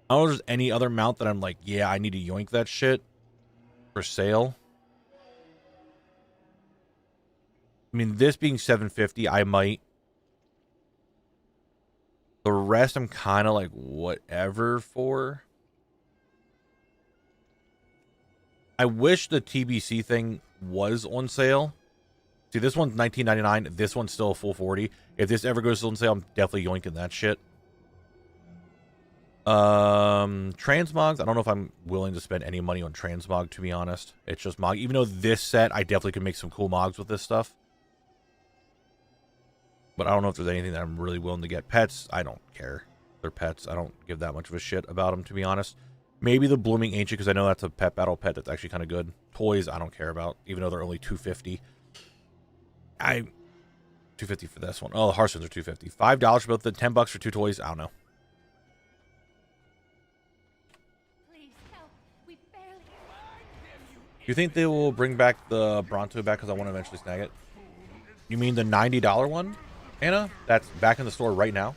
I don't know if there's any other mount that I'm like, yeah, I need to yoink that shit for sale. I mean, this being $7.50, I might. The rest I'm kind of like whatever for. I wish the TBC thing was on sale. See, this one's $19.99. This one's still a full $40. If this ever goes on sale, I'm definitely yoinking that shit. Transmogs. I don't know if I'm willing to spend any money on transmog, to be honest. It's just mog. Even though this set, I definitely could make some cool mogs with this stuff. But I don't know if there's anything that I'm really willing to get. Pets, I don't care. They're pets. I don't give that much of a shit about them, to be honest. Maybe the Blooming Ancient, because I know that's a pet battle pet that's actually kind of good. Toys, I don't care about, even though they're only $2.50. $2.50 for this one. Oh, the Hearthstones are $2.50. $5 for both the $10 for 2 toys. I don't know.
Please help. We barely.
You think they will bring back the Bronto back? Because I want to eventually snag it. You mean the $90 one, Anna? That's back in the store right now.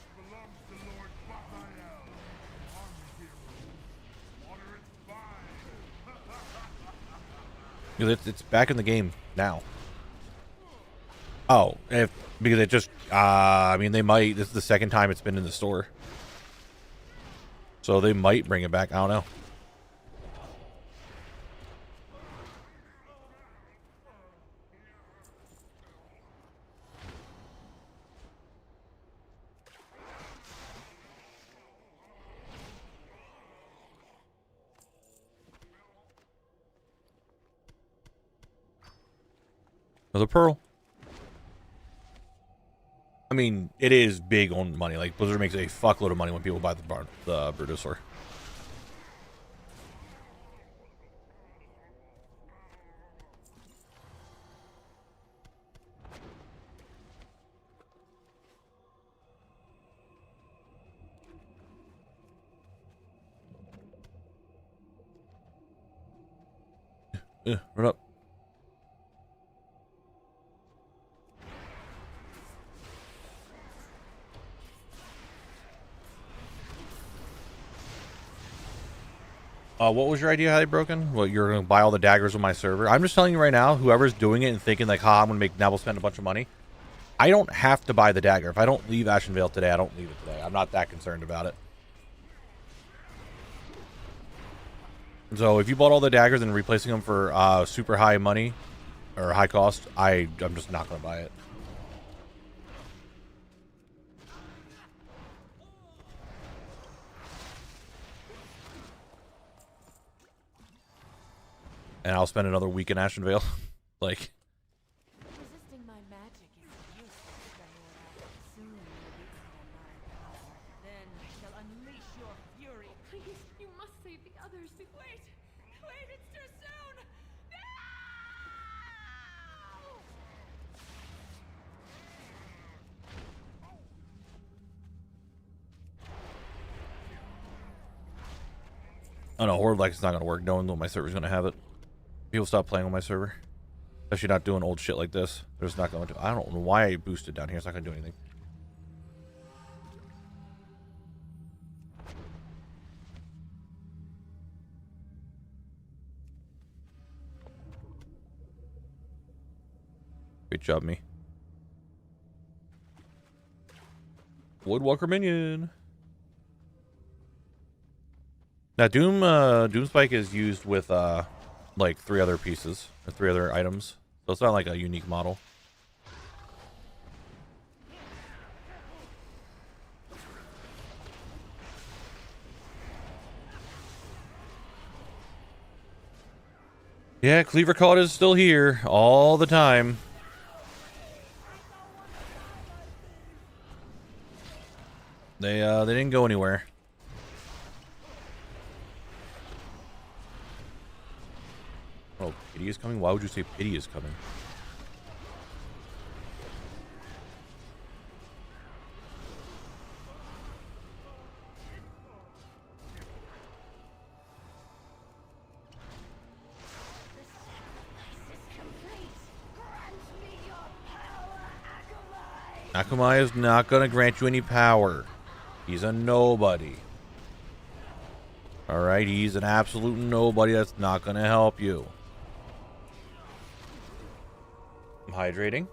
It's back in the game now. Oh, because it just I mean, they might. This is the second time it's been in the store, so they might bring it back. I don't know. Another pearl. I mean, it is big on money. Like, Blizzard makes a fuckload of money when people buy the Brutosaur. Run up. What was your idea how they broken? Well, you're going to buy all the daggers on my server. I'm just telling you right now, whoever's doing it and thinking like, ha, I'm going to make Knabble spend a bunch of money. I don't have to buy the dagger. If I don't leave ASHENVALE today, I don't leave it today. I'm not that concerned about it. So if you bought all the daggers and replacing them for super high money or high cost, I'm just not going to buy it. And I'll spend another week in ASHENVALE. Like,
others. Wait! Wait, it's too soon! No!
Oh no, Horde like it's not gonna work. No one on my server's gonna have it. People stop playing on my server. Especially not doing old shit like this. They're just not going to. I don't know why I boosted down here. It's not gonna do anything. Great job, me. Woodwalker minion. Now, Doom Spike is used with, like 3 other pieces, or 3 other items. So it's not like a unique model. Yeah, Cleaver Cult is still here all the time. They didn't go anywhere. Oh, pity is coming? Why would you say pity is coming? Akamai is not going to grant you any power. He's a nobody. Alright, he's an absolute nobody that's not going to help you. I'm hydrating.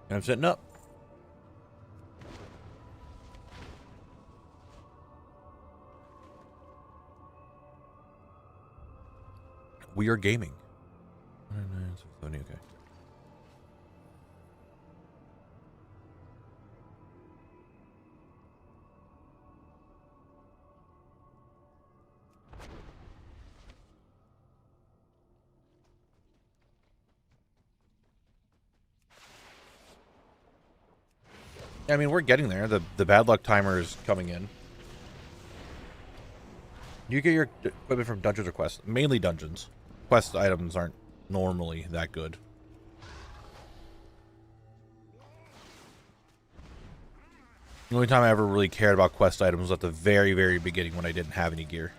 And I'm setting up. We are gaming. Okay. I mean, we're getting there. The bad luck timer is coming in. You get your equipment from dungeons or quests. Mainly dungeons. Quest items aren't normally that good. The only time I ever really cared about quest items was at the very, very beginning when I didn't have any gear.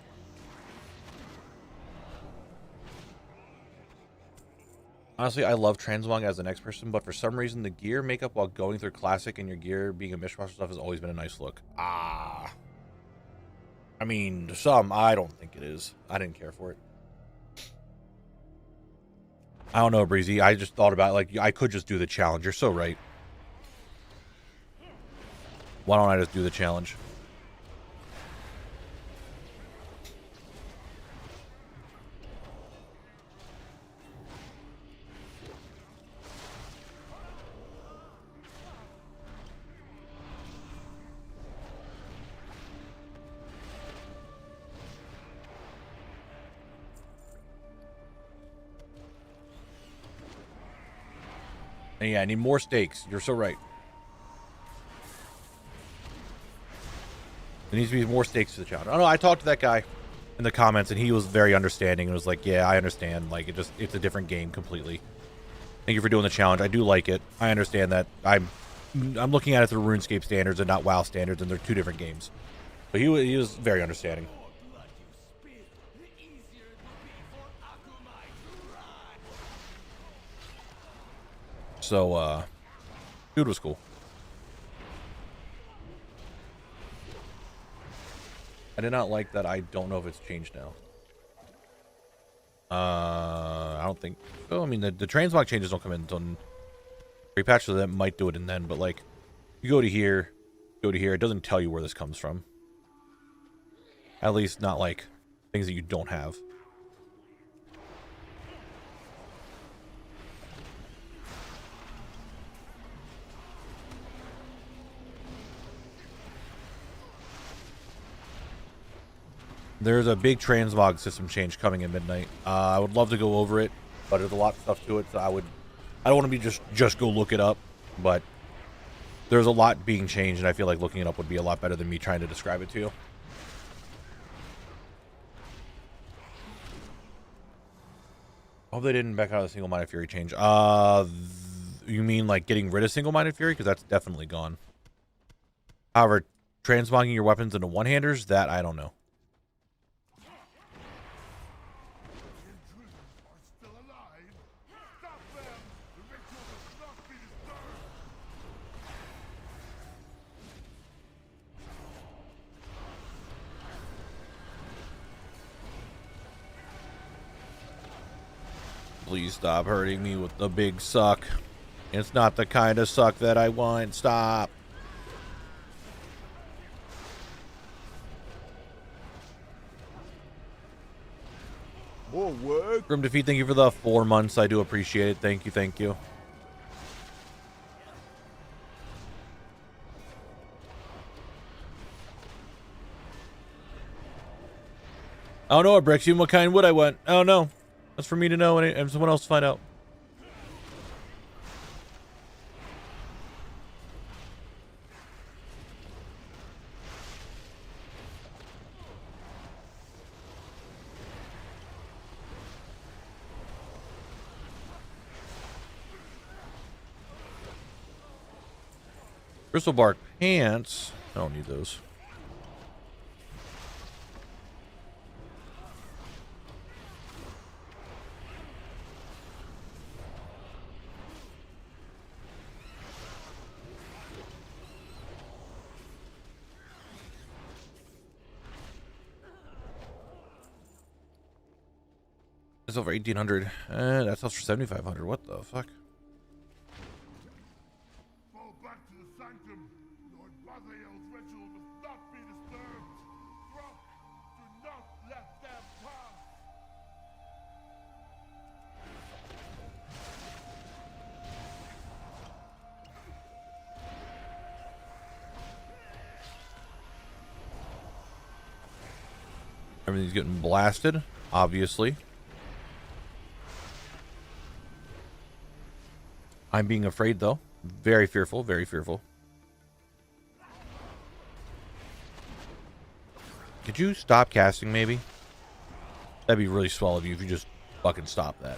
Honestly, I love transmog as the next person, but for some reason the gear makeup while going through classic and your gear being a mishmash stuff has always been a nice look. I mean, to some, I don't think it is. I didn't care for it. I don't know, Breezy. I just thought about it, like, I could just do the challenge. You're so right. Why don't I just do the challenge? And yeah, I need more stakes. You're so right. There needs to be more stakes to the challenge. I don't know. I talked to that guy in the comments, and he was very understanding and was like, "Yeah, I understand. Like, it's a different game completely. Thank you for doing the challenge. I do like it. I understand that. I'm looking at it through RuneScape standards and not WoW standards, and they're 2 different games." But he was very understanding. So, dude was cool. I did not like that. I don't know if it's changed now. I don't think. Oh, I mean, the transmog changes don't come in until repatch, so that might do it and then. But like, you go to here, it doesn't tell you where this comes from. At least not like things that you don't have. There's a big transmog system change coming in midnight. I would love to go over it, but there's a lot of stuff to it, so I don't want to be just go look it up, but there's a lot being changed, and I feel like looking it up would be a lot better than me trying to describe it to you. I hope they didn't back out of the single-minded fury change. You mean like getting rid of single-minded fury? Because that's definitely gone. However, transmogging your weapons into one-handers, that I don't know.
Intruders are still alive. Stop them! The ritual must not be disturbed.
Please stop hurting me with the big suck. It's not the kind of suck that I want. Stop.
More work.
Grim Defeat, thank you for the 4 months. I do appreciate it. Thank you, thank you. I don't know, Brexium. What kind would I want? I don't know. That's for me to know and someone else to find out. Crystal bark pants. I don't need those. It's over 1,800. That sells for 7,500. What the fuck?
Fall back to the sanctum. Lord Bathael's ritual must not be disturbed. Drunk, do not let them pass.
Everything's getting blasted, obviously. I'm being afraid, though. Very fearful, very fearful. Could you stop casting, maybe? That'd be really swell of you if you just fucking stop that.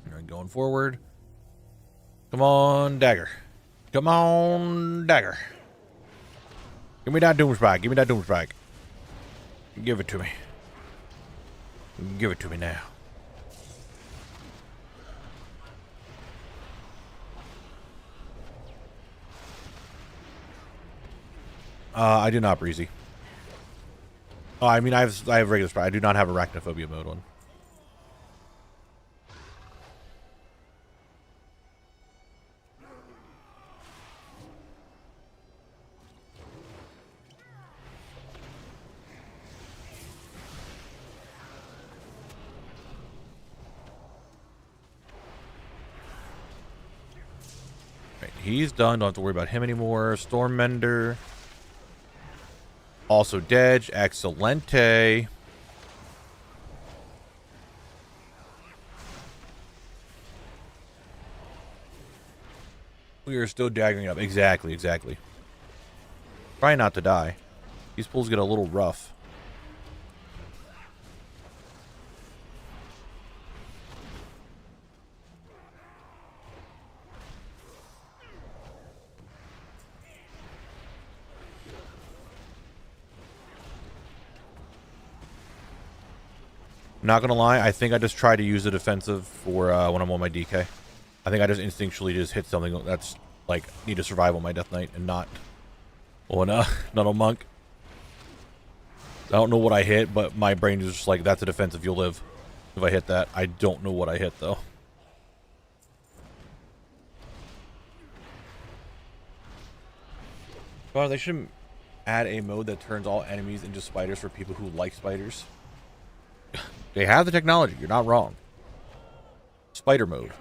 All right, going forward. Come on, dagger. Come on, dagger. Give me that doomspike. Give me that doomspike. Give it to me. Give it to me now. I do not breezy. Oh, I mean, I have regular spike. I do not have arachnophobia mode on. He's done. Don't have to worry about him anymore. Stormmender. Also Dedge. Excelente. We are still daggering up. Exactly, exactly. Try not to die. These pulls get a little rough. Not gonna lie, I think I just try to use the defensive for when I'm on my DK. I think I just instinctually just hit something that's like need to survive on my Death Knight and not on not on Monk. I don't know what I hit, but my brain is just like, that's a defensive, you'll live. If I hit that, I don't know what I hit though. Well, they should add a mode that turns all enemies into spiders for people who like spiders. They have the technology. You're not wrong. Spider mode.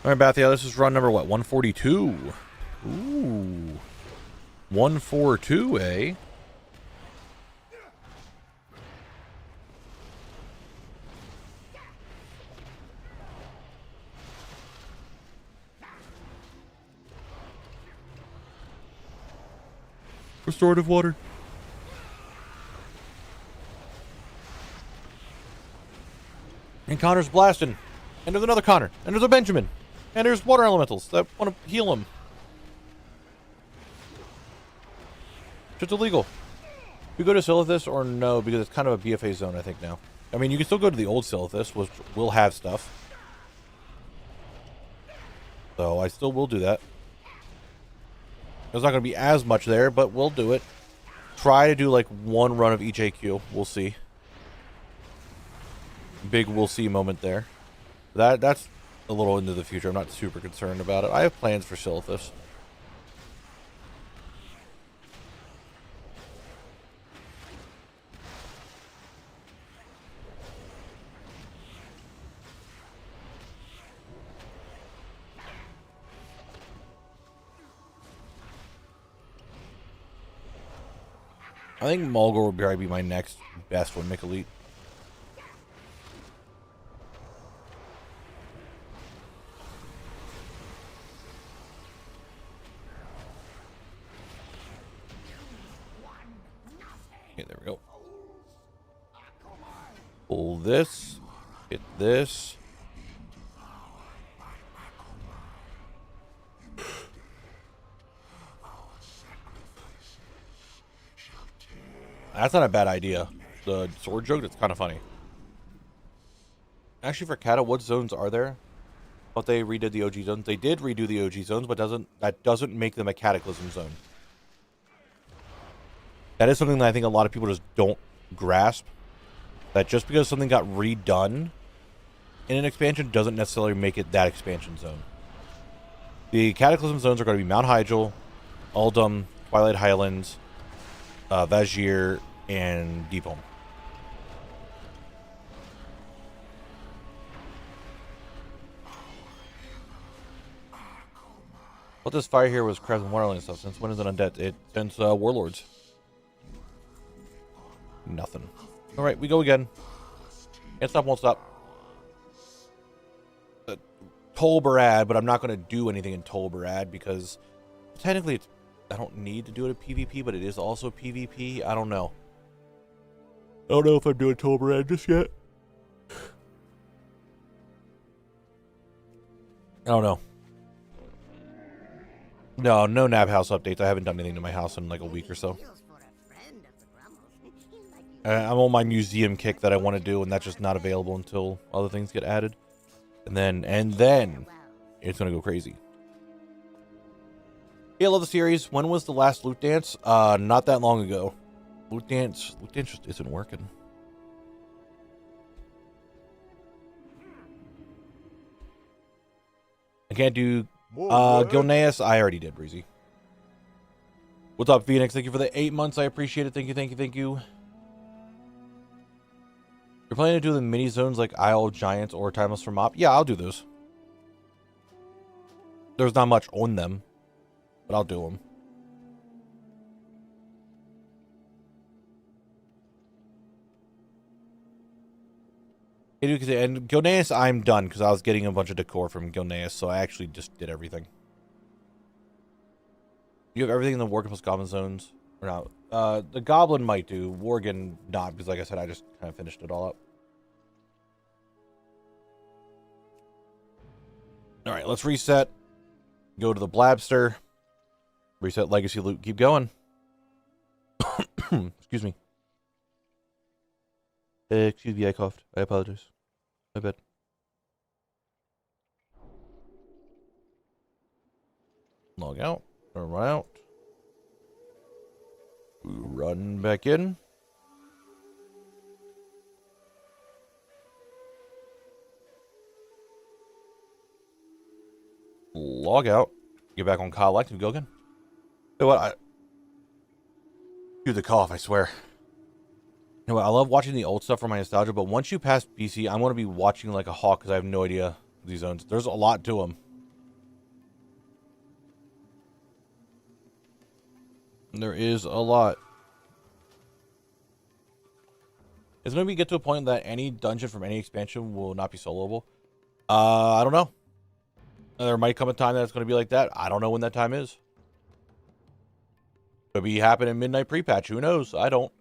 All right, Bathia, this is run number what? 142. Ooh. 142, eh? Restorative water. And Connor's blasting. And there's another Connor. And there's a Benjamin. And there's water elementals that want to heal him. It's illegal. We go to Silithus or no, because it's kind of a BFA zone, I think, now. I mean, you can still go to the old Silithus, which will have stuff. So I still will do that. There's not going to be as much there, but we'll do it. Try to do like one run of each AQ. We'll see. Big we'll see moment there. That's a little into the future. I'm not super concerned about it. I have plans for Silithus. I think Mulgore would probably be my next best one, Mick Elite. Okay, there we go. Pull this. Hit this. That's not a bad idea. The sword joke, it's kind of funny. Actually, for Kata, what zones are there? But they redid the OG zones. They did redo the OG zones, but that doesn't make them a Cataclysm zone. That is something that I think a lot of people just don't grasp. That just because something got redone in an expansion doesn't necessarily make it that expansion zone. The Cataclysm zones are going to be Mount Hyjal, Uldum, Twilight Highlands, Vazir, and Deepholm. What this fire here was crafting Wonderland stuff. Since when is it undead? Since Warlords. Nothing. Alright, we go again. Can't stop, won't stop. Tol Barad, but I'm not going to do anything in Tol Barad because technically I don't need to do it at PvP, but it is also PvP. I don't know. I don't know if I'm doing Tol Barad just yet. I don't know. No Nab house updates. I haven't done anything to my house in like a week or so. I'm on my museum kick that I want to do, and that's just not available until other things get added. And then it's gonna go crazy. Yeah, I love the series. When was the last loot dance? Not that long ago. Loot dance just isn't working. I can't do Gilneas. I already did, Breezy. What's up, Phoenix? Thank you for the 8 months. I appreciate it. Thank you. You're planning to do the mini zones like Isle of Giants or Timeless for Mop? Yeah, I'll do those. There's not much on them, but I'll do them. And Gilneas, I'm done because I was getting a bunch of decor from Gilneas, so I actually just did everything. You have everything in the Working plus Goblin zones? Or not? The Goblin might do. Worgen not, because like I said, I just kind of finished it all up. Alright, let's reset. Go to the Blabster. Reset Legacy Loot. Keep going. Excuse me. Excuse me, I coughed. I apologize. My bad. Log out. Or run out. Run back in. Log out. Get back on Collect and go again. You know what? Do the cough, I swear. You know what? I love watching the old stuff for my nostalgia, but once you pass BC, I'm going to be watching like a hawk because I have no idea these zones. There's a lot to them. There is a lot. Is it going to get to a point that any dungeon from any expansion will not be soloable? I don't know. There might come a time that it's going to be like that. I don't know when that time is. Could be happening midnight pre-patch. Who knows? I don't.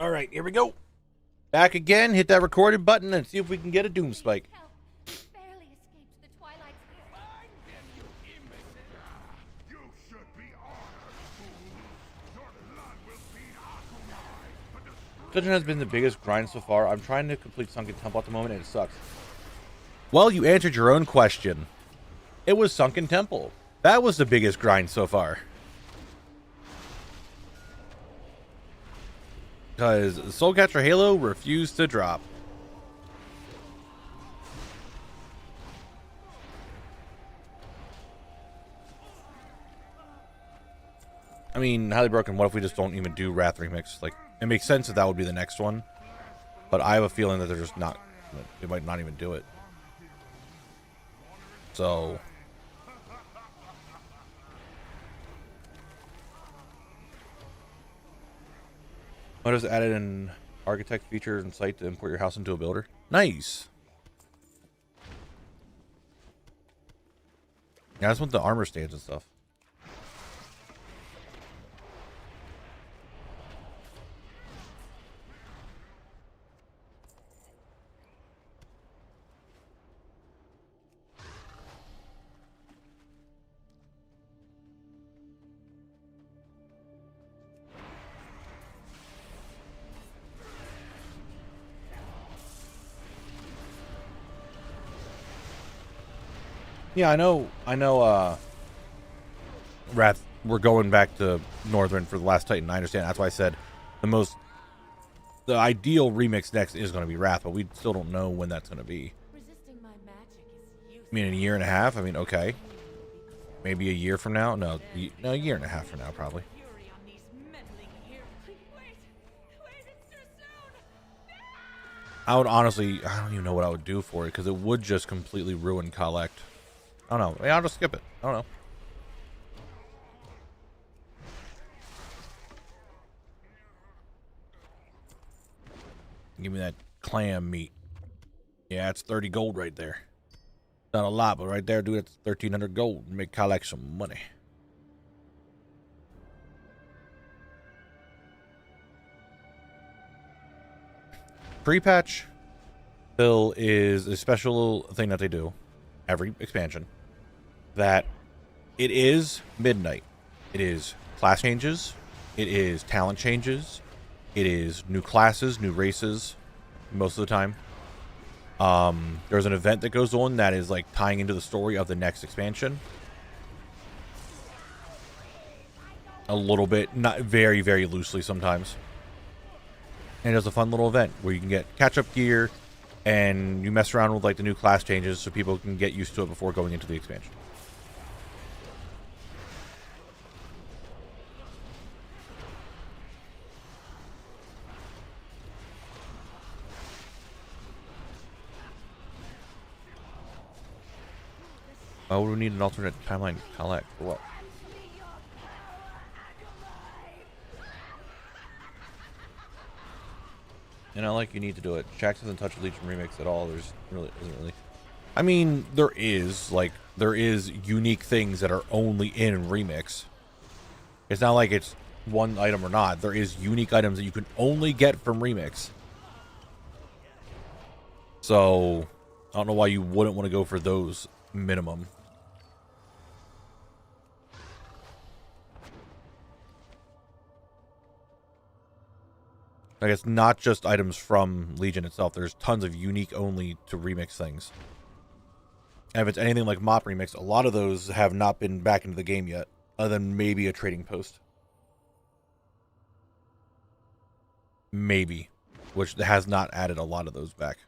All right, here we go. Back again. Hit that recorded button and see if we can get a doom spike.
Help. Barely escaped the Twilight Spirit.
You should be honored, fools. Your blood will feed Akunai. But the
Dungeon has been the biggest grind so far. I'm trying to complete Sunken Temple at the moment and it sucks. Well, you answered your own question. It was Sunken Temple. That was the biggest grind so far. Because Soulcatcher Halo refused to drop. I mean, highly broken. What if we just don't even do Wrath Remix? Like, it makes sense that that would be the next one. But I have a feeling that they're just not... They might not even do it. So... What is added an architect feature and site to import your house into a builder? Nice. Yeah, that's with the armor stands and stuff. Yeah, I know, Wrath, we're going back to Northern for the last Titan. I understand. That's why I said the ideal remix next is going to be Wrath, but we still don't know when that's going to be.
Resisting my magic is useless.
I mean, in a year and a half? I mean, okay. Maybe a year from now? No, a year and a half from now, probably.
Fury on these meddling here. Wait, it's too soon.
I would honestly, I don't even know what I would do for it, because it would just completely ruin Collect. I don't know. Yeah, I'll just skip it. I don't know. Give me that clam meat. Yeah, it's 30 gold right there. Not a lot, but right there, dude, it's 1,300 gold. Make Collect some money. Pre-patch bill is a special thing that they do every expansion. That it is midnight. It is class changes. It is talent changes. It is new classes, new races, most of the time. There's an event that goes on that is like tying into the story of the next expansion. A little bit, not very, very loosely sometimes. And there's a fun little event where you can get catch-up gear and you mess around with like the new class changes so people can get used to it before going into the expansion. Why would we need an alternate timeline to Collect? For what? And I like you need to do it. Jax doesn't touch Legion Remix at all. There's really isn't really. I mean, there is unique things that are only in Remix. It's not like it's one item or not. There is unique items that you can only get from Remix. So I don't know why you wouldn't want to go for those minimum. Like, it's not just items from Legion itself. There's tons of unique only to Remix things. And if it's anything like Mop Remix, a lot of those have not been back into the game yet, other than maybe a trading post. Maybe. Which has not added a lot of those back.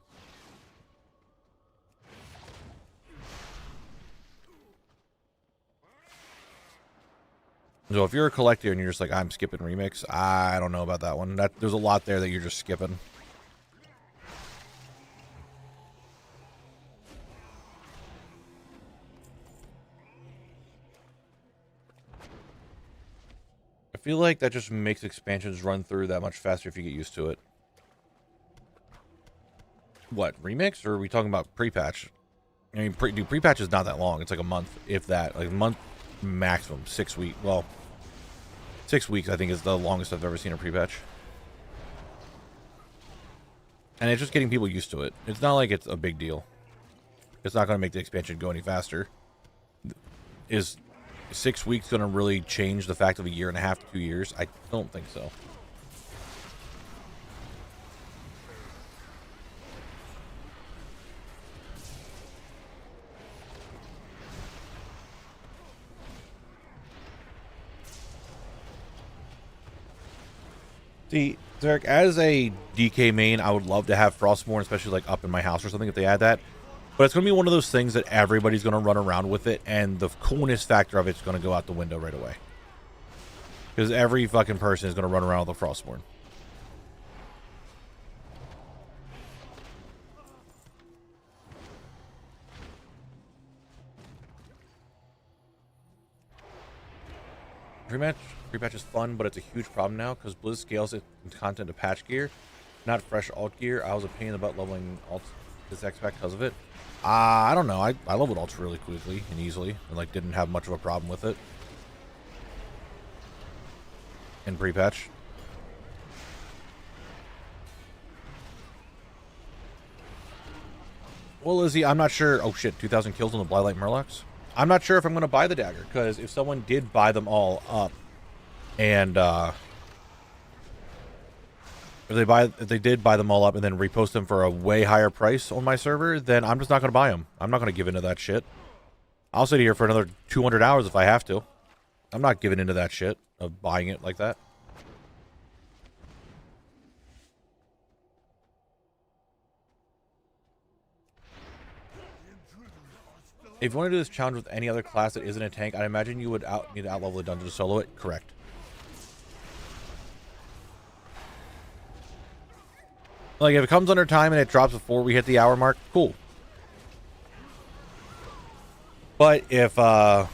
So if you're a collector and you're just like, I'm skipping remix, I don't know about that one. There's a lot there that you're just skipping. I feel like that just makes expansions run through that much faster if you get used to it. What, remix? Or are we talking about pre-patch? I mean, pre-patch is not that long. It's like a month, if that. Like a month maximum. 6 weeks. Well, 6 weeks, I think, is the longest I've ever seen a pre-patch. And it's just getting people used to it. It's not like it's a big deal. It's not going to make the expansion go any faster. Is 6 weeks going to really change the fact of a year and a half to 2 years? I don't think so. See, Derek, as a DK main, I would love to have Frostmourne, especially like up in my house or something if they add that. But it's going to be one of those things that everybody's going to run around with it, and the coolness factor of it's going to go out the window right away. Because every fucking person is going to run around with a Frostmourne. Pre-patch is fun, but it's a huge problem now because Blizz scales its content to patch gear, not fresh alt gear. I was a pain in the butt leveling alt this X-Pack because of it. I don't know. I leveled alts really quickly and easily, and like didn't have much of a problem with it in pre-patch. Well, Lizzie, I'm not sure. Oh shit, 2,000 kills on the Blylight Murlocs. I'm not sure if I'm going to buy the dagger, because if someone did buy them all up, and if they did buy them all up and then repost them for a way higher price on my server, then I'm just not going to buy them. I'm not going to give into that shit. I'll sit here for another 200 hours if I have to. I'm not giving into that shit of buying it like that. If you want to do this challenge with any other class that isn't a tank, I imagine you would need to outlevel the dungeon to solo it. Correct. Like, if it comes under time and it drops before we hit the hour mark, cool. But if that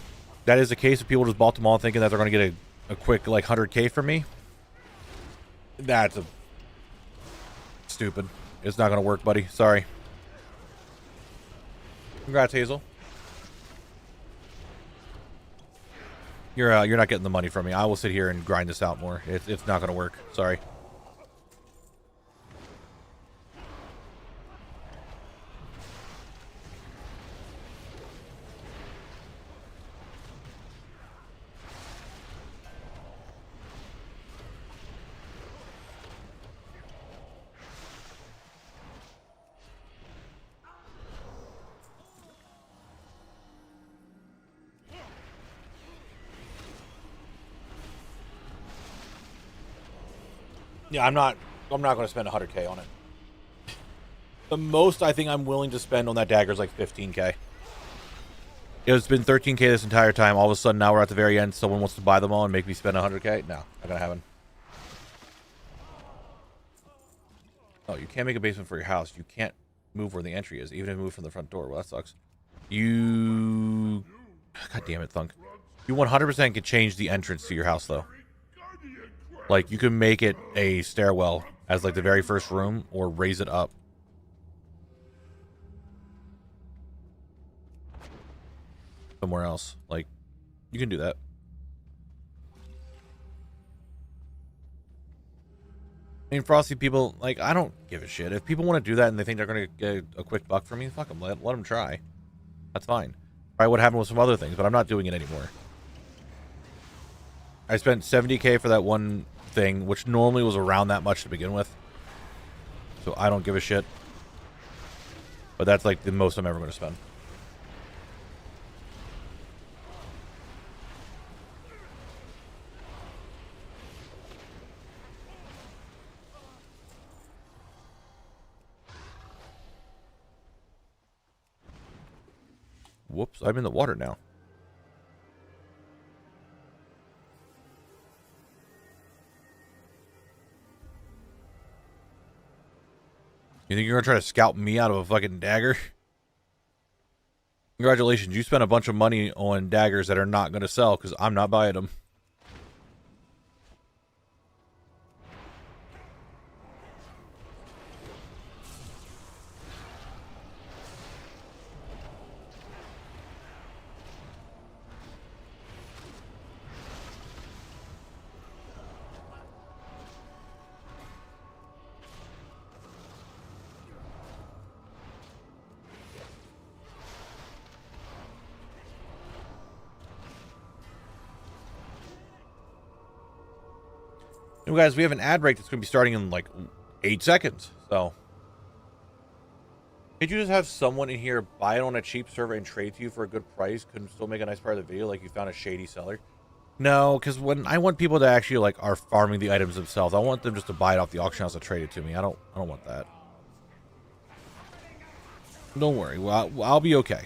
is the case, if people just bought them all thinking that they're going to get a quick, like, 100k from me, that's stupid. It's not going to work, buddy. Sorry. Congrats, Hazel. You're not getting the money from me. I will sit here and grind this out more. It's not going to work. Sorry. Yeah, I'm not going to spend 100k on it. The most I think I'm willing to spend on that dagger is like 15k. It's been 13k this entire time. All of a sudden, now we're at the very end. Someone wants to buy them all and make me spend 100k? No, not gonna happen. Oh, you can't make a basement for your house. You can't move where the entry is, even if you move from the front door. Well, that sucks. You... God damn it, Thunk. You 100% can change the entrance to your house, though. Like, you can make it a stairwell as, like, the very first room, or raise it up. Somewhere else. Like, you can do that. I mean, Frosty people, like, I don't give a shit. If people want to do that and they think they're going to get a quick buck from me, fuck them. Let them try. That's fine. Probably what happened with some other things, but I'm not doing it anymore. I spent 70k for that one thing, which normally was around that much to begin with. So I don't give a shit. But that's like the most I'm ever going to spend. Whoops, I'm in the water now. You think you're gonna try to scalp me out of a fucking dagger? Congratulations, you spent a bunch of money on daggers that are not gonna sell because I'm not buying them. You guys, we have an ad break that's going to be starting in like 8 seconds. So, could you just have someone in here buy it on a cheap server and trade to you for a good price? Couldn't still make a nice part of the video, like you found a shady seller? No, because when I want people to actually like are farming the items themselves, I want them just to buy it off the auction house and trade it to me. I don't want that. Don't worry, well, I'll be okay.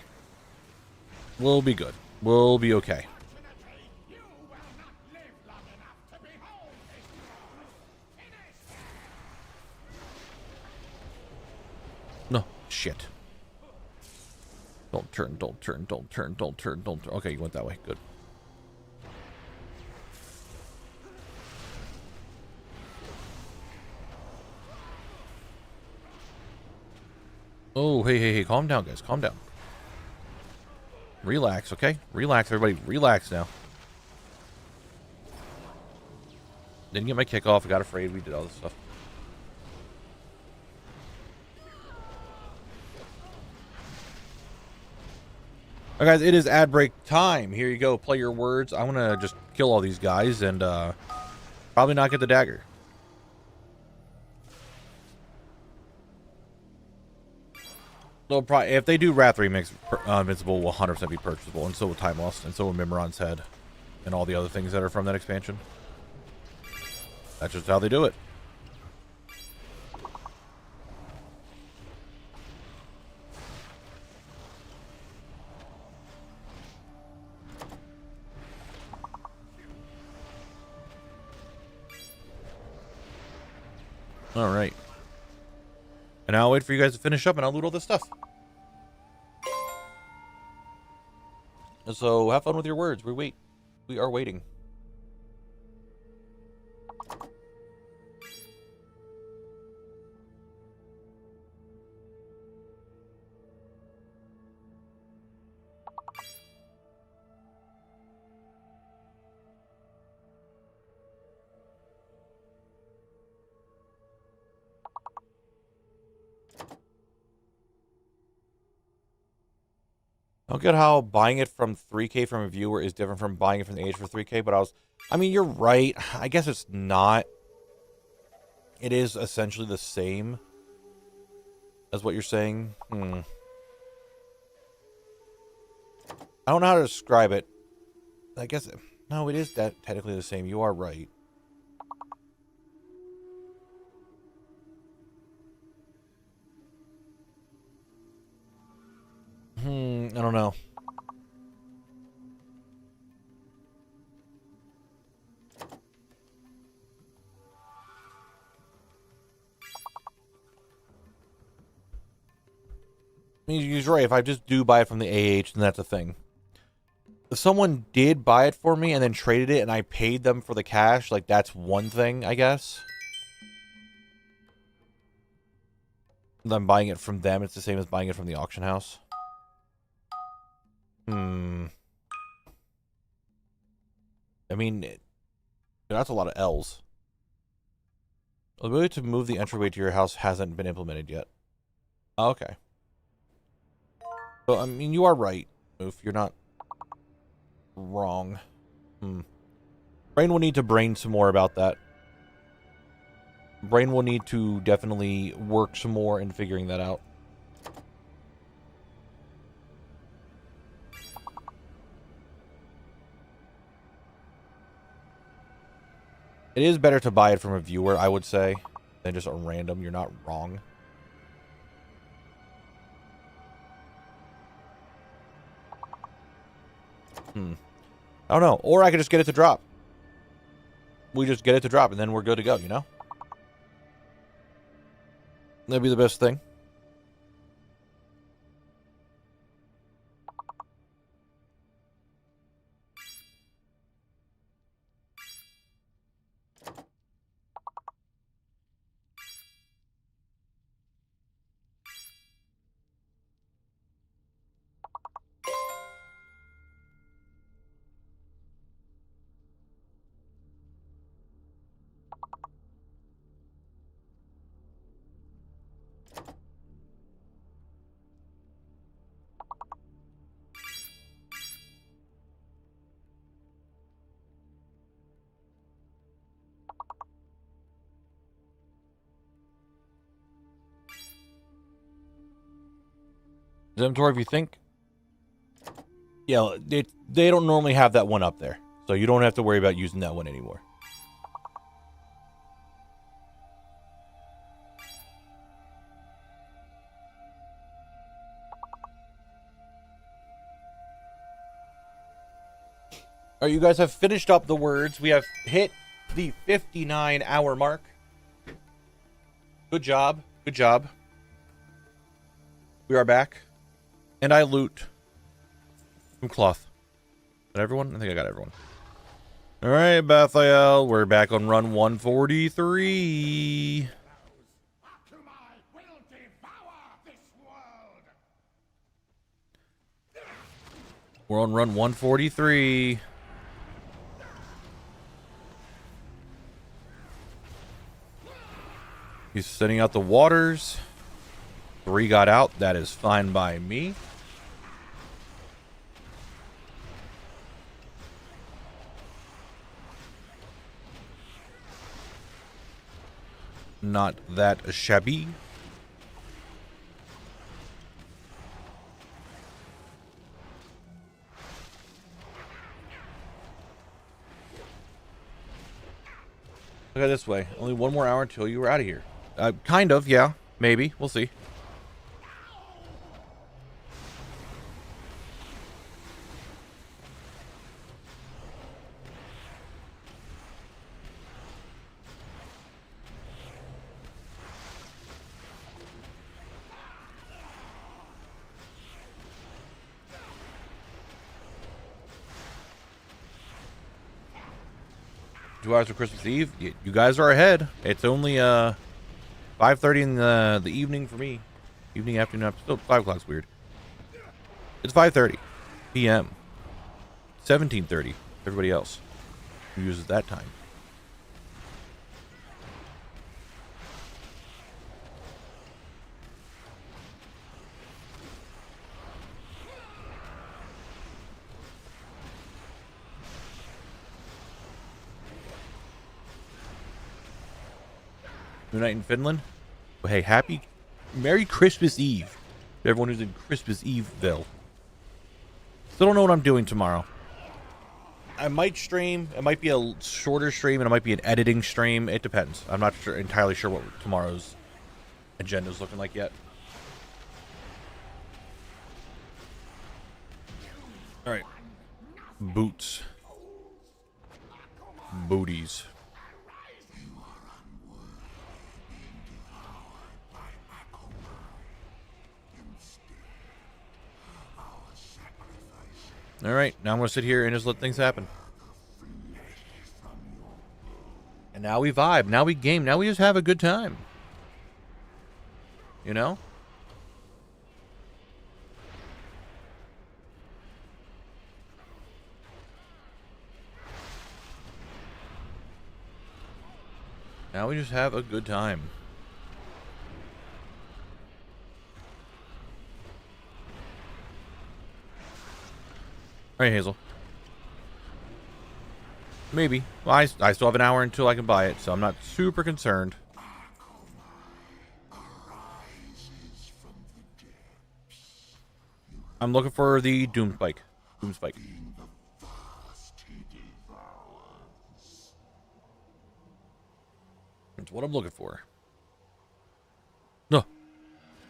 We'll be good. We'll be okay. No, shit. Don't turn, don't turn, don't turn, don't turn, don't turn. Okay, you went that way. Good. Oh, hey, calm down, guys. Calm down. Relax, okay? Relax, everybody. Relax now. Didn't get my kickoff. I got afraid. We did all this stuff. All right, guys, it is ad break time. Here you go. Play your words. I'm going to just kill all these guys and probably not get the dagger. They'll probably, if they do Wrath Remix, Invincible will 100% be purchasable, and so will Time Lost, and so will Mimiron's Head, and all the other things that are from that expansion. That's just how they do it. All right. And now I'll wait for you guys to finish up and I'll loot all this stuff. So have fun with your words. We are waiting. I don't get how buying it from 3K from a viewer is different from buying it from the age for 3K, but I mean, you're right. I guess it's not. It is essentially the same as what you're saying. I don't know how to describe it. I guess, no, it is that technically the same. You are right. I don't know. I mean, he's right. If I just do buy it from the AH, then that's a thing. If someone did buy it for me and then traded it and I paid them for the cash, like, that's one thing, I guess. I'm buying it from them. It's the same as buying it from the auction house. I mean, that's a lot of L's. The ability to move the entryway to your house hasn't been implemented yet. Oh, okay. So, I mean, you are right, Oof. You're not wrong. Brain will need to brain some more about that. Brain will need to definitely work some more in figuring that out. It is better to buy it from a viewer, I would say, than just a random. You're not wrong. I don't know. Or I could just get it to drop. We just get it to drop and then we're good to go, you know? That'd be the best thing. Inventory, if you think. Yeah, they don't normally have that one up there. So you don't have to worry about using that one anymore. All right, you guys have finished up the words. We have hit the 59-hour mark. Good job. Good job. We are back. And I loot some cloth. Got everyone? I think I got everyone. All right, Bethael. We're back on run 143. We're on run 143. He's sending out the waters. 3 got out. That is fine by me. Not that shabby. Look at this way. Only 1 more hour until you were out of here. Kind of, yeah. Maybe. We'll see. Two hours for Christmas Eve. You guys are ahead. It's only 5:30 in the evening for me. Evening, afternoon. Still 5 o'clock's weird. It's 5:30 p.m. 17:30. Everybody else who uses that time. New night in Finland. Well, hey, Merry Christmas Eve to everyone who's in Christmas Eveville. Still don't know what I'm doing tomorrow. I might stream. It might be a shorter stream, and it might be an editing stream. It depends. I'm not entirely sure what tomorrow's agenda is looking like yet. All right. Boots. Booties. All right, now I'm going to sit here and just let things happen. And now we vibe. Now we game. Now we just have a good time. You know? Now we just have a good time. All right, Hazel. Maybe. Well, I still have an hour until I can buy it, so I'm not super concerned. I'm looking for the Doom Spike. Doom Spike. That's what I'm looking for. No.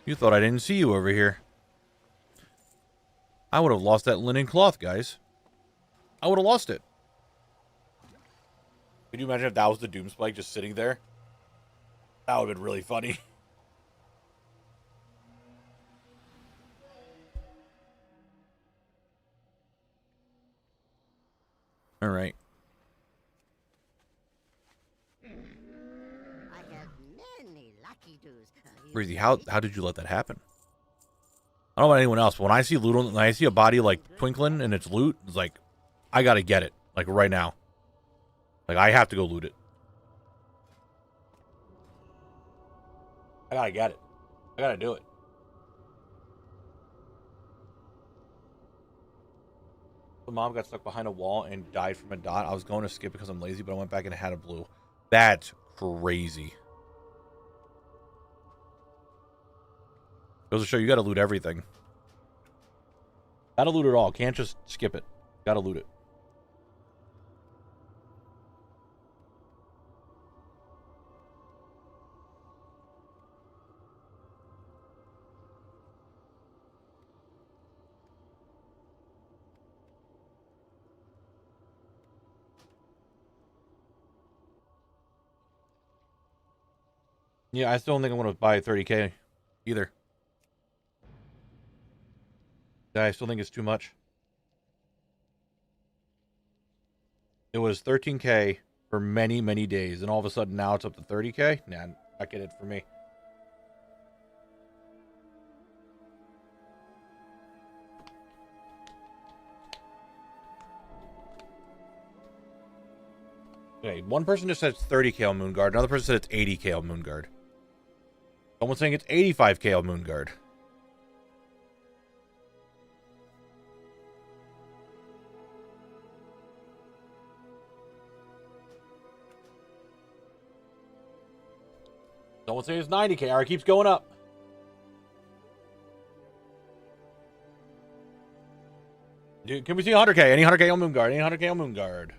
You thought I didn't see you over here. I would have lost that linen cloth, guys. I would have lost it. Could you imagine if that was the Doom Spike just sitting there? That would have been really funny. All right.
I have many lucky doos.
Breezy, how did you let that happen? I don't know about anyone else, but when I see loot, when I see a body like twinkling and it's loot, it's like, I gotta get it, like right now. Like I have to go loot it. I gotta get it. I gotta do it. The mom got stuck behind a wall and died from a dot. I was going to skip because I'm lazy, but I went back and it had a blue. That's crazy. Goes to show you gotta loot everything. Gotta loot it all. Can't just skip it. Gotta loot it. Yeah, I still don't think I'm gonna buy 30K either. I still think it's too much. It was 13K for many, many days, and all of a sudden now it's up to 30K? Nah, not get it for me. Okay, one person just said it's 30K on Moonguard, another person said it's 80K on Moonguard. Someone's saying it's 85K on Moonguard. Someone's saying it's 90K. Alright, keeps going up. Dude, can we see 100K? Any 100K on Moonguard? Any 100K on Moonguard?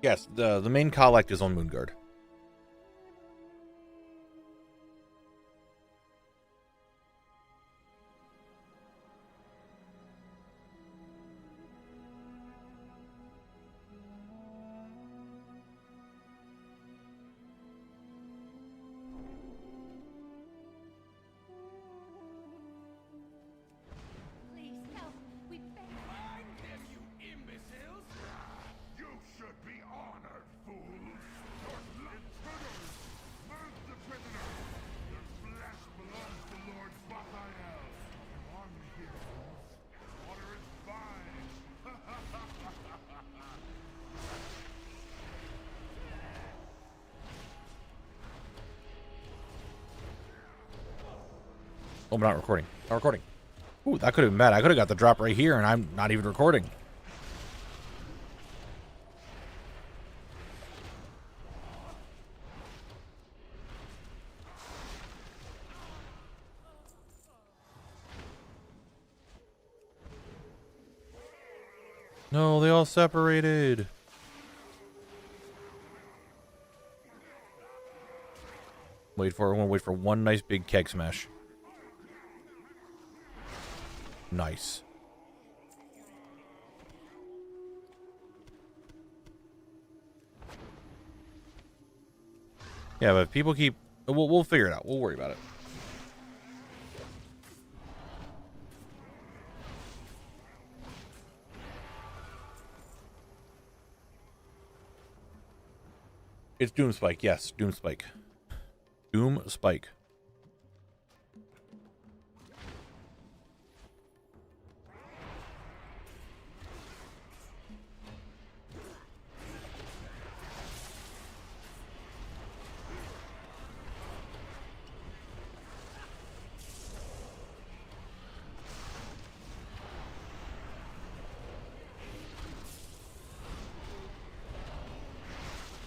Yes, the main collect is on Moonguard.
Please help. We beg.
I give you imbeciles! You should be honored, fools! Your intruders! Move the prisoners! Their flesh belongs to Lord Bathael! Come on, heroes! Water is fine!
Oh, I'm not recording. Not recording. Ooh, that could have been bad. I could have got the drop right here, and I'm not even recording. No, they all separated. I want to wait for one nice big keg smash. Nice. Yeah, but if people keep... We'll figure it out. We'll worry about it. It's Doom Spike. Yes, Doom Spike. Doom Spike.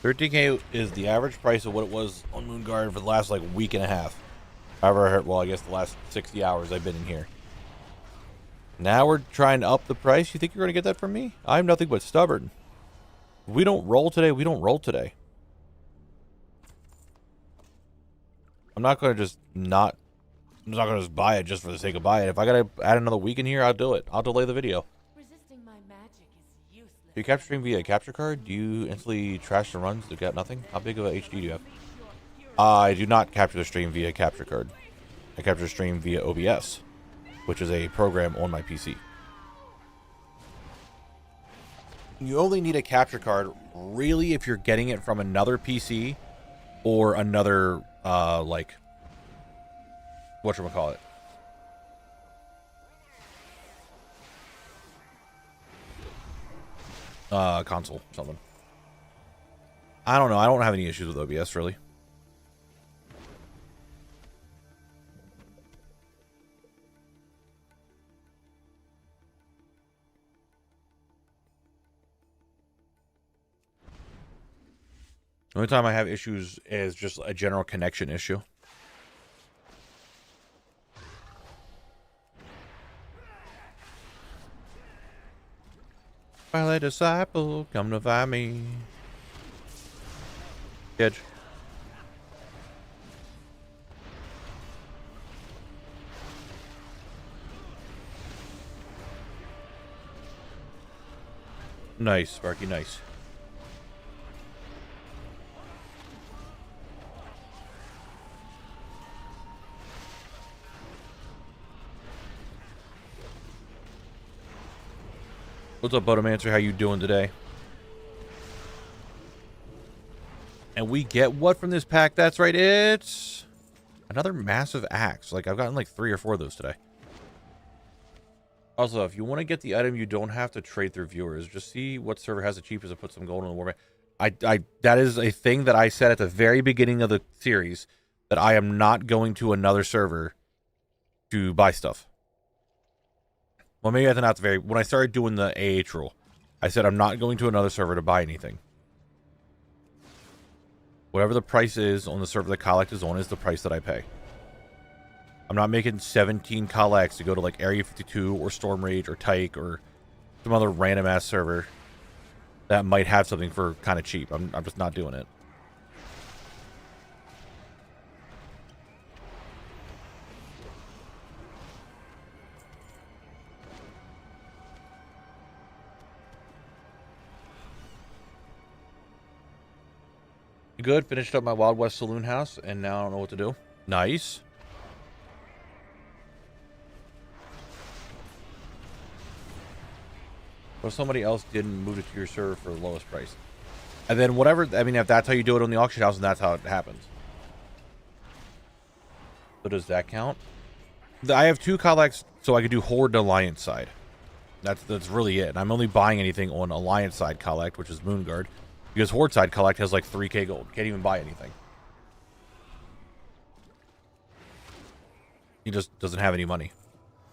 $13K is the average price of what it was on Moonguard for the last like week and a half. However, well, I guess the last 60 hours I've been in here. Now we're trying to up the price. You think you're going to get that from me? I'm nothing but stubborn. If we don't roll today, we don't roll today. I'm not going to just not... I'm not going to just buy it just for the sake of buying it. If I got to add another week in here, I'll do it. I'll delay the video.
Resisting my magic is useless.
Do you capture stream via capture card? Do you instantly trash the runs to get nothing? How big of a HD do you have? I do not capture the stream via capture card. I capture the stream via OBS, which is a program on my PC. You only need a capture card, really, if you're getting it from another PC or another, like, whatchamacallit. Console, something. I don't know. I don't have any issues with OBS, really. The only time I have issues is just a general connection issue. Finally, disciple, come to find me. Edge. Nice, Sparky, nice. What's up, Bodomancer? How you doing today? And we get what from this pack? That's right, it's another massive axe. Like, I've gotten like 3 or 4 of those today. Also, if you want to get the item, you don't have to trade through viewers. Just see what server has the cheapest and put some gold in the warband. That is a thing that I said at the very beginning of the series, that I am not going to another server to buy stuff. Well, maybe that's not the very... When I started doing the AH rule, I said I'm not going to another server to buy anything. Whatever the price is on the server that Collect is on is the price that I pay. I'm not making 17 collects to go to like Area 52 or Storm Rage or Tyke or some other random ass server that might have something for kind of cheap. I'm just not doing it. Good. Finished up my Wild West Saloon house, and now I don't know what to do. Nice. Or somebody else didn't move it to your server for the lowest price. And then whatever, I mean, if that's how you do it on the auction house, and that's how it happens. So does that count? I have 2 collects, so I could do Horde and Alliance side. That's really it. And I'm only buying anything on Alliance side collect, which is Moonguard. Because Horde side collect has like 3k gold. Can't even buy anything. He just doesn't have any money.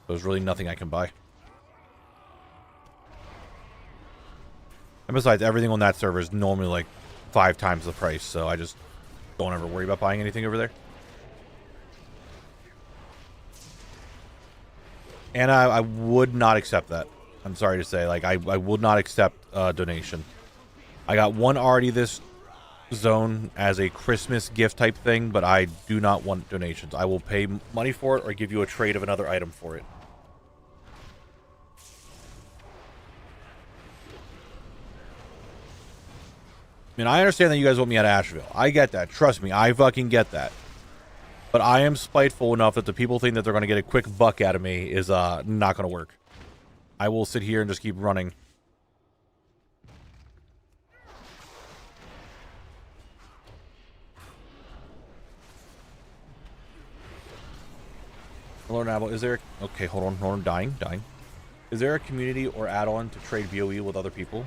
So there's really nothing I can buy. And besides, everything on that server is normally like 5 times the price. So I just don't ever worry about buying anything over there. And I would not accept that. I'm sorry to say. Like, I would not accept a donation. I got one already this zone as a Christmas gift type thing, but I do not want donations. I will pay money for it or give you a trade of another item for it. I mean, I understand that you guys want me out of Asheville. I get that. Trust me, I fucking get that. But I am spiteful enough that the people think that they're going to get a quick buck out of me is not going to work. I will sit here and just keep running. Hello, Knabble. Is there... Okay, hold on. Dying. Is there a community or add-on to trade BOE with other people?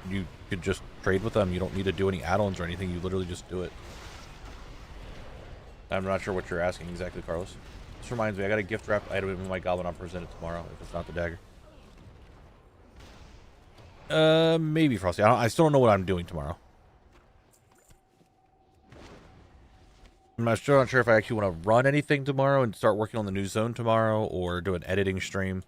You could just trade with them. You don't need to do any add-ons or anything. You literally just do it. I'm not sure what you're asking exactly, Carlos. This reminds me, I got a gift wrap item in my goblin. I'll present it tomorrow if it's not the dagger. Maybe Frosty. I still don't know what I'm doing tomorrow. I'm still not sure if I actually want to run anything tomorrow and start working on the new zone tomorrow or do an editing stream.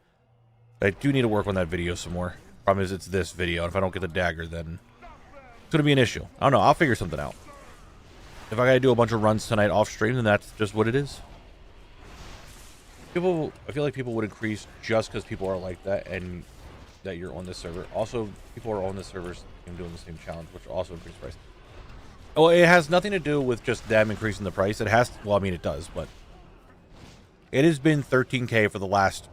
I do need to work on that video some more. Problem is it's this video. If I don't get the dagger, then it's going to be an issue. I don't know. I'll figure something out. If I gotta do a bunch of runs tonight off stream, then that's just what it is. I feel like people would increase just because people are like that and that you're on this server. Also, people are on this server and doing the same challenge, which also increases price. Well, it has nothing to do with just them increasing the price. It has, well, I mean, it does, but it has been 13K for the last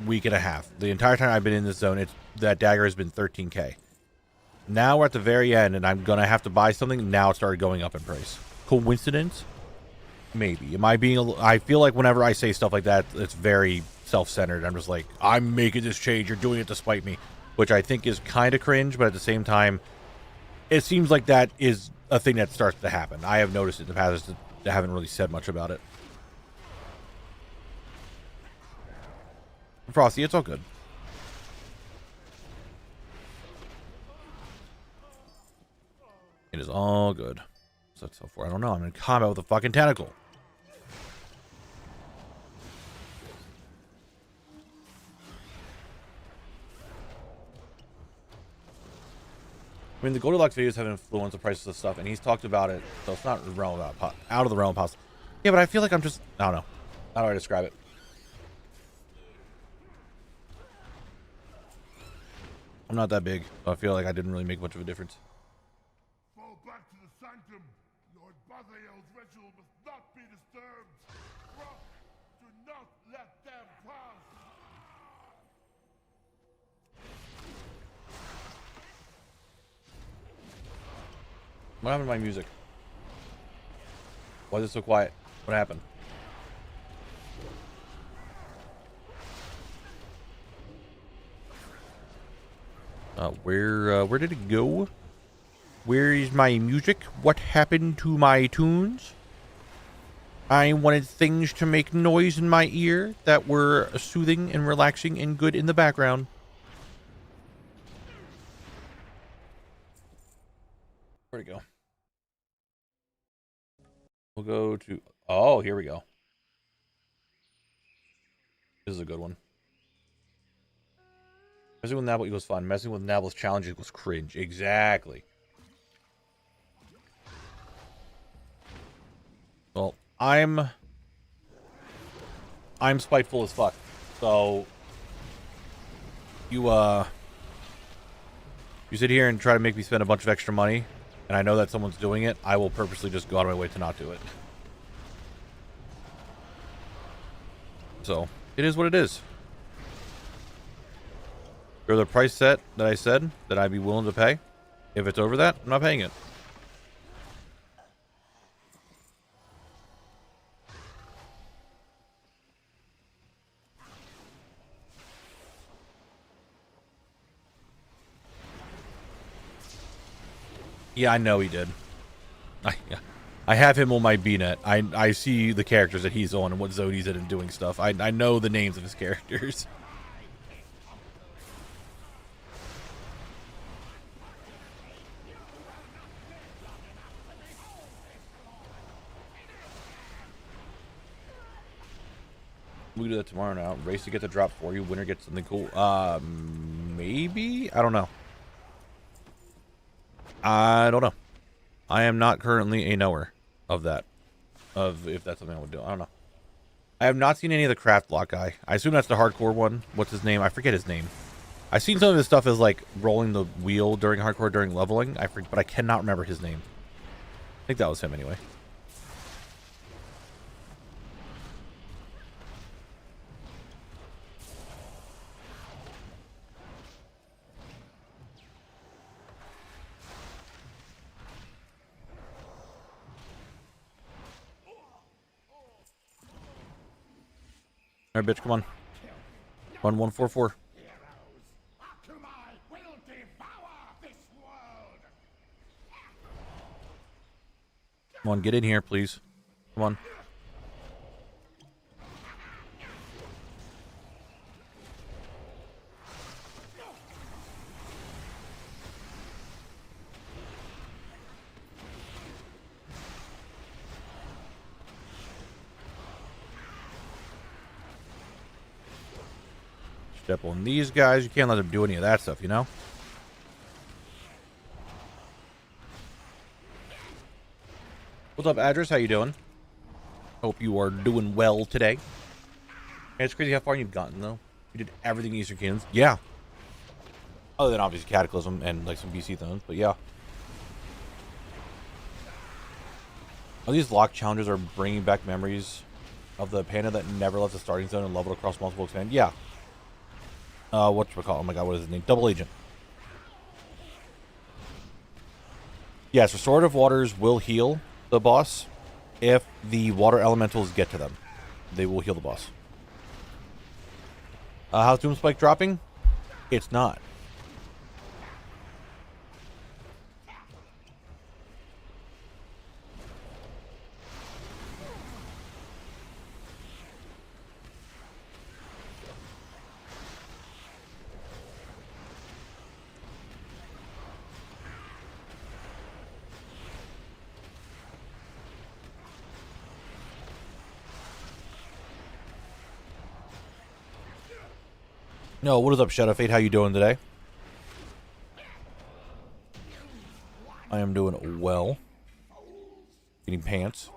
week and a half. The entire time I've been in this zone, that dagger has been 13K. Now we're at the very end, and I'm gonna have to buy something. Now it started going up in price. Coincidence? Maybe. Am I being? I feel like whenever I say stuff like that, it's very self-centered. I'm just like, I'm making this change. You're doing it to spite me, which I think is kind of cringe. But at the same time, it seems like that is a thing that starts to happen. I have noticed it in the past. I haven't really said much about it. Frosty, it's all good. It is all good. So that's so far. I don't know. I'm in combat with a fucking tentacle. I mean, the Goldilocks videos have influenced the prices of stuff, and he's talked about it, so it's not out of the realm of possible. Yeah, but I feel like I'm just, I don't know. How do I describe it? I'm not that big, so I feel like I didn't really make much of a difference.
Fall back to the sanctum. Lord Bathael's ritual must not be disturbed. Rock, do not let them pass.
What happened to my music? Why is it so quiet? What happened? Where did it go? Where is my music? What happened to my tunes? I wanted things to make noise in my ear that were soothing and relaxing and good in the background. Where'd it go? We'll go to... Oh, here we go. This is a good one. Messing with Knabble equals fun. Messing with Knabble's challenge equals cringe. Exactly. Well, I'm spiteful as fuck. So you sit here and try to make me spend a bunch of extra money, and I know that someone's doing it, I will purposely just go out of my way to not do it. So it is what it is. For the price set that I said that I'd be willing to pay, if it's over that, I'm not paying it. Yeah, I know he did. I have him on my BNet. I see the characters that he's on and what zone he's in and doing stuff. I know the names of his characters. We do that tomorrow now. Race to get the drop for you. Winner gets something cool. Maybe? I don't know. I don't know. I am not currently a knower of that. Of if that's something I would do. I don't know. I have not seen any of the craft block guy. I assume that's the hardcore one. What's his name? I forget his name. I've seen some of his stuff as like rolling the wheel during hardcore during leveling. But I cannot remember his name. I think that was him anyway. All right, bitch, come on. 1144. Come on, get in here, please. Come on. Step on these guys. You can't let them do any of that stuff, you know? What's up, Address? How you doing? Hope you are doing well today. And it's crazy how far you've gotten, though. You did everything in Eastern Kingdoms. Yeah. Other than obviously Cataclysm and like some BC things, but yeah. All these lock challenges are bringing back memories of the panda that never left the starting zone and leveled across multiple expansions. Yeah. Whatchamacallit? Oh my god, what is his name? Double Agent. Yes, restorative waters will heal the boss if the water elementals get to them. They will heal the boss. How's Doom Spike dropping? It's not. No, what is up, Shadow Fate? How you doing today? I am doing well. Getting pants.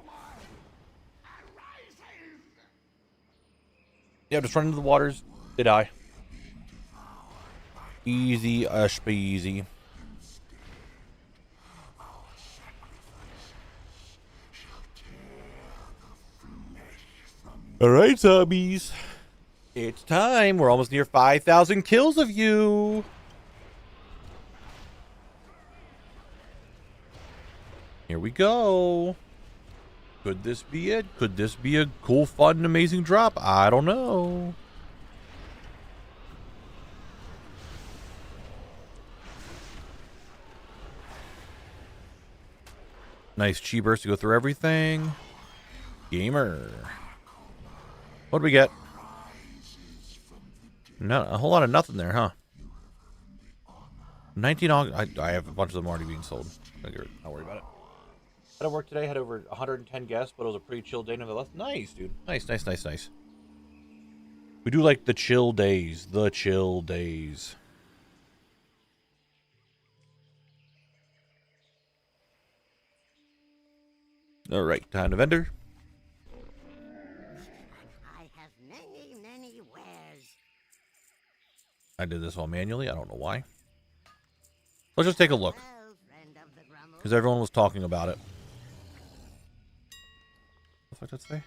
Yeah, just run into the waters. Did I? Easy, peasy. Alright, zombies. It's time. We're almost near 5,000 kills of you. Here we go. Could this be it? Could this be a cool, fun, amazing drop? I don't know. Nice chi burst to go through everything. Gamer. What do we get? No, a whole lot of nothing there, huh? 19 August. I have a bunch of them already being sold. Don't worry about it. Had to work today. Had over 110 guests, but it was a pretty chill day nonetheless. Nice, dude. Nice, nice, nice, nice. We do like the chill days. The chill days. All right, time to vendor.
I have many, many wares.
I did this all manually. I don't know why. Let's just take a look.
Well, friend of the Grummles.
Because everyone was talking about it. What the fuck did that say?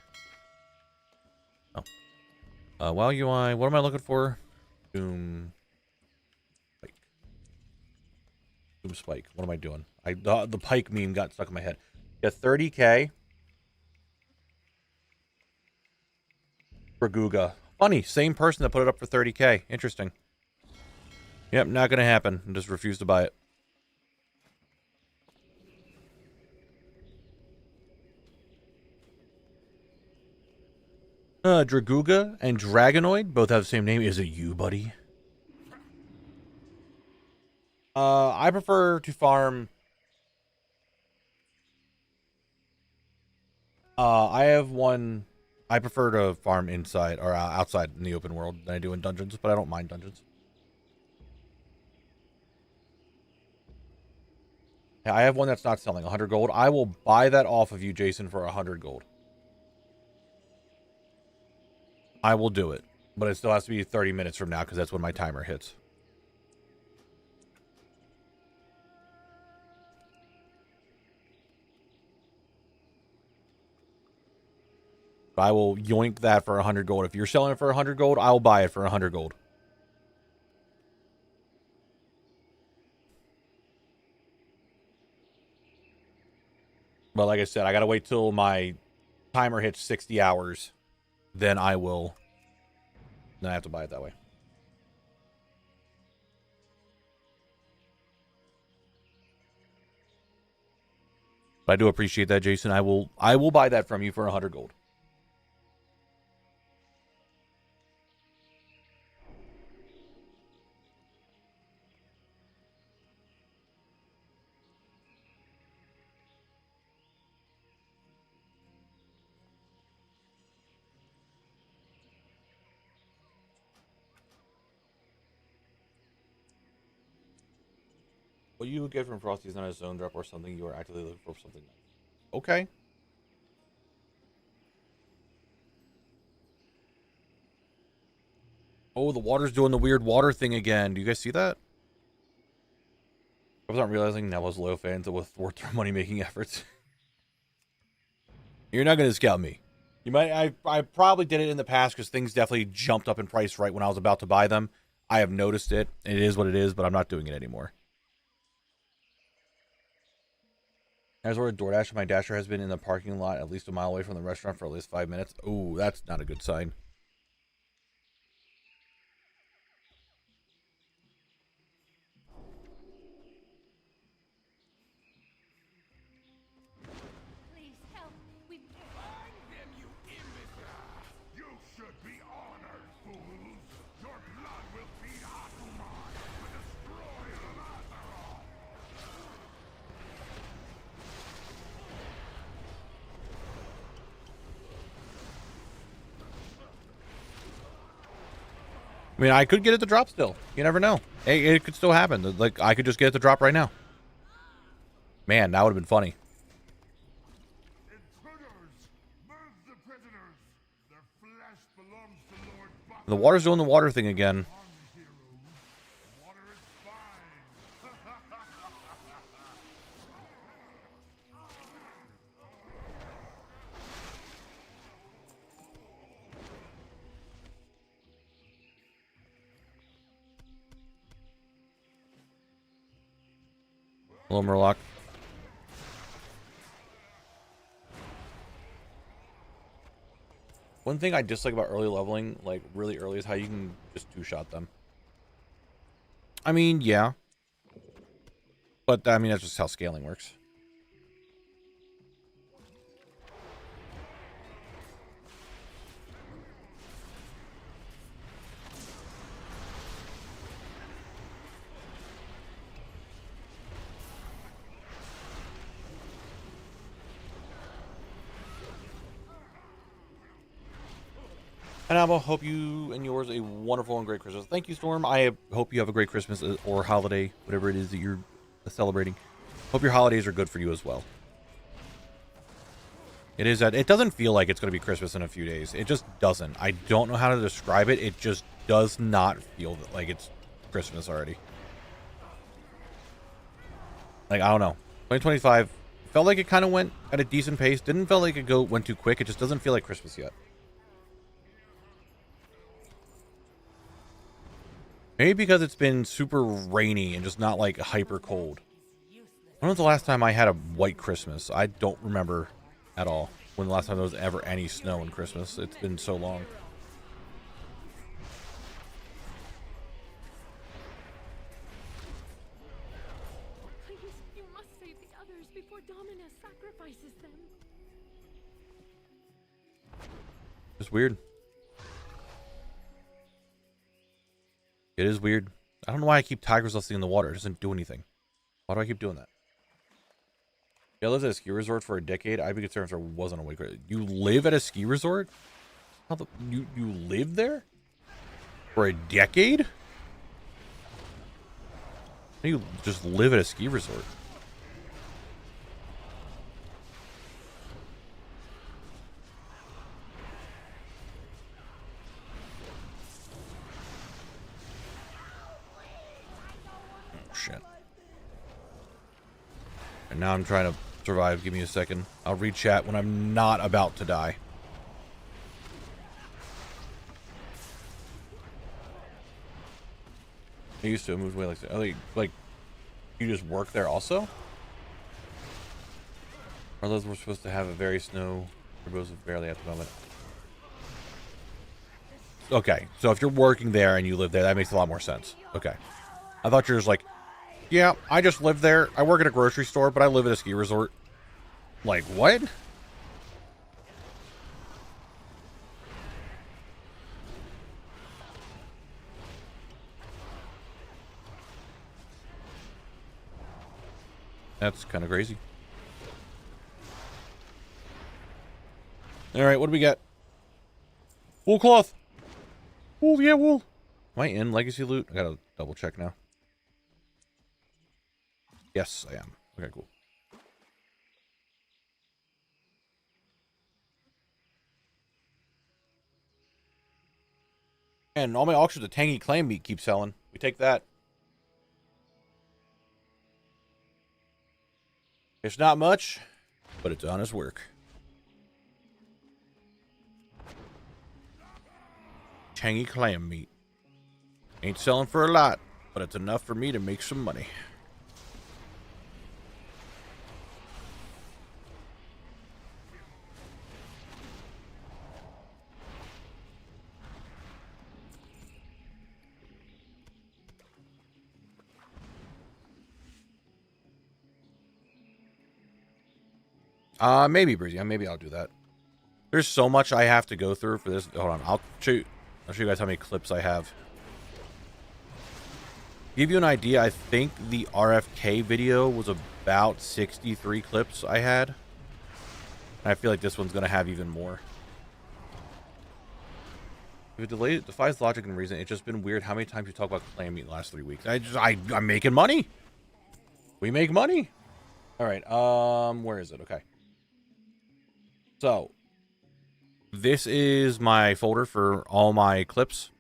Oh. WoW UI. What am I looking for? Doom Spike. Doom Spike. What am I doing? The Pike meme got stuck in my head. Yeah, 30k. For Guga. Funny. Same person that put it up for 30k. Interesting. Yep, not going to happen. I just refuse to buy it. Draguga and Dragonoid both have the same name. Is it you, buddy? I prefer to farm. I have one. I prefer to farm inside or outside in the open world than I do in dungeons, but I don't mind dungeons. Yeah, I have one that's not selling 100 gold. I will buy that off of you, Jason, for 100 gold. I will do it, but it still has to be 30 minutes from now because that's when my timer hits. I will yoink that for 100 gold. If you're selling it for 100 gold, I'll buy it for 100 gold. But like I said, I got to wait till my timer hits 60 hours. Then I will. Then I have to buy it that way. But I do appreciate that, Jason. I will buy that from you for 100 gold. What you get from Frosty is not a zone drop or something. You are actively looking for something nice. Okay. Oh, the water's doing the weird water thing again. Do you guys see that? I was not realizing Knable's loyal fans with worth their money-making efforts. You're not going to scout me. You might. I probably did it in the past because things definitely jumped up in price right when I was about to buy them. I have noticed it. It is what it is, but I'm not doing it anymore. As ordered DoorDash, my Dasher has been in the parking lot at least a mile away from the restaurant for at least 5 minutes. Ooh, that's not a good sign.
Please help. We
Find them, you imbecile! You should be honored, fools! Your blood will feed Atumar, the destroyer of Azeroth!
I mean, I could get it to drop still. You never know. It could still happen. Like, I could just get it to drop right now. Man, that would have been funny.
Intruders! Move the prisoners! Their flesh belongs to Lord Buck.
The water's doing the water thing again.
Heroes. Water is fine!
Hello, Murloc. One thing I dislike about early leveling, like really early, is how you can just two-shot them. I mean, yeah. But, I mean, that's just how scaling works. And I will hope you and yours a wonderful and great Christmas. Thank you, Storm. I hope you have a great Christmas or holiday, whatever it is that you're celebrating. Hope your holidays are good for you as well. It is that it doesn't feel like it's going to be Christmas in a few days. It just doesn't. I don't know how to describe it. It just does not feel like it's Christmas already. Like, I don't know. 2025 felt like it kind of went at a decent pace. Didn't feel like it went too quick. It just doesn't feel like Christmas yet. Maybe because it's been super rainy and just not like hyper cold. When was the last time I had a white Christmas? I don't remember at all when the last time there was ever any snow in Christmas. It's been so long.
please, you must save the others before Dominus sacrifices them.
It's weird. It is weird. I don't know why I keep Tiger's Lesson in the water. It doesn't do anything. Why do I keep doing that? Yeah, I lived at a ski resort for a decade. I'd be concerned if there wasn't a wake. You live at a ski resort? How the you live there? For a decade? You just live at a ski resort. Oh shit. And now I'm trying to survive. Give me a second. I'll read chat when I'm not about to die. I used to move away like you just work there also? Or those were supposed to have a very snow Barbosa barely at the moment. Okay, so if you're working there and you live there, that makes a lot more sense. Okay. I thought you were just like, yeah, I just live there. I work at a grocery store, but I live at a ski resort. Like, what? That's kind of crazy. All right, what do we got? Wool cloth. Wool, yeah, wool. Am I in legacy loot? I gotta double check now. Yes, I am. Okay, cool. And all my auctions, the tangy clam meat keeps selling. We take that. It's not much, but it's honest work. Tangy clam meat. Ain't selling for a lot, but it's enough for me to make some money. Maybe, Breezy. Maybe I'll do that. There's so much I have to go through for this. Hold on. I'll show you guys how many clips I have. Give you an idea, I think the RFK video was about 63 clips I had. And I feel like this one's going to have even more. If it defies logic and reason, it's just been weird how many times you talk about clam meat in the last 3 weeks. I'm making money. We make money. All right. Where is it? Okay. So, this is my folder for all my clips.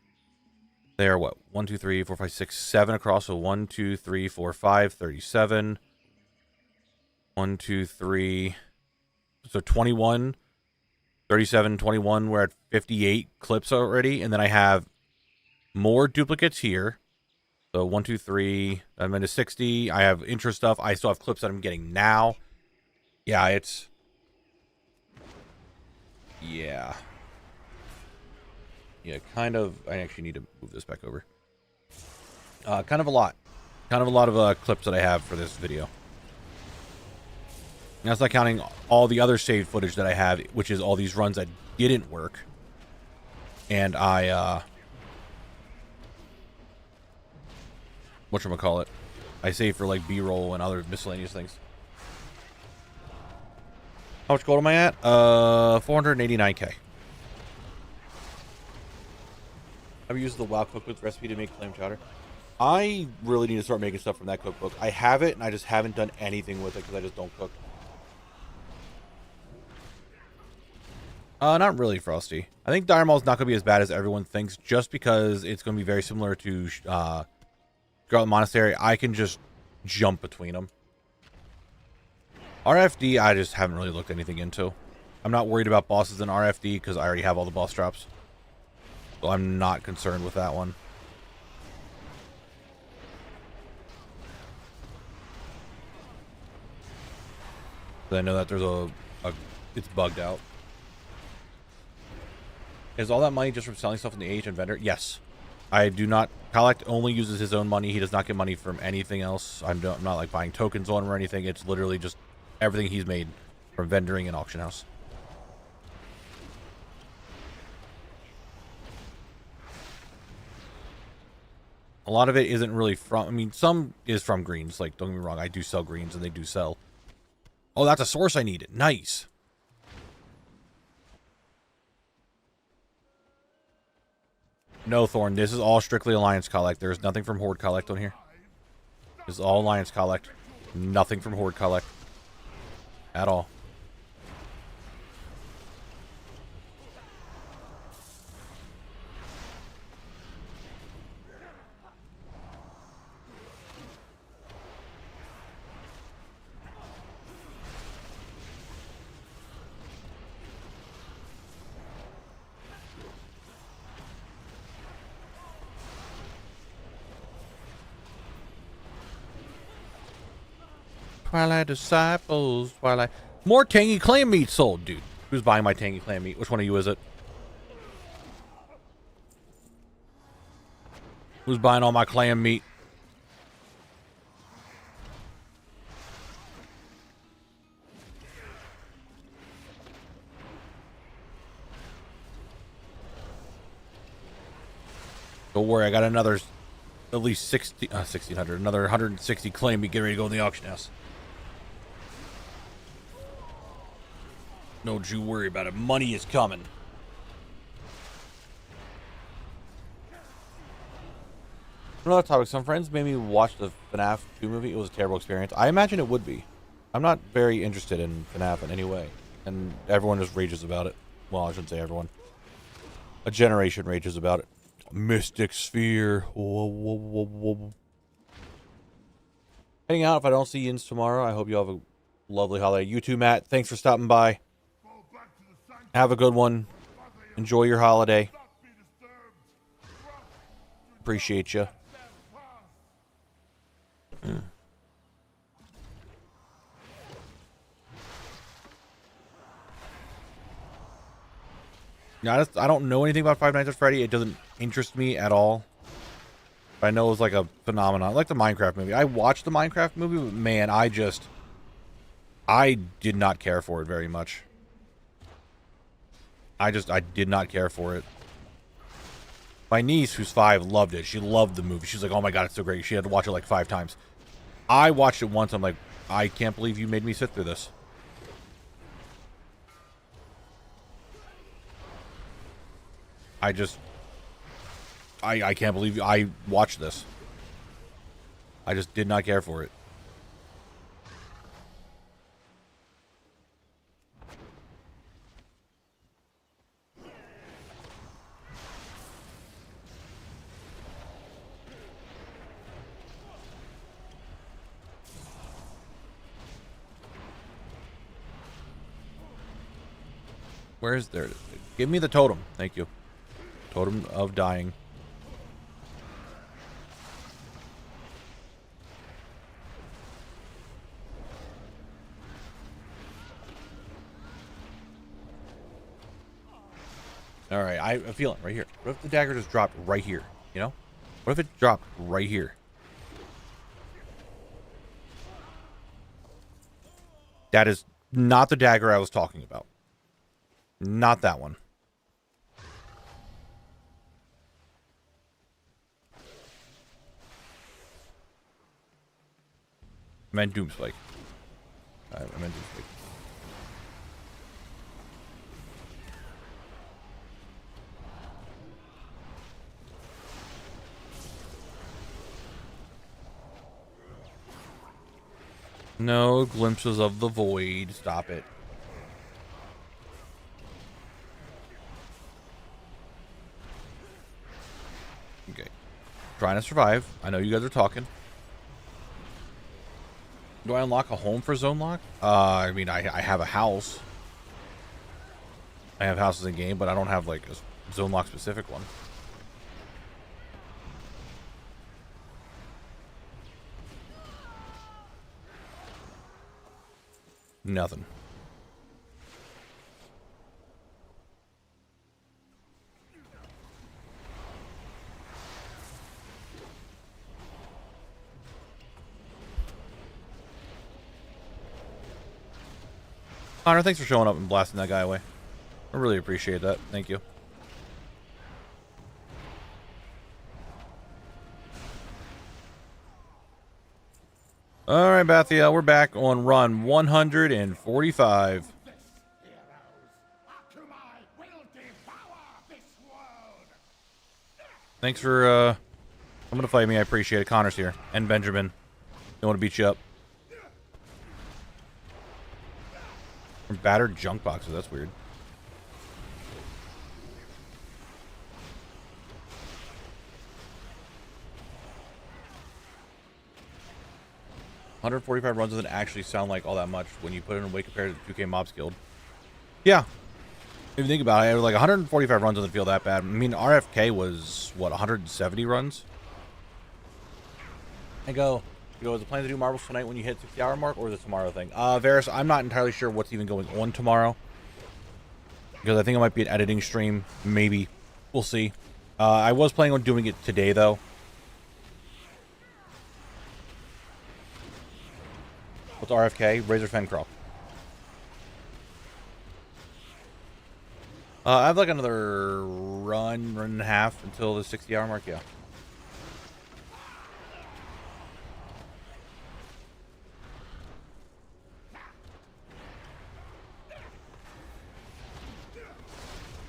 They are what? 1, 2, 3, 4, 5, 6, 7 across. So 1, 2, 3, 4, 5, 37. 1, 2, 3. So 21, 37, 21. We're at 58 clips already. And then I have more duplicates here. So 1, 2, 3. I'm into 60. I have intro stuff. I still have clips that I'm getting now. Yeah, it's... Yeah. Yeah, kind of. I actually need to move this back over. Kind of a lot. Kind of a lot of clips that I have for this video. And that's not counting all the other saved footage that I have, which is all these runs that didn't work. And I, whatchamacallit, I save for like B-roll and other miscellaneous things. How much gold am I at? 489k. Have you used the WoW cookbook recipe to make clam chowder? I really need to start making stuff from that cookbook. I have it, and I just haven't done anything with it because I just don't cook. Not really, Frosty. I think Dire Maul's not going to be as bad as everyone thinks, just because it's going to be very similar to Scarlet Monastery. I can just jump between them. RFD, I just haven't really looked anything into. I'm not worried about bosses in RFD because I already have all the boss drops. So I'm not concerned with that one. But I know that there's it's bugged out. Is all that money just from selling stuff in the agent vendor? Yes. I do not. Collect only uses his own money. He does not get money from anything else. I'm not like buying tokens on him or anything. It's literally just everything he's made from vendoring and auction house. A lot of it isn't really from, I mean, some is from greens. Like, don't get me wrong, I do sell greens and they do sell. Oh, that's a source I needed. Nice. No, Thorn, this is all strictly Alliance Collect. There's nothing from Horde Collect on here. This is all Alliance Collect. Nothing from Horde Collect. At all. Twilight Disciples, Twilight. More tangy clam meat sold, dude. Who's buying my tangy clam meat? Which one of you is it? Who's buying all my clam meat? Don't worry, I got another at least 1,600, another 160 clam meat. Get ready to go in the auction house. Don't you worry about it. Money is coming. Another topic. Some friends made me watch the FNAF 2 movie. It was a terrible experience. I imagine it would be. I'm not very interested in FNAF in any way. And everyone just rages about it. Well, I shouldn't say everyone. A generation rages about it. Mystic Sphere. Whoa, whoa, whoa, whoa. Heading out if I don't see you tomorrow. I hope you have a lovely holiday. You too, Matt. Thanks for stopping by. Have a good one. Enjoy your holiday. Appreciate you. Yeah, I don't know anything about Five Nights at Freddy. It doesn't interest me at all. But I know it's like a phenomenon. Like the Minecraft movie. I watched the Minecraft movie, but man, I did not care for it very much. I did not care for it. My niece, who's 5, loved it. She loved the movie. She's like, oh my god, it's so great. She had to watch it like 5 times. I watched it once. I'm like, I can't believe you made me sit through this. I can't believe I watched this. I just did not care for it. Where is there? Give me the totem. Thank you. Totem of dying. All right, I feel it right here. What if the dagger just dropped right here? You know? What if it dropped right here? That is not the dagger I was talking about. Not that one. I meant Doomspike. I meant Doomspike. No glimpses of the void. Stop it. Okay. Trying to survive. I know you guys are talking. Do I unlock a home for Zone Lock? I mean, I have a house. I have houses in game, but I don't have like a Zone Lock specific one. Nothing. Connor, thanks for showing up and blasting that guy away. I really appreciate that. Thank you. All right, Bathia, we're back on run 145. Thanks for I'm gonna fight me. I appreciate it. Connor's here and Benjamin. They want to beat you up. Battered junk boxes. That's weird. $145 runs doesn't actually sound like all that much when you put it in a way compared to the 2K Mobs Guild. Yeah. If you think about it, like 145 runs doesn't feel that bad. I mean, RFK was, what, 170 runs? I go, is the plan to do marbles tonight when you hit 60-hour mark, or is it tomorrow thing? Varys, I'm not entirely sure what's even going on tomorrow. Because I think it might be an editing stream. Maybe. We'll see. I was planning on doing it today, though. What's RFK? Razor Fencrawl. I have like another run and a half until the 60-hour mark, yeah.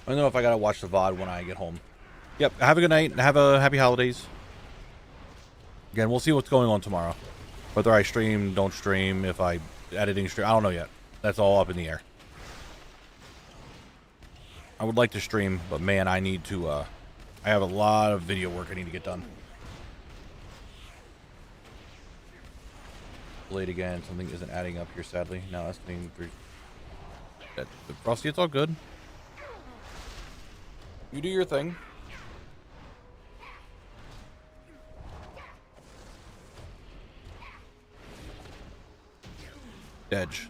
I don't know if I gotta watch the VOD when I get home. Yep, have a good night and have a happy holidays. Again, we'll see what's going on tomorrow. Whether I stream, don't stream, if I editing stream, I don't know yet. That's all up in the air. I would like to stream, but man, I need to I have a lot of video work I need to get done. Late again. Something isn't adding up here, sadly. No, that's being 3. Frosty, it's all good. You do your thing. Edge.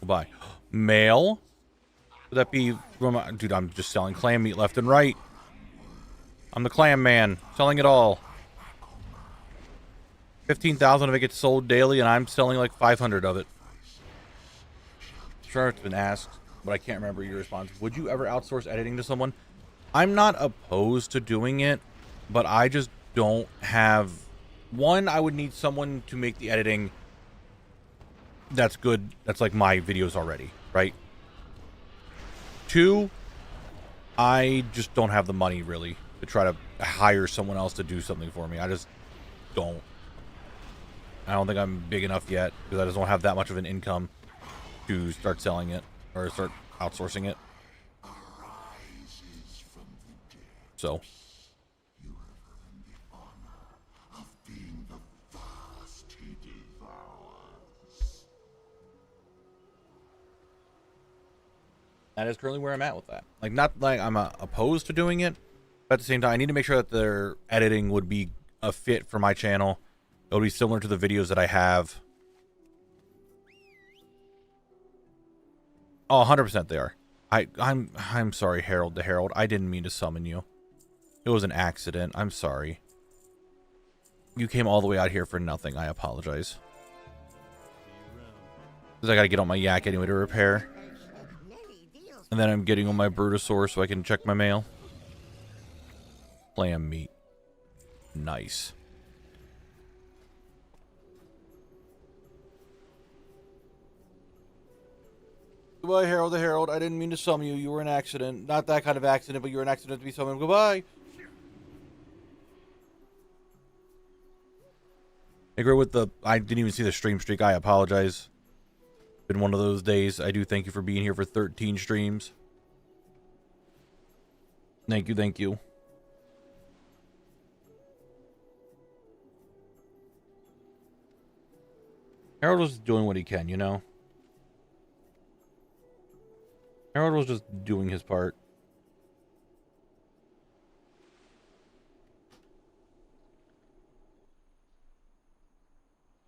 Goodbye. Mail? Would that be... Dude, I'm just selling clam meat left and right. I'm the clam man. Selling it all. 15,000 of it gets sold daily, and I'm selling like 500 of it. Sure, it's been asked, but I can't remember your response. Would you ever outsource editing to someone? I'm not opposed to doing it, but I just don't have... One, I would need someone to make the editing that's good, that's like my videos already, right? 2, I just don't have the money, really, to try to hire someone else to do something for me. I just don't. I don't think I'm big enough yet, because I just don't have that much of an income to start selling it, or start outsourcing it. So. That is currently where I'm at with that. Like, not like I'm opposed to doing it, but at the same time, I need to make sure that their editing would be a fit for my channel. It would be similar to the videos that I have. Oh, 100% they are. I'm sorry, Harold the Herald. I didn't mean to summon you. It was an accident. I'm sorry. You came all the way out here for nothing. I apologize. Because I got to get on my yak anyway to repair. And then I'm getting on my Brutosaur so I can check my mail. Clam meat. Nice. Goodbye, Harold the Herald. I didn't mean to summon you. You were an accident. Not that kind of accident, but you were an accident to be summoned. Goodbye. I agree with the... I didn't even see the stream streak. I apologize. Been one of those days. I do thank you for being here for 13 streams. Thank you, thank you. Harold was doing what he can, you know? Harold was just doing his part.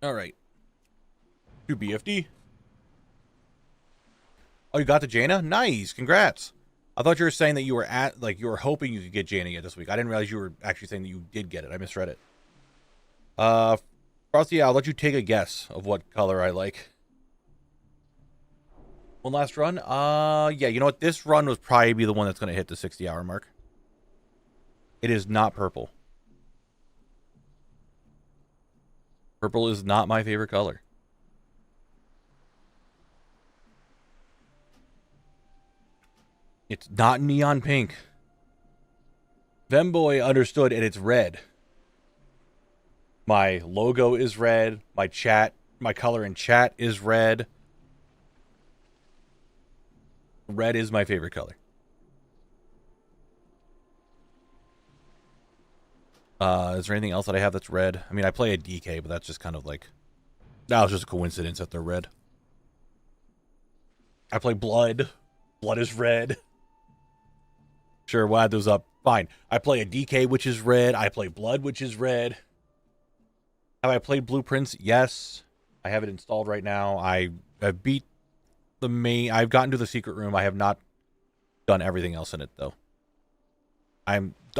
Alright. To BFD. Oh, you got the Jaina? Nice. Congrats. I thought you were saying that you were you were hoping you could get Jaina yet this week. I didn't realize you were actually saying that you did get it. I misread it. Frosty, I'll let you take a guess of what color I like. One last run? Yeah, you know what? This run was probably be the one that's going to hit the 60-hour mark. It is not purple. Purple is not my favorite color. It's not neon pink. Femboy understood, and it's red. My logo is red. My color in chat is red. Red is my favorite color. Is there anything else that I have that's red? I mean, I play a DK, but that's just kind of like... That was just a coincidence that they're red. I play Blood. Blood is red. Sure, we'll add those up. Fine. I play a DK, which is red. I play Blood, which is red. Have I played Blueprints? Yes. I have it installed right now. I've beat the main... I've gotten to the secret room. I have not done everything else in it, though. I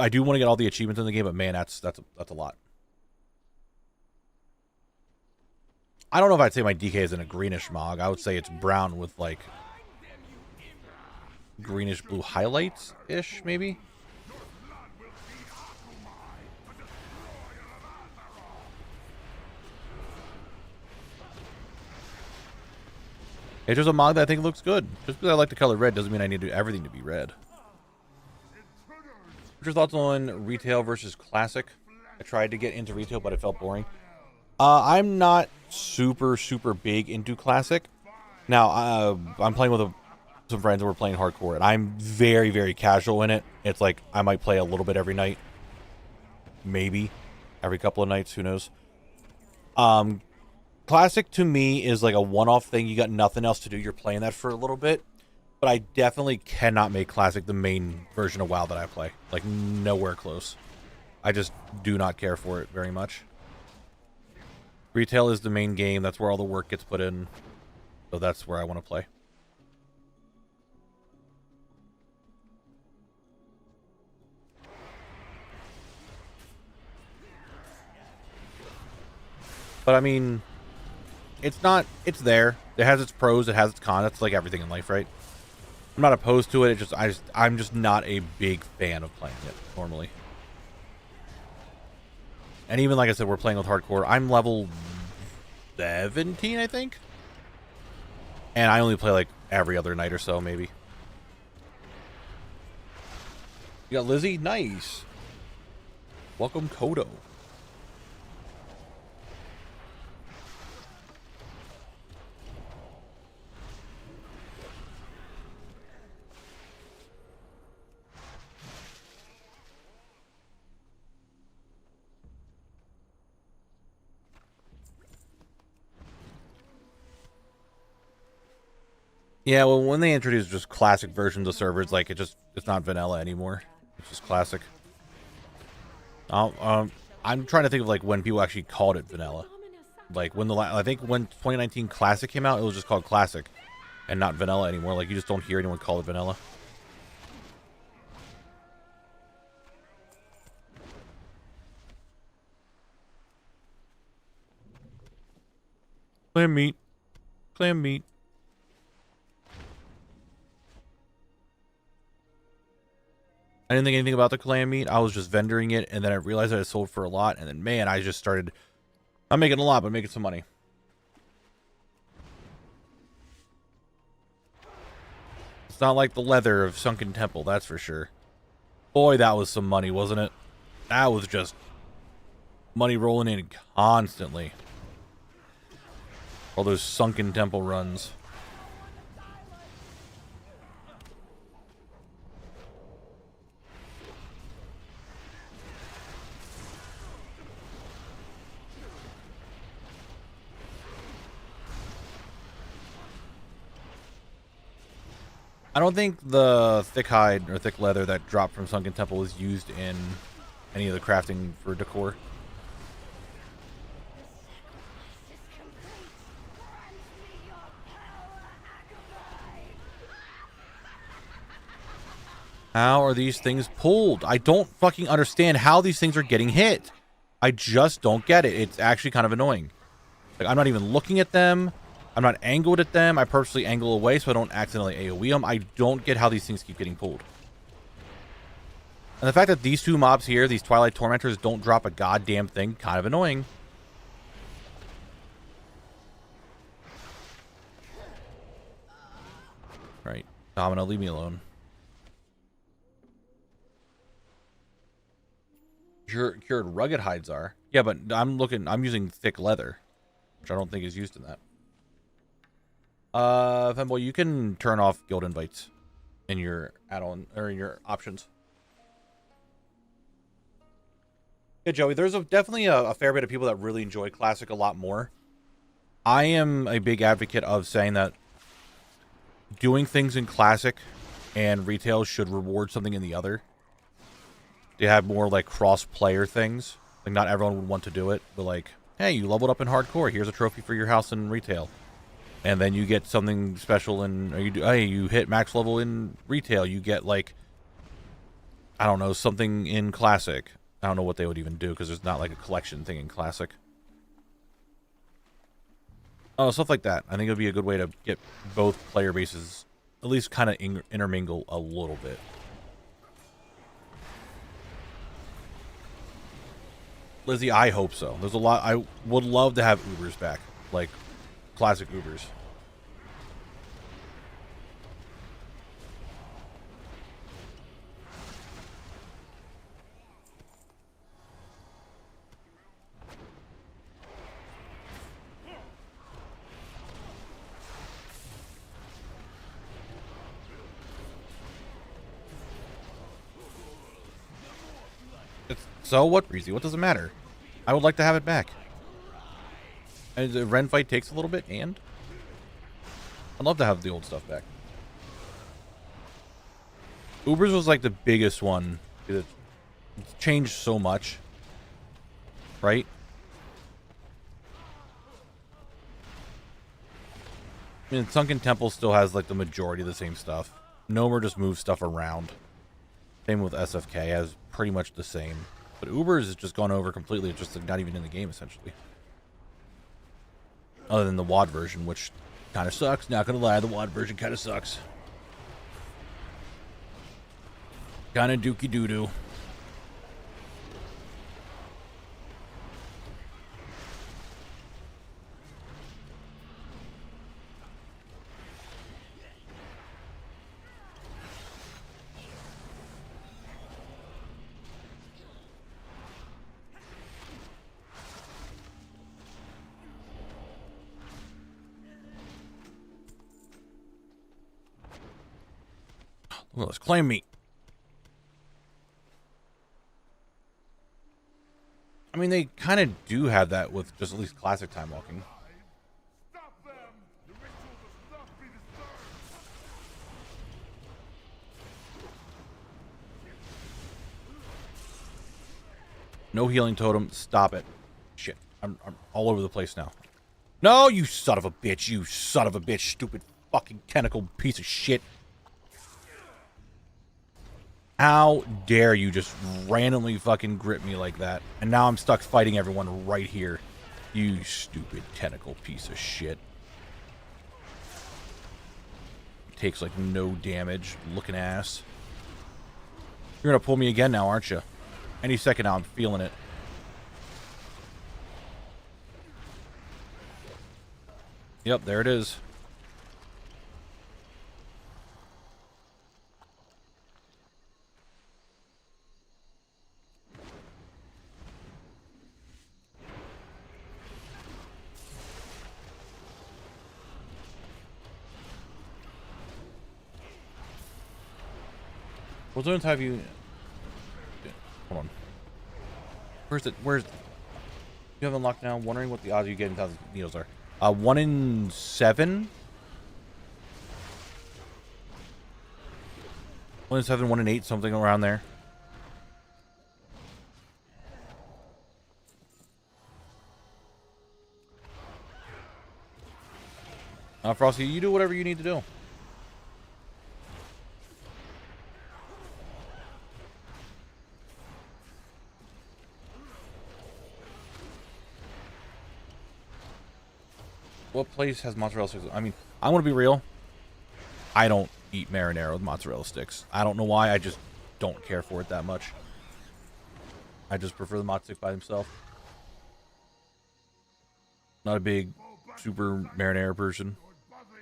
do want to get all the achievements in the game, but man, that's a lot. I don't know if I'd say my DK is in a greenish mog. I would say it's brown with like greenish blue highlights-ish, maybe? It's just a mod that I think looks good. Just because I like the color red doesn't mean I need everything to be red. What's your thoughts on retail versus classic? I tried to get into retail, but it felt boring. I'm not super big into classic. Now, I'm playing with some friends who were playing hardcore, and I'm very, very casual in it. It's like I might play a little bit every night, maybe every couple of nights, who knows. Classic to me is like a one-off thing. You got nothing else to do, you're playing that for a little bit. But I definitely cannot make Classic the main version of WoW that I play. Like, nowhere close. I just do not care for it very much. Retail is the main game. That's where all the work gets put in. So that's where I want to play. But I mean, it's not, it's there. It has its pros, it has its cons. That's like everything in life, right? I'm not opposed to it. I'm just not a big fan of playing it normally. And even like I said, we're playing with hardcore. I'm level 17, I think. And I only play like every other night or so, maybe. You got Lizzie? Nice. Welcome, Kodo. Yeah, well, when they introduced just classic versions of servers, like it's not vanilla anymore. It's just classic. I'm trying to think of like when people actually called it vanilla. Like when I think when 2019 Classic came out, it was just called Classic, and not vanilla anymore. Like you just don't hear anyone call it vanilla. Clam meat, clam meat. I didn't think anything about the clam meat. I was just vendoring it, and then I realized that it sold for a lot, and then, man, I just started... I'm making a lot, but making some money. It's not like the leather of Sunken Temple, that's for sure. Boy, that was some money, wasn't it? That was just money rolling in constantly. All those Sunken Temple runs. I don't think the thick hide or thick leather that dropped from Sunken Temple was used in any of the crafting for decor. How are these things pulled? I don't fucking understand how these things are getting hit. I just don't get it. It's actually kind of annoying. Like, I'm not even looking at them. I'm not angled at them. I purposely angle away so I don't accidentally AoE them. I don't get how these things keep getting pulled. And the fact that these two mobs here, these Twilight Tormentors, don't drop a goddamn thing, kind of annoying. Right. Domino, leave me alone. Cured rugged hides are. Yeah, but I'm using thick leather, which I don't think is used in that. Femboy, you can turn off guild invites in your add-on or in your options. Yeah, Joey, there's definitely a fair bit of people that really enjoy Classic a lot more. I am a big advocate of saying that doing things in Classic and retail should reward something in the other. They have more like cross-player things. Like not everyone would want to do it, but like, hey, you leveled up in hardcore. Here's a trophy for your house in retail. And then you get something special in, or you hit max level in retail. You get like, I don't know, something in Classic. I don't know what they would even do because there's not like a collection thing in Classic. Oh, stuff like that. I think it would be a good way to get both player bases at least kind of intermingle a little bit. Lizzie, I hope so. There's a lot. I would love to have Ubers back, like Classic Ubers. So what, Breezy? What does it matter? I would like to have it back. And the Ren fight takes a little bit, and I'd love to have the old stuff back. Ubers was like the biggest one. It's changed so much, right? I mean, Sunken Temple still has like the majority of the same stuff. Nomer just moves stuff around. Same with SFK, has pretty much the same. But Ubers has just gone over completely. It's just not even in the game, essentially. Other than the WoD version, which kind of sucks. Not gonna lie, the WoD version kind of sucks. Kind of dookie doo-doo. Well, let's claim me. I mean, they kind of do have that with just at least classic time walking.
Stop them! The ritual must not be disturbed!
No healing totem. Stop it. Shit. I'm all over the place now. No, you son of a bitch. You son of a bitch. Stupid fucking tentacle piece of shit. How dare you just randomly fucking grip me like that? And now I'm stuck fighting everyone right here. You stupid tentacle piece of shit. Takes like no damage. Looking ass. You're gonna pull me again now, aren't you? Any second now, I'm feeling it. Yep, there it is. What zones have you... Hold on. Where's it? Where's... You have unlocked now? Wondering what the odds you get in 1,000 needles are. 1 in 7? 1 in 7, 1 in 8, something around there. Frosty, you do whatever you need to do. What place has mozzarella sticks? I mean, I want to be real. I don't eat marinara with mozzarella sticks. I don't know why. I just don't care for it that much. I just prefer the mozzarella stick by himself. Not a big super marinara person.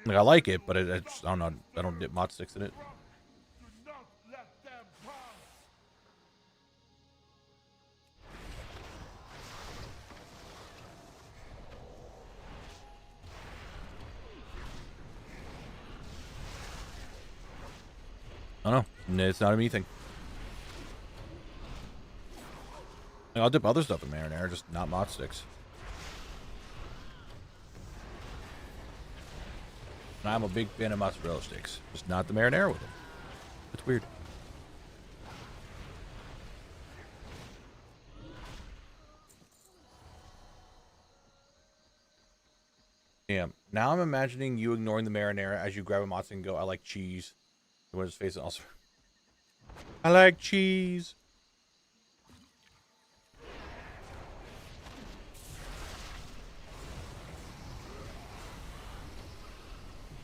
Like, I like it, but I just, I don't know. I don't dip mozzarella sticks in it.
Do not let them pass!
I don't know. It's not a me thing. I'll dip other stuff in marinara, just not mozzarella sticks. And I'm a big fan of mozzarella sticks, just not the marinara with them. It's weird. Damn. Now I'm imagining you ignoring the marinara as you grab a mozzarella and go, I like cheese. You want his face also. I like cheese.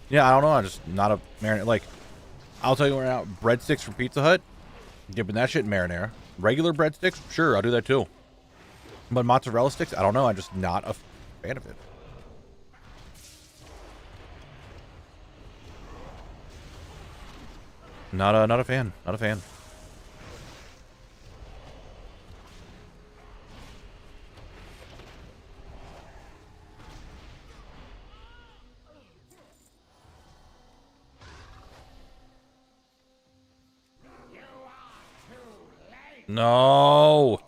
Yeah, I don't know. I'm just not a marinara. Like, I'll tell you right now, breadsticks from Pizza Hut, dipping that shit in marinara. Regular breadsticks, sure, I'll do that too. But mozzarella sticks, I don't know. I'm just not a fan of it. Not a fan. Not a fan.
You are too late!
No.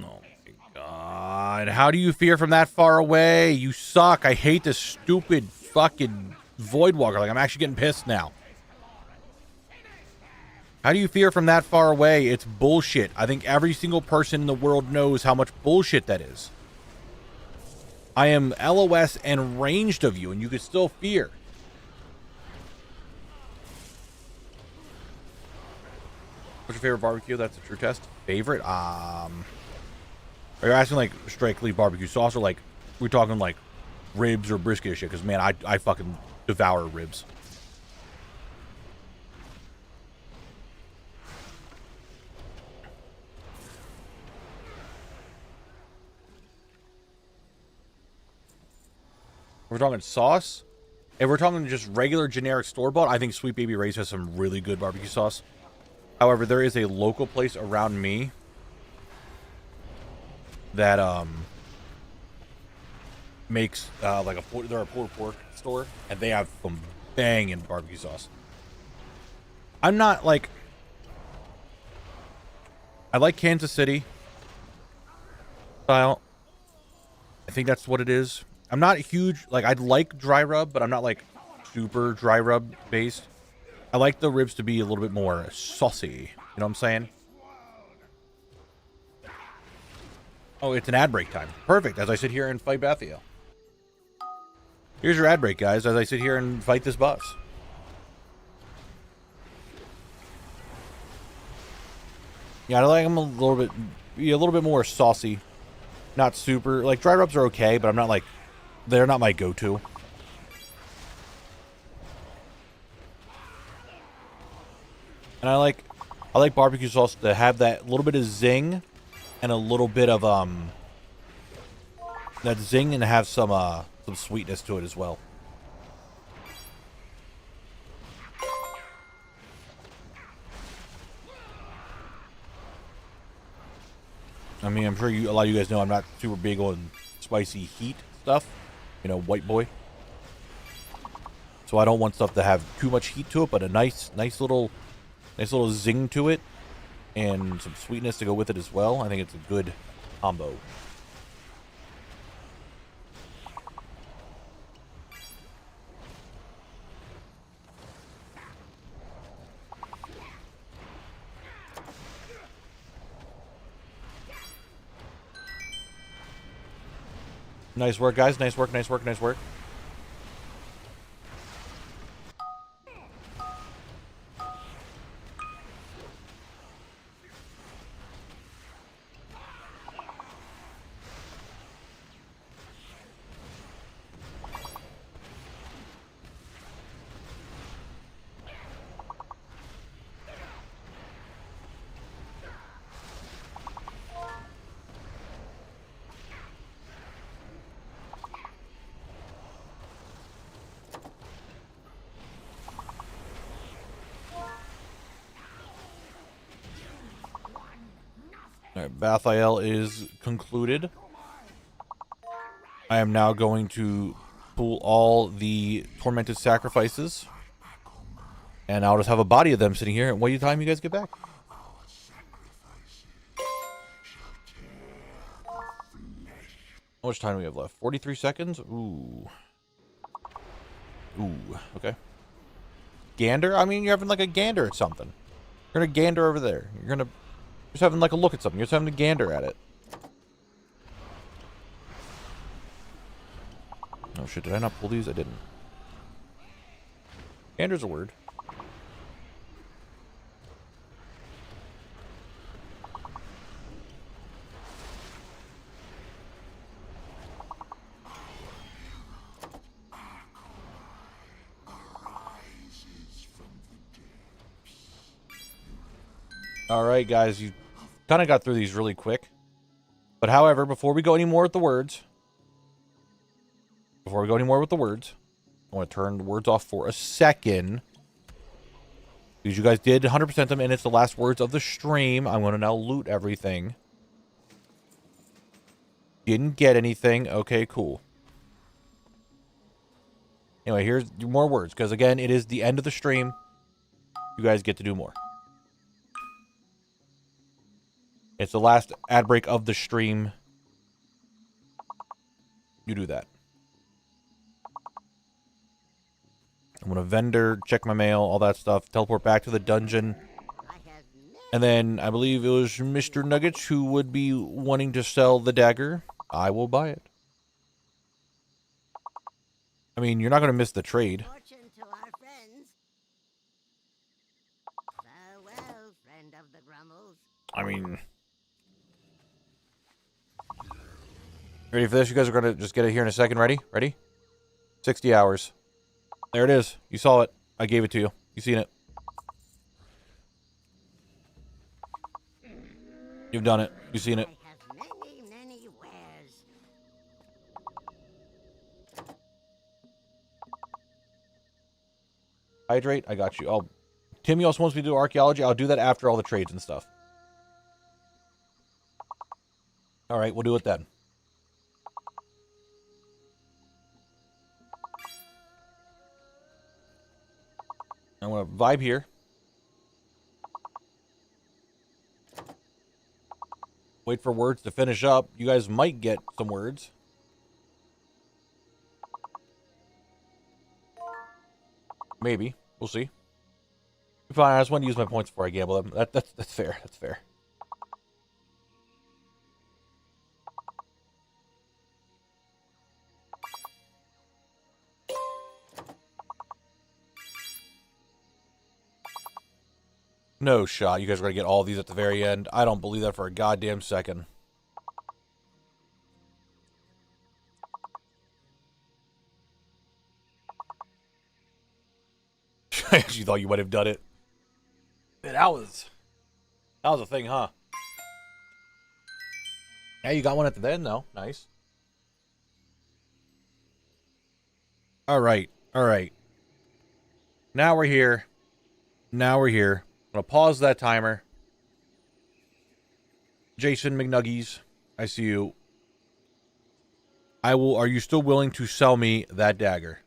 Oh my god. How do you fear from that far away? You suck. I hate this stupid fucking Void Walker. Like, I'm actually getting pissed now. How do you fear from that far away? It's bullshit. I think every single person in the world knows how much bullshit that is. I am LOS and ranged of you, and you could still fear. What's your favorite barbecue? That's a true test. Favorite? Are you asking like strictly barbecue sauce, or like we're talking like ribs or brisket or shit? Because man, I fucking devour ribs. We're talking sauce. If we're talking just regular generic store-bought, I think Sweet Baby Ray's has some really good barbecue sauce. However, there is a local place around me that makes like they're a pulled pork store, and they have some banging barbecue sauce. I'm not like, I like Kansas City style. I think that's what it is. I'm not huge, like, I'd like dry rub, but I'm not, like, super dry rub based. I like the ribs to be a little bit more saucy. You know what I'm saying? Oh, it's an ad break time. Perfect, as I sit here and fight Bathiel. Here's your ad break, guys, as I sit here and fight this boss. Yeah, I like them a little bit more saucy. Not super, like, dry rubs are okay, but I'm not, like, they're not my go-to. And I like barbecue sauce to have that little bit of zing and a little bit of that zing, and have some sweetness to it as well. I mean, I'm sure a lot of you guys know I'm not super big on spicy heat stuff. You know, white boy. So I don't want stuff to have too much heat to it, but a nice little zing to it, and some sweetness to go with it as well. I think it's a good combo. Nice work, guys. Nice work, nice work, nice work. Alright, Bathiel is concluded. I am now going to pull all the tormented sacrifices, and I'll just have a body of them sitting here and wait time you guys get back. How much time do we have left? 43 seconds? Ooh. Ooh, okay. Gander? I mean, you're having like a gander at something. You're gonna gander over there. You're gonna just having like a look at something. You're just having a gander at it. Oh shit, did I not pull these? I didn't. Gander's a word. Alright guys, you kind of got through these really quick. But however, before we go any more with the words, I want to turn the words off for a second. Because you guys did 100% them, and it's the last words of the stream. I'm going to now loot everything. Didn't get anything. Okay, cool. Anyway, here's more words. Because again, it is the end of the stream. You guys get to do more. It's the last ad break of the stream. You do that. I'm gonna vendor, check my mail, all that stuff, teleport back to the dungeon.
I have never
And then I believe it was Mr. Nuggets who would be wanting to sell the dagger. I will buy it. I mean, you're not gonna miss the trade.
fortune to our friends. Farewell, friend of the Grummles.
I mean, ready for this? You guys are gonna just get it here in a second. Ready? Ready? 60 hours. There it is. You saw it. I gave it to you. You seen it. You've done it. You've seen it.
I have many, many wares.
Hydrate. I got you. Oh, Timmy also wants me to do archaeology. I'll do that after all the trades and stuff. All right, we'll do it then. I'm going to vibe here. Wait for words to finish up. You guys might get some words. Maybe. We'll see. Fine, I just want to use my points before I gamble them. That's fair. That's fair. No shot. You guys are going to get all these at the very end. I don't believe that for a goddamn second. I actually thought you might have done it. Man, that was a thing, huh? Yeah, you got one at the end, though. Nice. All right. All right. Now we're here. Now we're here. I'm going to pause that timer. Jason McNuggies, I see you. Are you still willing to sell me that dagger?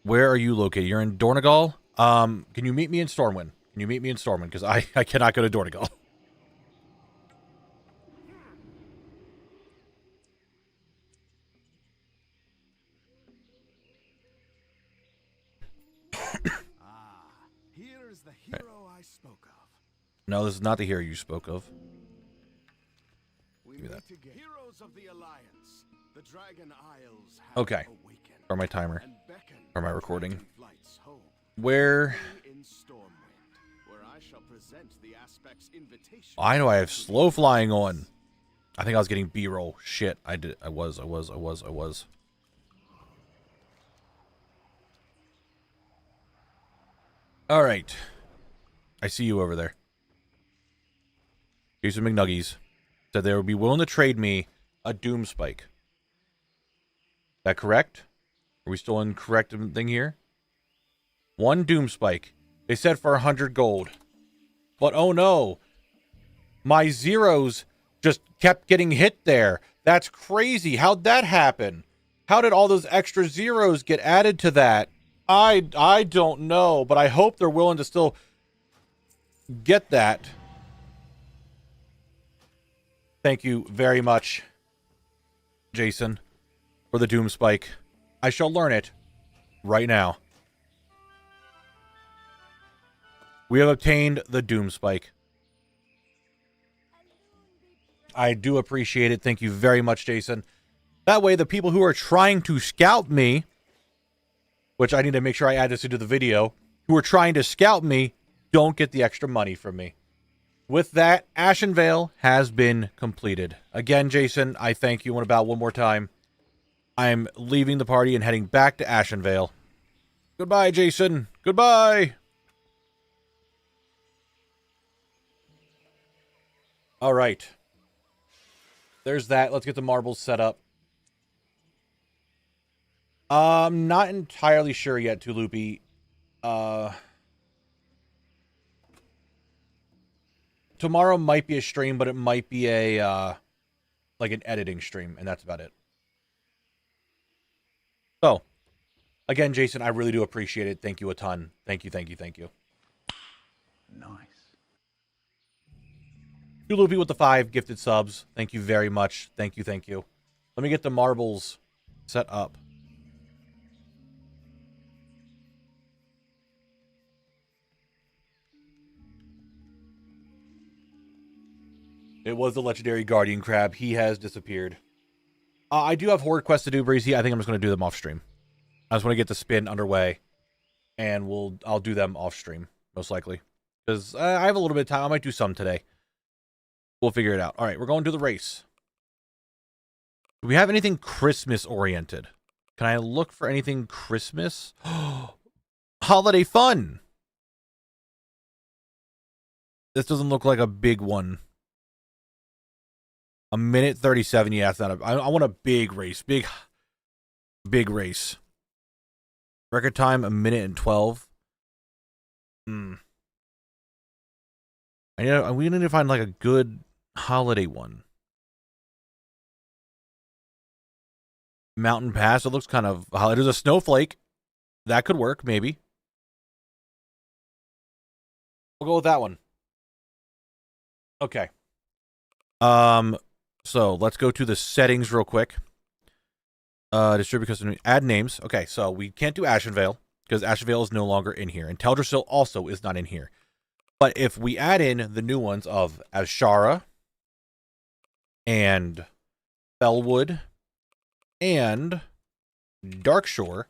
Where are you located? You're in Dornegal? Can you meet me in Stormwind? Can you meet me in Stormwind? Because I cannot go to Dornegal.
Here is the hero I spoke of.
No, this is not the hero you spoke of.
We
Give me
meet
that.
again. Heroes of the Alliance. The Dragon Isles have
Okay.
awakened
Or my timer.
and beckon
Or my
the
recording.
dragon flights home.
Where?
In Stormwind, where I shall present the Aspect's invitation.
I know I have slow flying on. I think I was getting B-roll. Shit, I did. I was. All right. I see you over there. Jason McNuggies said they would be willing to trade me a Doom Spike. That correct? Are we still in correct thing here? One Doom Spike. They said for 100 gold. But oh no. My zeros just kept getting hit there. That's crazy. How'd that happen? How did all those extra zeros get added to that? I don't know, but I hope they're willing to still get that. Thank you very much, Jason, for the Doom Spike. I shall learn it right now. We have obtained the Doom Spike. I do appreciate it. Thank you very much, Jason. That way, the people who are trying to scout me, which I need to make sure I add this into the video, who are trying to scout me, don't get the extra money from me. With that, ASHENVALE has been completed. Again, Jason, I thank you one more time. I'm leaving the party and heading back to ASHENVALE. Goodbye, Jason. Goodbye. All right. There's that. Let's get the marbles set up. Not entirely sure yet, Tulupi. tomorrow might be a stream, but it might be a like an editing stream, and that's about it. So, again, Jason, I really do appreciate it. Thank you a ton. Thank you, thank you, thank you.
Nice.
Loopy with the 5 gifted subs. Thank you very much. Thank you, thank you. Let me get the marbles set up. It was the legendary Guardian Crab. He has disappeared. I do have Horde quests to do, Breezy. I think I'm just going to do them off stream. I just want to get the spin underway, and I'll do them off stream, most likely. Because I have a little bit of time. I might do some today. We'll figure it out. All right, we're going to the race. Do we have anything Christmas-oriented? Can I look for anything Christmas? Holiday fun! This doesn't look like a big one. A minute 37. Yeah, it's not a... I want a big race. Big race. Record time, a minute and 12. We need to find like a good holiday one. Mountain Pass. It looks kind of... There's a snowflake. That could work, maybe. We'll go with that one. Okay. So let's go to the settings real quick. Distribute custom add names. Okay, so we can't do ASHENVALE because ASHENVALE is no longer in here, and Teldrassil also is not in here. But if we add in the new ones of Azshara and Fellwood and Darkshore,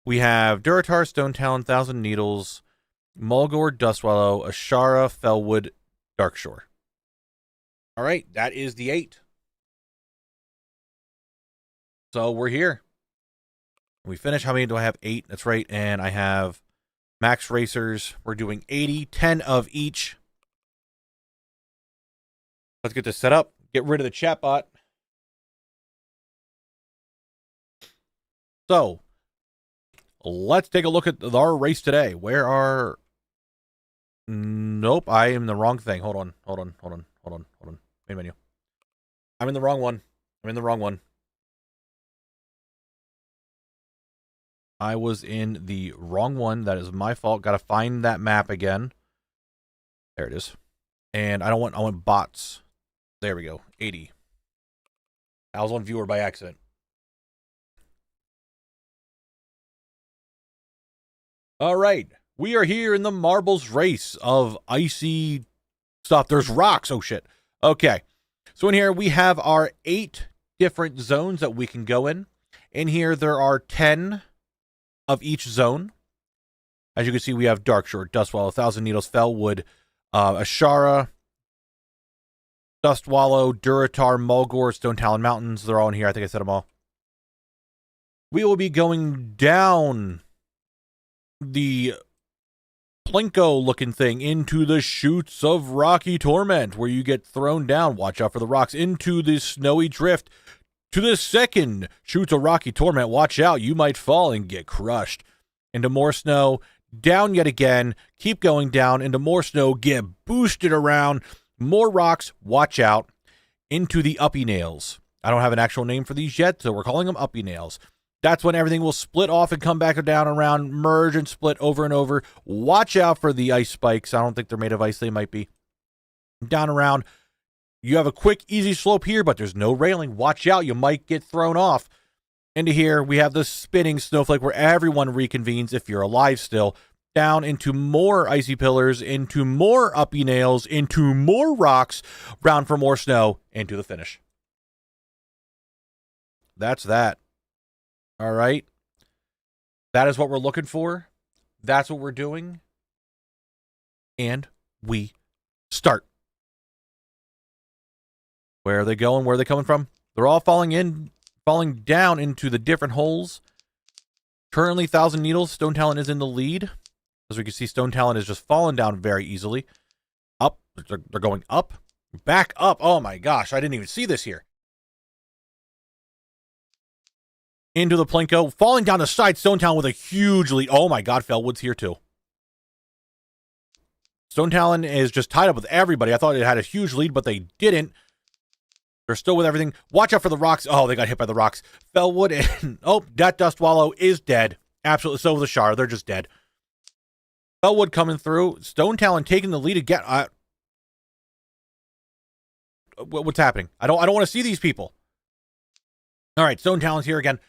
we have Durotar, Stone Talon, Thousand Needles, Mulgore, Dustwallow, Azshara, Fellwood, Darkshore. All right, that is the 8. So we're here. We finish. How many do I have? 8. That's right. And I have Max Racers. We're doing 80, 10 of each. Let's get this set up. Get rid of the chat bot. So let's take a look at our race today. Where are... Nope, I am the wrong thing. Hold on. Main menu. I'm in the wrong one. I was in the wrong one. That is my fault. Got to find that map again. There it is. And I want bots. There we go. 80. I was on viewer by accident. All right. We are here in the marbles race of icy stuff. There's rocks. Oh, shit. Okay. So in here, we have our 8 different zones that we can go in. In here, there are 10 of each zone. As you can see, we have Darkshore, Dustwallow, Thousand Needles, Fellwood, Azshara, Dustwallow, Durotar, Mulgore, Stone Talon Mountains. They're all in here. I think I said them all. We will be going down the Plinko-looking thing into the chutes of Rocky Torment, where you get thrown down. Watch out for the rocks. Into the Snowy Drift. To the second chutes of Rocky Torment. Watch out. You might fall and get crushed. Into more snow. Down yet again. Keep going down. Into more snow. Get boosted around. More rocks. Watch out. Into the Uppy Nails. I don't have an actual name for these yet, so we're calling them Uppy Nails. That's when everything will split off and come back down around, merge and split over and over. Watch out for the ice spikes. I don't think they're made of ice. They might be. Down around. You have a quick, easy slope here, but there's no railing. Watch out. You might get thrown off. Into here, we have the spinning snowflake where everyone reconvenes if you're alive still. Down into more icy pillars, into more uppy nails, into more rocks, round for more snow, into the finish. That's that. All right. That is what we're looking for. That's what we're doing. And we start. Where are they going? Where are they coming from? They're all falling down into the different holes. Currently, Thousand Needles, Stone Talon is in the lead. As we can see, Stone Talon is just falling down very easily. Up. They're going up. Back up. Oh my gosh. I didn't even see this here. Into the Plinko. Falling down the side. Stone Talon with a huge lead. Oh my god. Fellwood's here too. Stone Talon is just tied up with everybody. I thought it had a huge lead, but they didn't. They're still with everything. Watch out for the rocks. Oh, they got hit by the rocks. Fellwood and... Oh, that Dust Wallow is dead. Absolutely. So was Ashara. They're just dead. Fellwood coming through. Stone Talon taking the lead again. What's happening? I don't want to see these people. All right, Stone Talon's here again.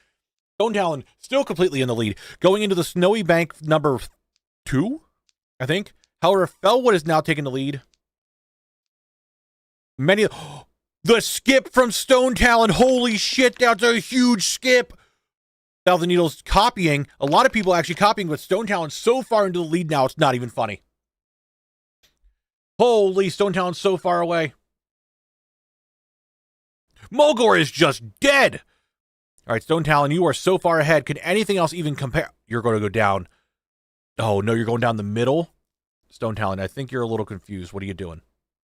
Stone Talon still completely in the lead. Going into the Snowy Bank number 2, I think. However, Fellwood is now taking the lead. The skip from Stone Talon. Holy shit, that's a huge skip. Thousand Needles copying. A lot of people actually copying, but Stone Talon's so far into the lead now, it's not even funny. Holy, Stone Talon's so far away. Mulgore is just dead. All right, Stone Talon, you are so far ahead. Can anything else even compare? You're going to go down. Oh, no, you're going down the middle. Stone Talon, I think you're a little confused. What are you doing?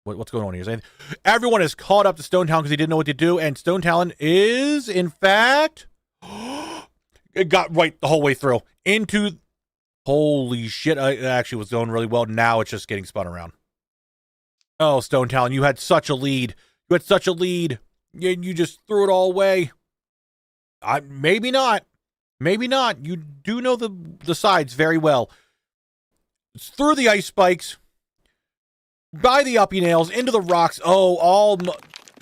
What's going on here? Everyone is caught up to Stone Talon because they didn't know what to do, and Stone Talon is, in fact, it got right the whole way through into. Holy shit! It actually was going really well. Now it's just getting spun around. Oh, Stone Talon, you had such a lead. You had such a lead. You just threw it all away. Maybe not. Maybe not. You do know the sides very well. It's through the ice spikes. By the uppy nails, into the rocks. Oh,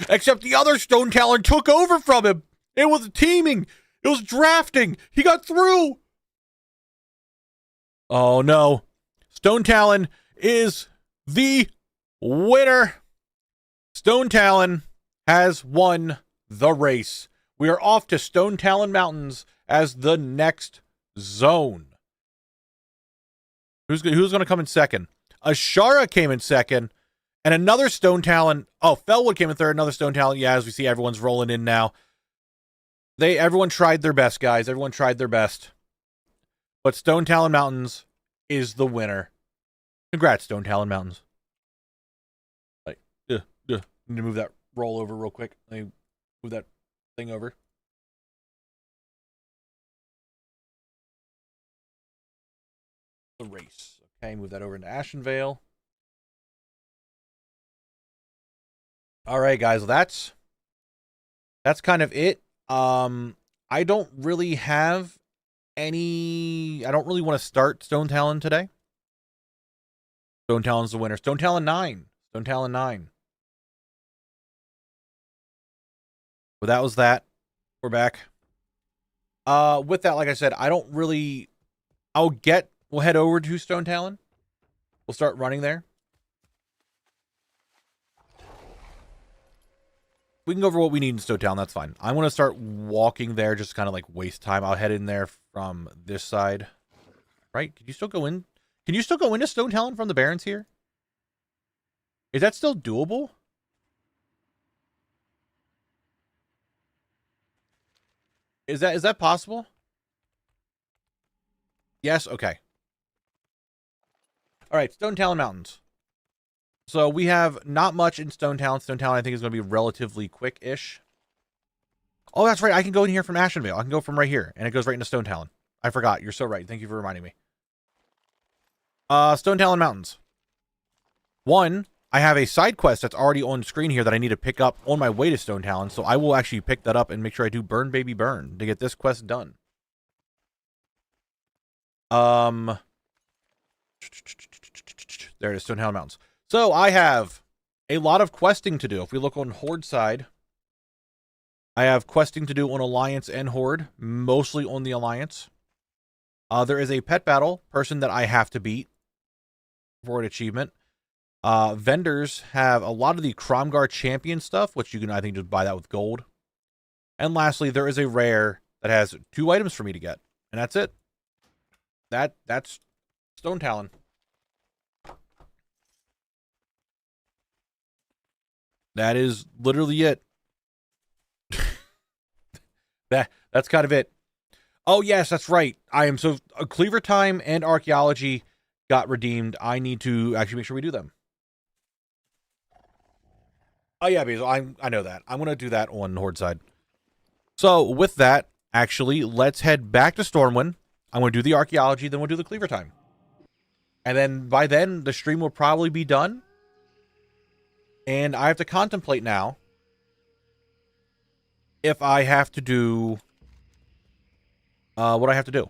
except the other Stone Talon took over from him. It was teaming. It was drafting. He got through. Oh, no. Stone Talon is the winner. Stone Talon has won the race. We are off to Stone Talon Mountains as the next zone. Who's going to come in second? Ashara came in second, and another Stone Talon. Oh, Fellwood came in third, another Stone Talon. Yeah, as we see, everyone's rolling in now. Everyone tried their best, guys. Everyone tried their best. But Stone Talon Mountains is the winner. Congrats, Stone Talon Mountains. Need to move that roll over real quick. Let me move that thing over. The race. Okay, move that over into ASHENVALE. All right, guys, that's kind of it. I don't really have any. I don't really want to start Stone Talon today. Stone Talon's the winner. Stone Talon 9. Stone Talon 9. Well, that was that. We're back. With that, like I said, I don't really. We'll head over to Stone Talon. We'll start running there. We can go over what we need in Stone Talon. That's fine. I want to start walking there, just kind of like waste time. I'll head in there from this side. Right? Can you still go in? Can you still go into Stone Talon from the Barrens here? Is that still doable? Is that possible? Yes? Okay. All right, Stone Talon Mountains. So we have not much in Stone Talon. Stone Talon, I think, is going to be relatively quick-ish. Oh, that's right. I can go in here from ASHENVALE. I can go from right here, and it goes right into Stone Talon. I forgot. You're so right. Thank you for reminding me. Stone Talon Mountains. 1, I have a side quest that's already on screen here that I need to pick up on my way to Stone Talon, so I will actually pick that up and make sure I do Burn Baby Burn to get this quest done. There it is, Stone Talon Mountains. So I have a lot of questing to do. If we look on Horde side, I have questing to do on Alliance and Horde, mostly on the Alliance. There is a pet battle person that I have to beat for an achievement. Vendors have a lot of the Kromgar champion stuff, which you can, I think, just buy that with gold. And lastly, there is a rare that has 2 items for me to get. And that's it. That's Stone Talon. That is literally it. That's kind of it. Oh, yes, that's right. I am so... Cleaver Time and Archaeology got redeemed. I need to actually make sure we do them. Oh, yeah, because I know that. I'm going to do that on Horde side. So, with that, actually, let's head back to Stormwind. I'm going to do the Archaeology, then we'll do the Cleaver Time. And then by then, the stream will probably be done. And I have to contemplate now if I have to do what I have to do.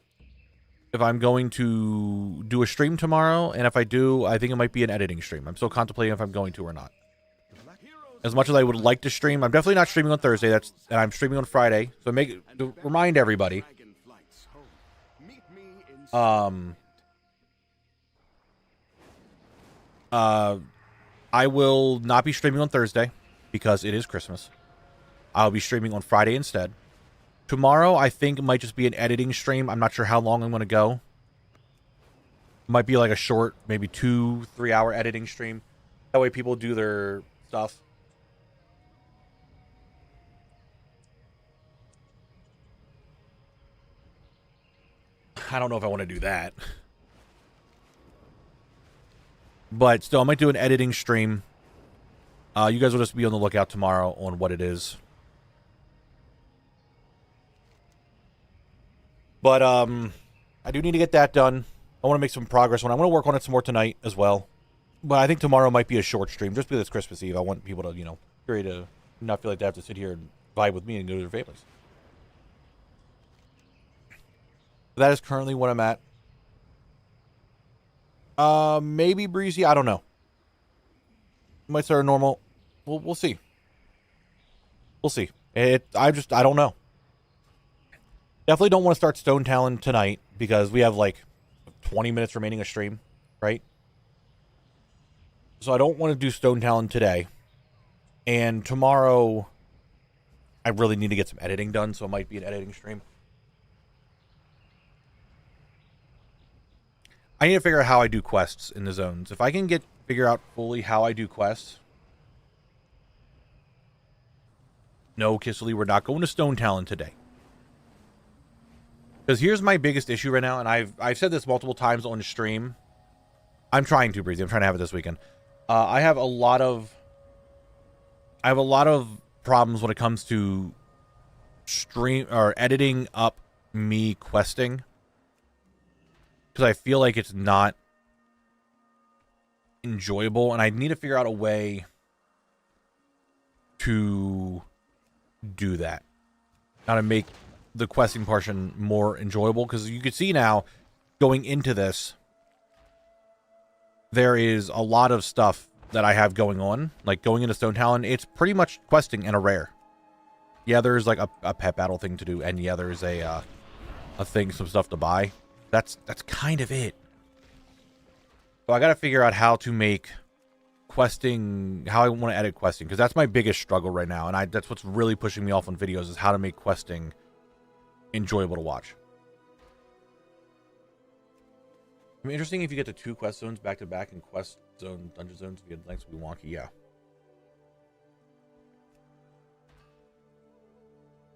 If I'm going to do a stream tomorrow, and if I do, I think it might be an editing stream. I'm still contemplating if I'm going to or not. As much as I would like to stream, I'm definitely not streaming on Thursday. And I'm streaming on Friday. So to remind everybody. I will not be streaming on Thursday because it is Christmas. I'll be streaming on Friday instead. Tomorrow, I think it might just be an editing stream. I'm not sure how long I'm going to go. Might be like a short, maybe 2-3 hour editing stream. That way people do their stuff. I don't know if I want to do that. But still, I might do an editing stream. You guys will just be on the lookout tomorrow on what it is. But I do need to get that done. I want to make some progress on it. I'm going to work on it some more tonight as well. But I think tomorrow might be a short stream, just because it's Christmas Eve. I want people to, to not feel like they have to sit here and vibe with me and go to their families. That is currently what I'm at. Maybe breezy. I don't know. Might start normal. We'll see. We'll see. I don't know. Definitely don't want to start Stone Talon tonight because we have like 20 minutes remaining of stream, right? So I don't want to do Stone Talon today. And tomorrow, I really need to get some editing done, so it might be an editing stream. I need to figure out how I do quests in the zones. If I can figure out fully how I do quests. No, Kissley, we're not going to Stone Talon today. Because here's my biggest issue right now, and I've said this multiple times on stream. I'm trying to, Breezy. I'm trying to have it this weekend. I have a lot of problems when it comes to stream or editing up me questing. Because I feel like it's not enjoyable, and I need to figure out a way to do that. How to make the questing portion more enjoyable, because you can see now, going into this, there is a lot of stuff that I have going on. Like, going into Stone Talon, it's pretty much questing and a rare. Yeah, there's like a pet battle thing to do, and yeah, there's a thing, some stuff to buy. That's kind of it. So I got to figure out how to make questing, how I want to edit questing, because that's my biggest struggle right now, and that's what's really pushing me off on videos, is how to make questing enjoyable to watch. I mean, interesting if you get to 2 quest zones back to back and quest zone dungeon zones, if you get lengths will be wonky. Yeah.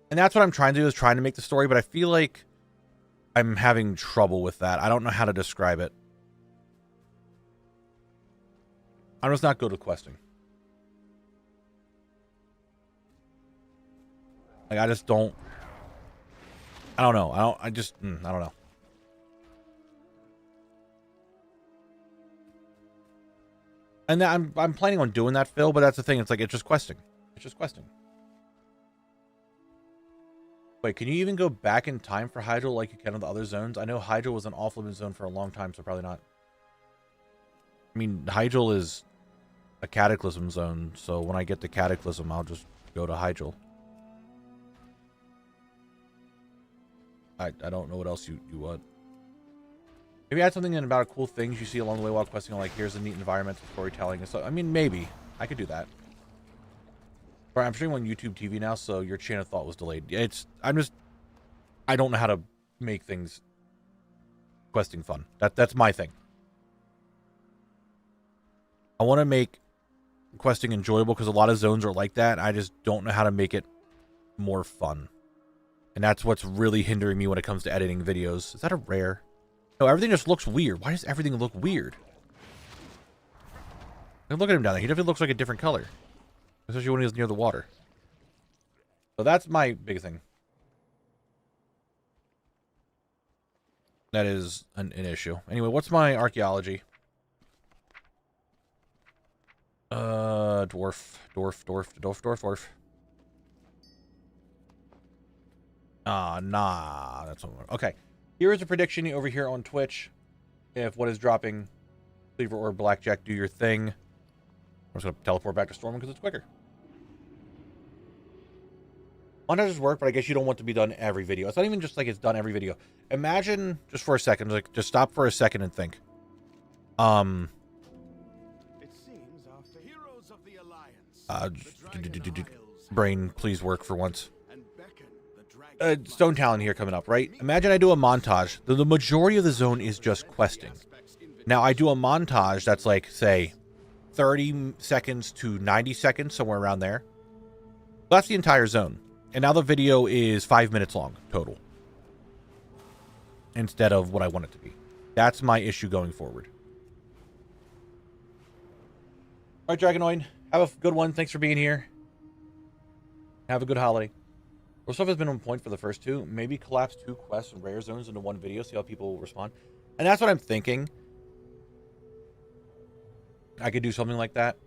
And that's what I'm trying to do, is trying to make the story, but I feel like I'm having trouble with that. I don't know how to describe it. I'm just not good at questing. Like, I just don't. I don't know. I don't know. And I'm planning on doing that, Phil, but that's the thing. It's like, it's just questing. It's just questing. Wait, can you even go back in time for Hydro like you can on the other zones? I know Hydro was an off-limit zone for a long time, so probably not. I mean, Hydro is a Cataclysm zone, so when I get the Cataclysm, I'll just go to Hydro. I don't know what else you want. Maybe add something in about cool things you see along the way while questing, like here's a neat environmental storytelling and stuff. I mean, maybe. I could do that. Right, I'm streaming on YouTube TV now, so your chain of thought was delayed. I don't know how to make things questing fun. That's my thing. I want to make questing enjoyable because a lot of zones are like that. I just don't know how to make it more fun. And that's what's really hindering me when it comes to editing videos. Is that a rare? No, everything just looks weird. Why does everything look weird? Look at him down there. He definitely looks like a different color. Especially when he's near the water. So that's my big thing. That is an issue. Anyway, what's my archaeology? Dwarf. Nah. That's what okay. Here is a prediction over here on Twitch. If what is dropping, Cleaver or Blackjack, do your thing. I'm just going to teleport back to Storm because it's quicker. Montages work, but I guess you don't want to be done every video. It's not even just like it's done every video. Imagine, just for a second, like, just stop for a second and think.
It seems after heroes of the Alliance,
Brain, please work for once.
and beckon the dragon
Stone Talon here coming up, right? Imagine I do a montage. The majority of the zone is just questing. Now, I do a montage that's like, say, 30 seconds to 90 seconds, somewhere around there. That's the entire zone. And now the video is 5 minutes long, total. Instead of what I want it to be. That's my issue going forward. Alright, Dragonoid. Have a good one. Thanks for being here. Have a good holiday. Well, stuff has been on point for the first two. Maybe collapse 2 quests and rare zones into one video, see how people respond. And that's what I'm thinking. I could do something like that.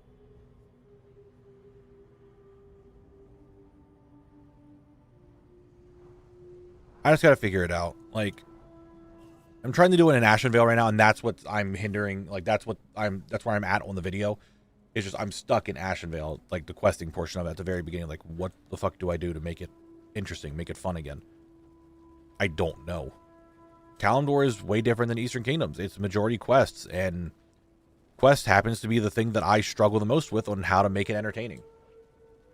I just gotta figure it out. Like, I'm trying to do it in ASHENVALE right now, and that's what I'm hindering. Like, that's where I'm at on the video. It's just I'm stuck in ASHENVALE, like the questing portion of it at the very beginning. Like, what the fuck do I do to make it interesting, make it fun again? I don't know. Kalimdor is way different than Eastern Kingdoms. It's majority quests, and quest happens to be the thing that I struggle the most with on how to make it entertaining.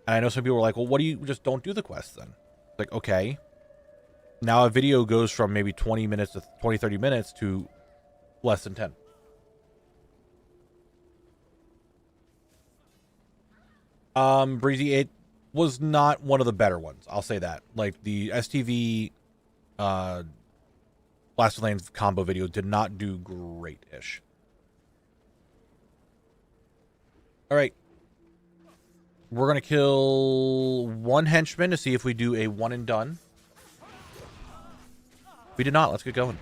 And I know some people are like, well, what do you just don't do the quests then? It's like, okay. Now a video goes from maybe 20 minutes to 20, 30 minutes to less than 10. Breezy, it was not one of the better ones. I'll say that. Like the STV Blast of Lanes combo video did not do great-ish. All right. We're going to kill one henchman to see if we do a one and done. We did not. Let's get going.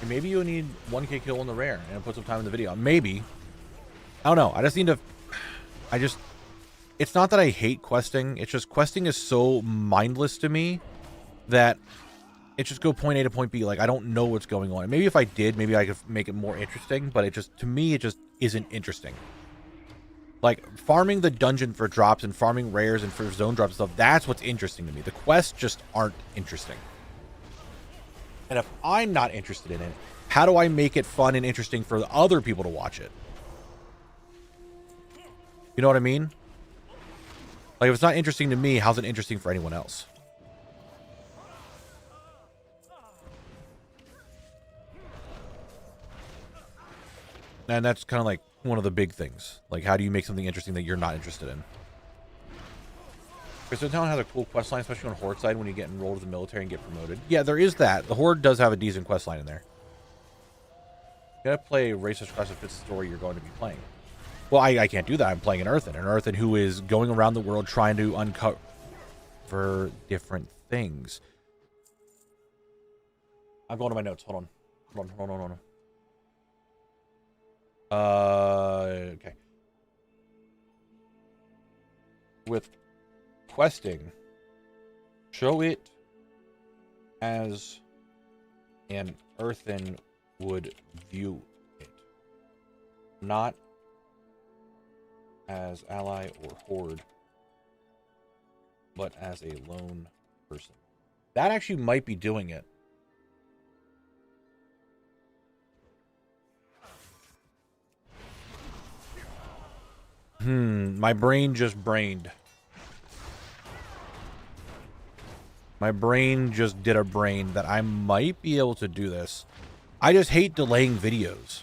Maybe you'll need 1k kill on the rare and put some time in the video. Maybe. I don't know. I just need to... It's not that I hate questing. It's just questing is so mindless to me that it's just go point A to point B. Like, I don't know what's going on. Maybe if I did, maybe I could make it more interesting. But it just, to me, it just isn't interesting. Like, farming the dungeon for drops and farming rares and for zone drops and stuff, that's what's interesting to me. The quests just aren't interesting. And if I'm not interested in it, how do I make it fun and interesting for other people to watch it? You know what I mean? Like, if it's not interesting to me, how's it interesting for anyone else? And that's kind of like one of the big things. Like, how do you make something interesting that you're not interested in? Crystal Town has a cool quest line, especially on Horde side when you get enrolled to the military and get promoted. Yeah, there is that. The Horde does have a decent quest line in there. You gotta play a racist class that fits the story you're going to be playing. Well, I can't do that. I'm playing an Earthen who is going around the world trying to uncover different things. I'm going to my notes. Hold on. Okay. With questing, show it as an Earthen would view it, not as ally or horde, but as a lone person. That actually might be doing it. My brain just brained. My brain just did a brain that I might be able to do this. I just hate delaying videos.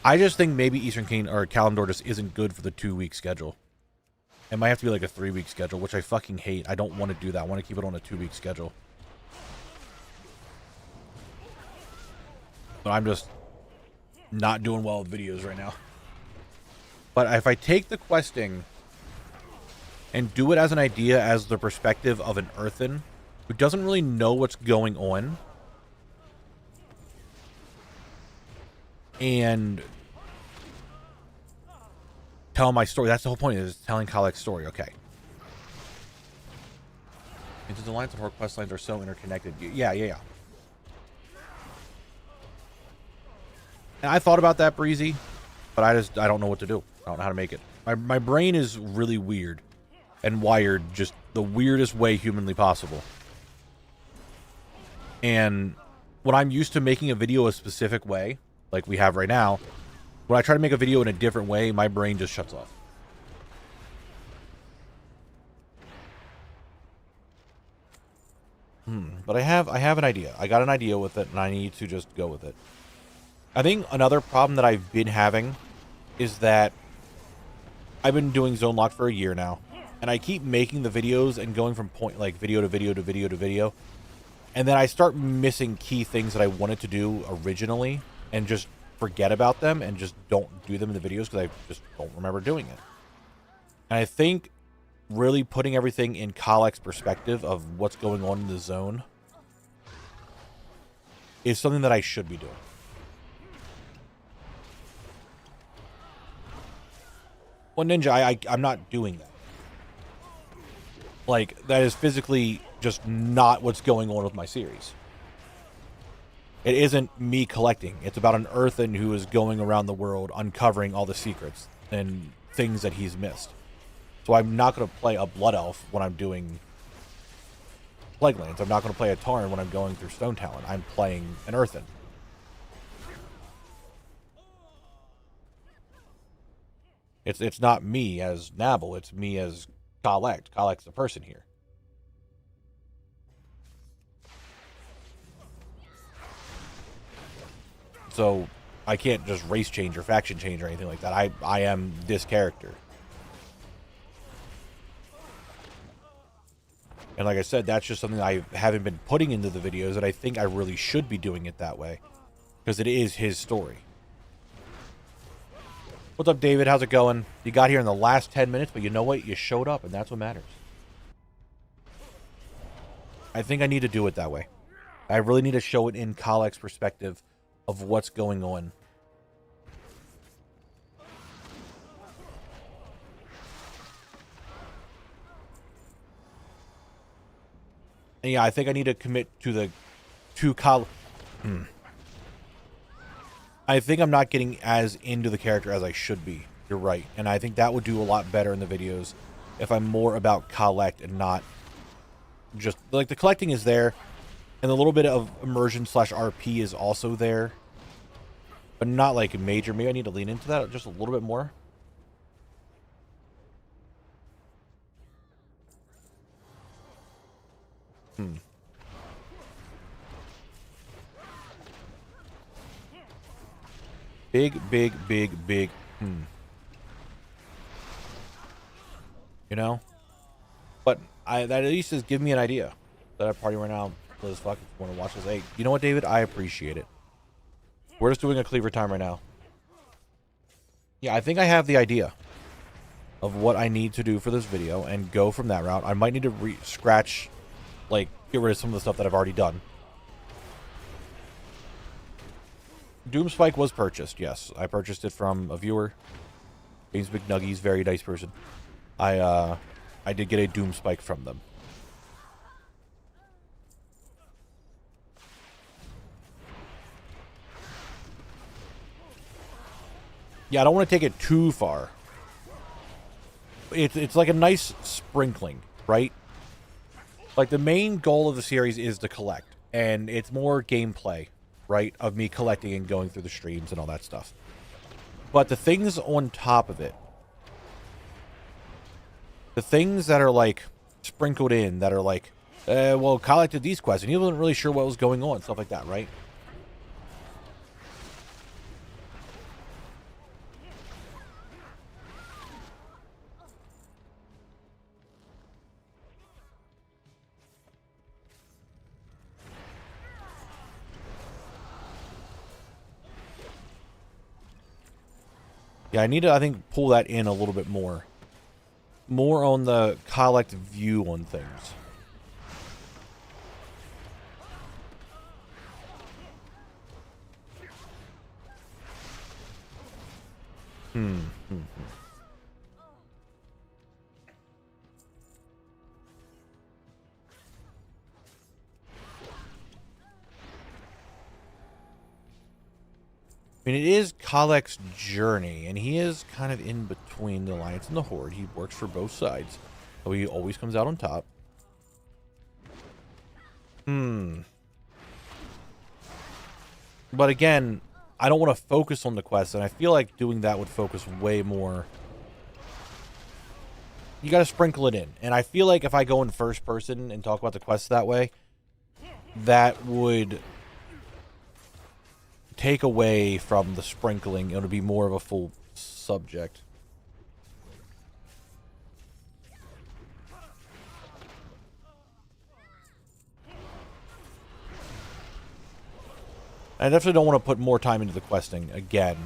I just think maybe Eastern Kingdom or Kalimdor just isn't good for the 2-week schedule. It might have to be like a 3-week schedule, which I fucking hate. I don't want to do that. I want to keep it on a 2-week schedule. But I'm just not doing well with videos right now. But if I take the questing and do it as an idea, as the perspective of an Earthen who doesn't really know what's going on, and tell my story. That's the whole point, is telling Khalek's story. Okay. Into the lines of horror quest lines are so interconnected. Yeah. And I thought about that, Breezy, but I don't know what to do. I don't know how to make it. My brain is really weird and wired just the weirdest way humanly possible. And when I'm used to making a video a specific way, like we have right now, when I try to make a video in a different way, my brain just shuts off. But I have an idea. I got an idea with it, and I need to just go with it. I think another problem that I've been having is that I've been doing Zone Lock for a year now, and I keep making the videos and going from video to video to video to video, and then I start missing key things that I wanted to do originally and just forget about them and just don't do them in the videos because I just don't remember doing it. And I think really putting everything in Khalek's perspective of what's going on in the zone is something that I should be doing. Well, Ninja, I'm not doing that. Like, that is physically just not what's going on with my series. It isn't me collecting. It's about an earthen who is going around the world uncovering all the secrets and things that he's missed. So I'm not going to play a Blood Elf when I'm doing Plaguelands. I'm not going to play a Tarn when I'm going through Stone Talon. I'm playing an earthen. It's not me as Knabble. It's me as Khalek. Khalek's the person here. So I can't just race change or faction change or anything like that. I am this character. And like I said, that's just something I haven't been putting into the videos, and I think I really should be doing it that way. Because it is his story. What's up, David? How's it going? You got here in the last 10 minutes, but you know what? You showed up, and that's what matters. I think I need to do it that way. I really need to show it in Khalek's perspective of what's going on. And yeah, I think I need to commit to I think I'm not getting as into the character as I should be. You're right. And I think that would do a lot better in the videos if I'm more about Khalek and not just... Like, the collecting is there, and a little bit of immersion / RP is also there. But not, like, major. Maybe I need to lean into that just a little bit more. Big. You know? But that at least is giving me an idea. That I party right now. Let's fucking want to watch this. Hey, you know what, David? I appreciate it. We're just doing a cleaver time right now. Yeah, I think I have the idea of what I need to do for this video and go from that route. I might need to scratch, like, get rid of some of the stuff that I've already done. Doomspike was purchased, yes. I purchased it from a viewer. James McNuggies, very nice person. I did get a Doomspike from them. Yeah, I don't want to take it too far. It's like a nice sprinkling, right? Like, the main goal of the series is to collect. And it's more gameplay, right? Of me collecting and going through the streams and all that stuff. But the things on top of it, the things that are, like, sprinkled in, that are like, well, Khalek did these quests, and he wasn't really sure what was going on, stuff like that, right? Yeah, I need to, I think, pull that in a little bit more. More on the Khalek view on things. Hmm. Hmm. I mean, it is Kalek's journey, and he is kind of in between the Alliance and the Horde. He works for both sides, so he always comes out on top. But again, I don't want to focus on the quest, and I feel like doing that would focus way more. You got to sprinkle it in, and I feel like if I go in first person and talk about the quest that way, that would take away from the sprinkling. It would be more of a full subject. I definitely don't want to put more time into the questing again,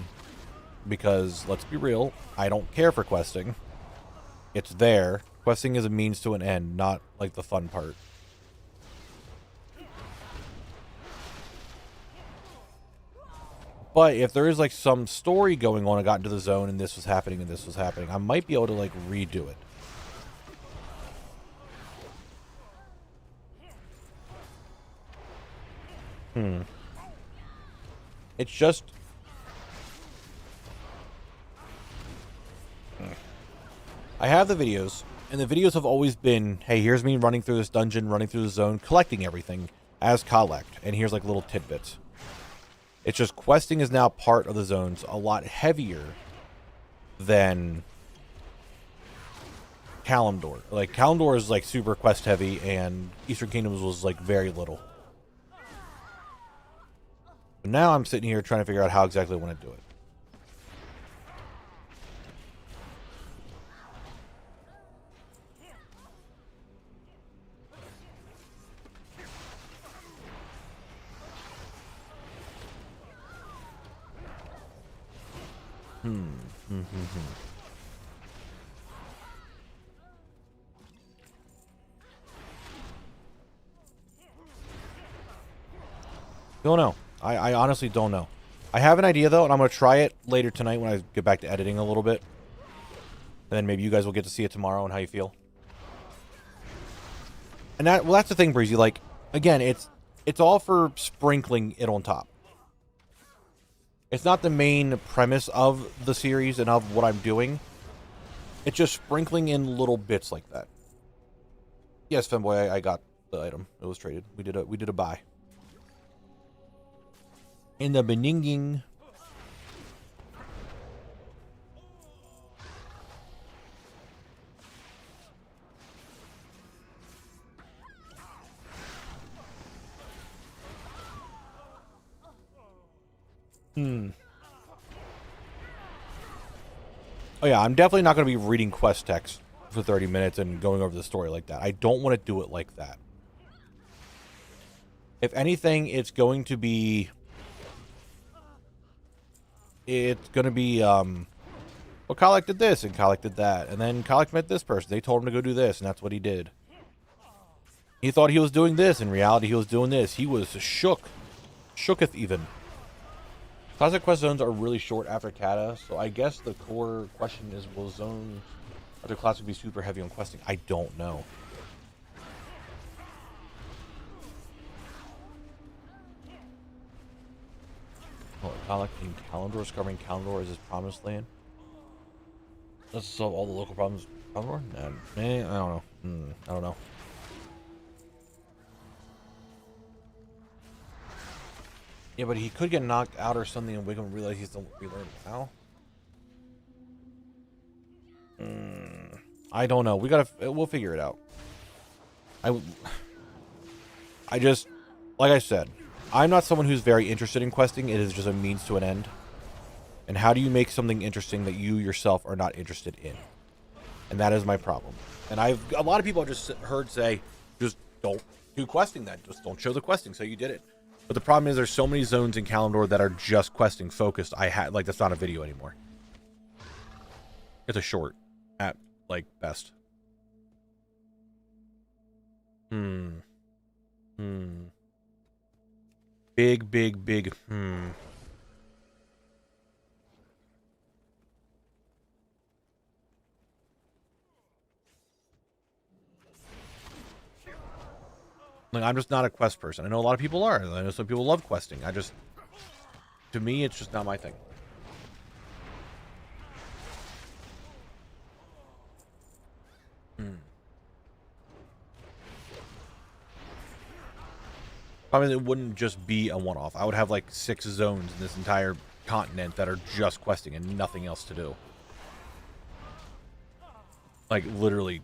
because let's be real, I don't care for questing. It's there. Questing is a means to an end, not like the fun part. But if there is like some story going on, I got into the zone and this was happening and this was happening, I might be able to like redo it. It's just... I have the videos, and the videos have always been, hey, here's me running through this dungeon, running through the zone, collecting everything as collect, and here's like little tidbits. It's just questing is now part of the zones, a lot heavier than Kalimdor. Like, Kalimdor is like super quest heavy, and Eastern Kingdoms was like very little. But now I'm sitting here trying to figure out how exactly I want to do it. Don't know. I honestly don't know. I have an idea, though, and I'm going to try it later tonight when I get back to editing a little bit. And then maybe you guys will get to see it tomorrow and how you feel. And that, well, that's the thing, Breezy. Like, again, it's all for sprinkling it on top. It's not the main premise of the series and of what I'm doing. It's just sprinkling in little bits like that. Yes, Femboy, I got the item. It was traded. We did a buy. In the beninging. Oh yeah, I'm definitely not going to be reading quest text for 30 minutes and going over the story like that. I don't want to do it like that. If anything, it's going to be... well, Kalek did this, and Kalek did that. And then Kalek met this person. They told him to go do this, and that's what he did. He thought he was doing this. In reality, he was doing this. He was shook. Shooketh even. Classic quest zones are really short after Kata, so I guess the core question is, will zone after Classic be super heavy on questing? I don't know. Oh, Kalek in Kalimdor, discovering Kalimdor as his promised land. Let's solve all the local problems. Kalimdor? Nah, I don't know. I don't know. Yeah, but he could get knocked out or something and Wiggum realize he's still relearning now. I don't know. We'll figure it out. I just, like I said, I'm not someone who's very interested in questing. It is just a means to an end. And how do you make something interesting that you yourself are not interested in? And that is my problem. And a lot of people I've just heard say, just don't do questing then. Just don't show the questing, so you did it. But the problem is there's so many zones in Kalimdor that are just questing focused. That's not a video anymore. It's a short at like best. Big. Like, I'm just not a quest person. I know a lot of people are. I know some people love questing. To me, it's just not my thing. I mean, it wouldn't just be a one-off. I would have like 6 zones in this entire continent that are just questing and nothing else to do. Like, literally,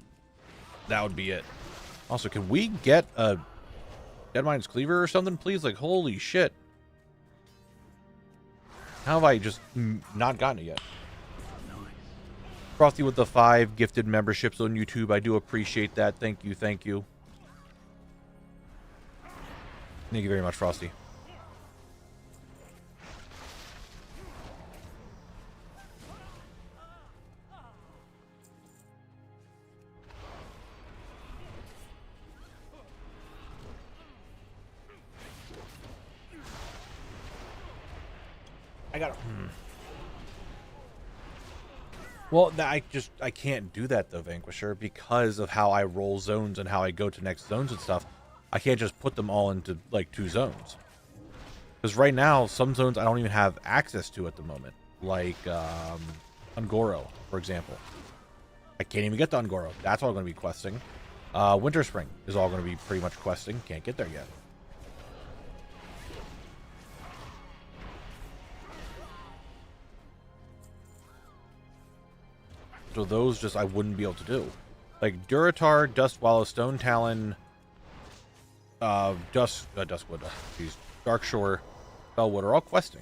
that would be it. Also, can we get a Deadmine's Cleaver or something, please? Like, holy shit. How have I just not gotten it yet? Frosty with the 5 gifted memberships on YouTube. I do appreciate that. Thank you, thank you. Thank you very much, Frosty. I got. Well, I can't do that though, Vanquisher, because of how I roll zones and how I go to next zones and stuff. I can't just put them all into like 2 zones. Because right now, some zones I don't even have access to at the moment, like Ungoro, for example. I can't even get to Ungoro. That's all going to be questing. Winter Spring is all going to be pretty much questing. Can't get there yet. So those just I wouldn't be able to do. Like Duratar, Dustwallow, Stone Talon, Duskwood, geez, Darkshore, Bellwood are all questing.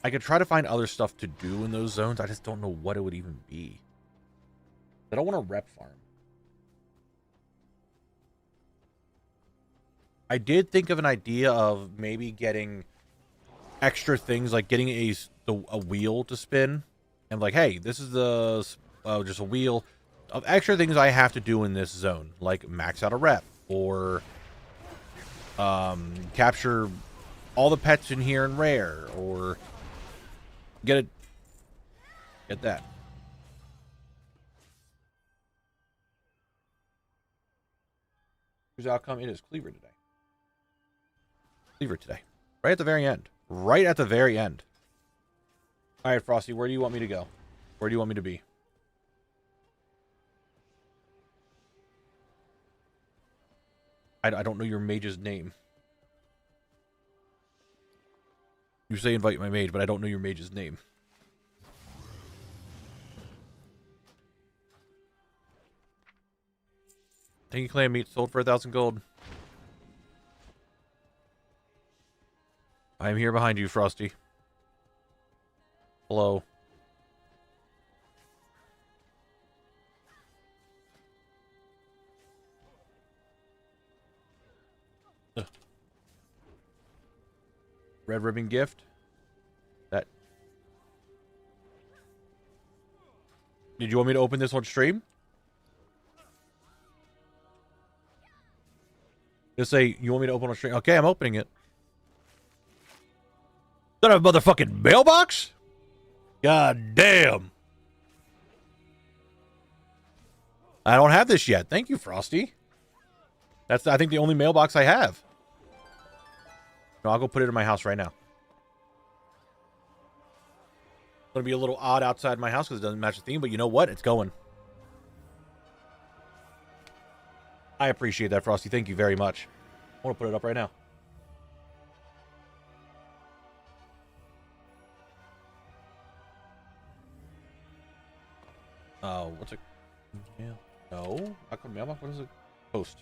I could try to find other stuff to do in those zones. I just don't know what it would even be. I don't want to rep farm. I did think of an idea of maybe getting extra things, like getting a wheel to spin, and like, hey, this is the just a wheel of extra things I have to do in this zone, like max out a rep, or capture all the pets in here in rare, or get that. Whose outcome? It is Cleaver today. Cleaver today, right at the very end. Right at the very end. All right, Frosty, where do you want me to go? Where do you want me to be? I don't know your mage's name. You say invite my mage, but I don't know your mage's name. Thank you, clan meat. Sold for 1,000 gold. I am here behind you, Frosty. Hello. Ugh. Red ribbon gift. That. Did you want me to open this on stream? Just say you want me to open on stream. Okay, I'm opening it. Don't have a motherfucking mailbox? God damn. I don't have this yet. Thank you, Frosty. That's, I think, the only mailbox I have. No, I'll go put it in my house right now. It's going to be a little odd outside my house because it doesn't match the theme, but you know what? It's going. I appreciate that, Frosty. Thank you very much. I want to put it up right now. What's it? Yeah. No. How come mailbox? What is it? Post.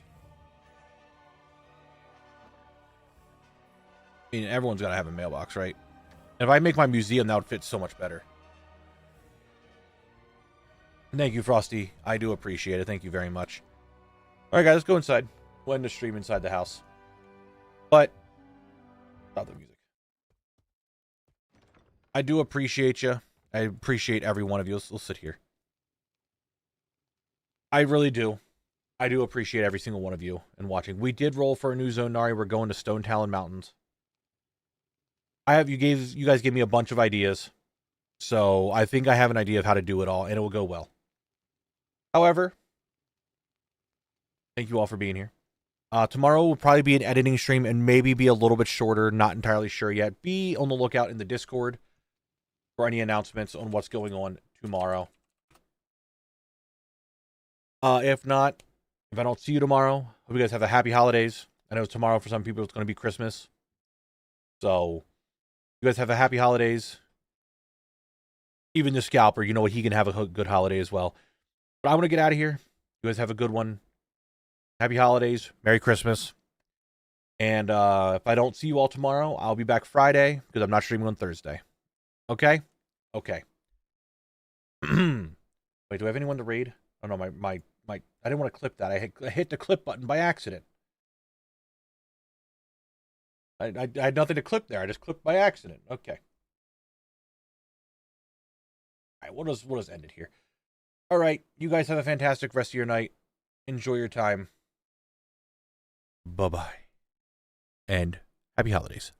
I mean, everyone's got to have a mailbox, right? And if I make my museum, that would fit so much better. Thank you, Frosty. I do appreciate it. Thank you very much. All right, guys, let's go inside. We'll end the stream inside the house. But, stop the music. I do appreciate you. I appreciate every one of you. Let's sit here. I really do. I do appreciate every single one of you and watching. We did roll for a new zone, Nari. We're going to Stone Talon Mountains. You guys gave me a bunch of ideas. So I think I have an idea of how to do it all, and it will go well. However, Thank you all for being here. Tomorrow will probably be an editing stream and maybe be a little bit shorter. Not entirely sure yet. Be on the lookout in the Discord for any announcements on what's going on tomorrow. If not, if I don't see you tomorrow, hope you guys have a happy holidays. I know tomorrow for some people it's going to be Christmas. So, you guys have a happy holidays. Even the scalper, you know what, he can have a good holiday as well. But I'm going to get out of here. You guys have a good one. Happy holidays. Merry Christmas. And if I don't see you all tomorrow, I'll be back Friday because I'm not streaming on Thursday. Okay? Okay. Wait, do I have anyone to raid? Oh, no, my I didn't want to clip that. I hit the clip button by accident. I had nothing to clip there. I just clipped by accident. Okay. All right, we'll just end it here. All right, you guys have a fantastic rest of your night. Enjoy your time. Bye-bye. And happy holidays.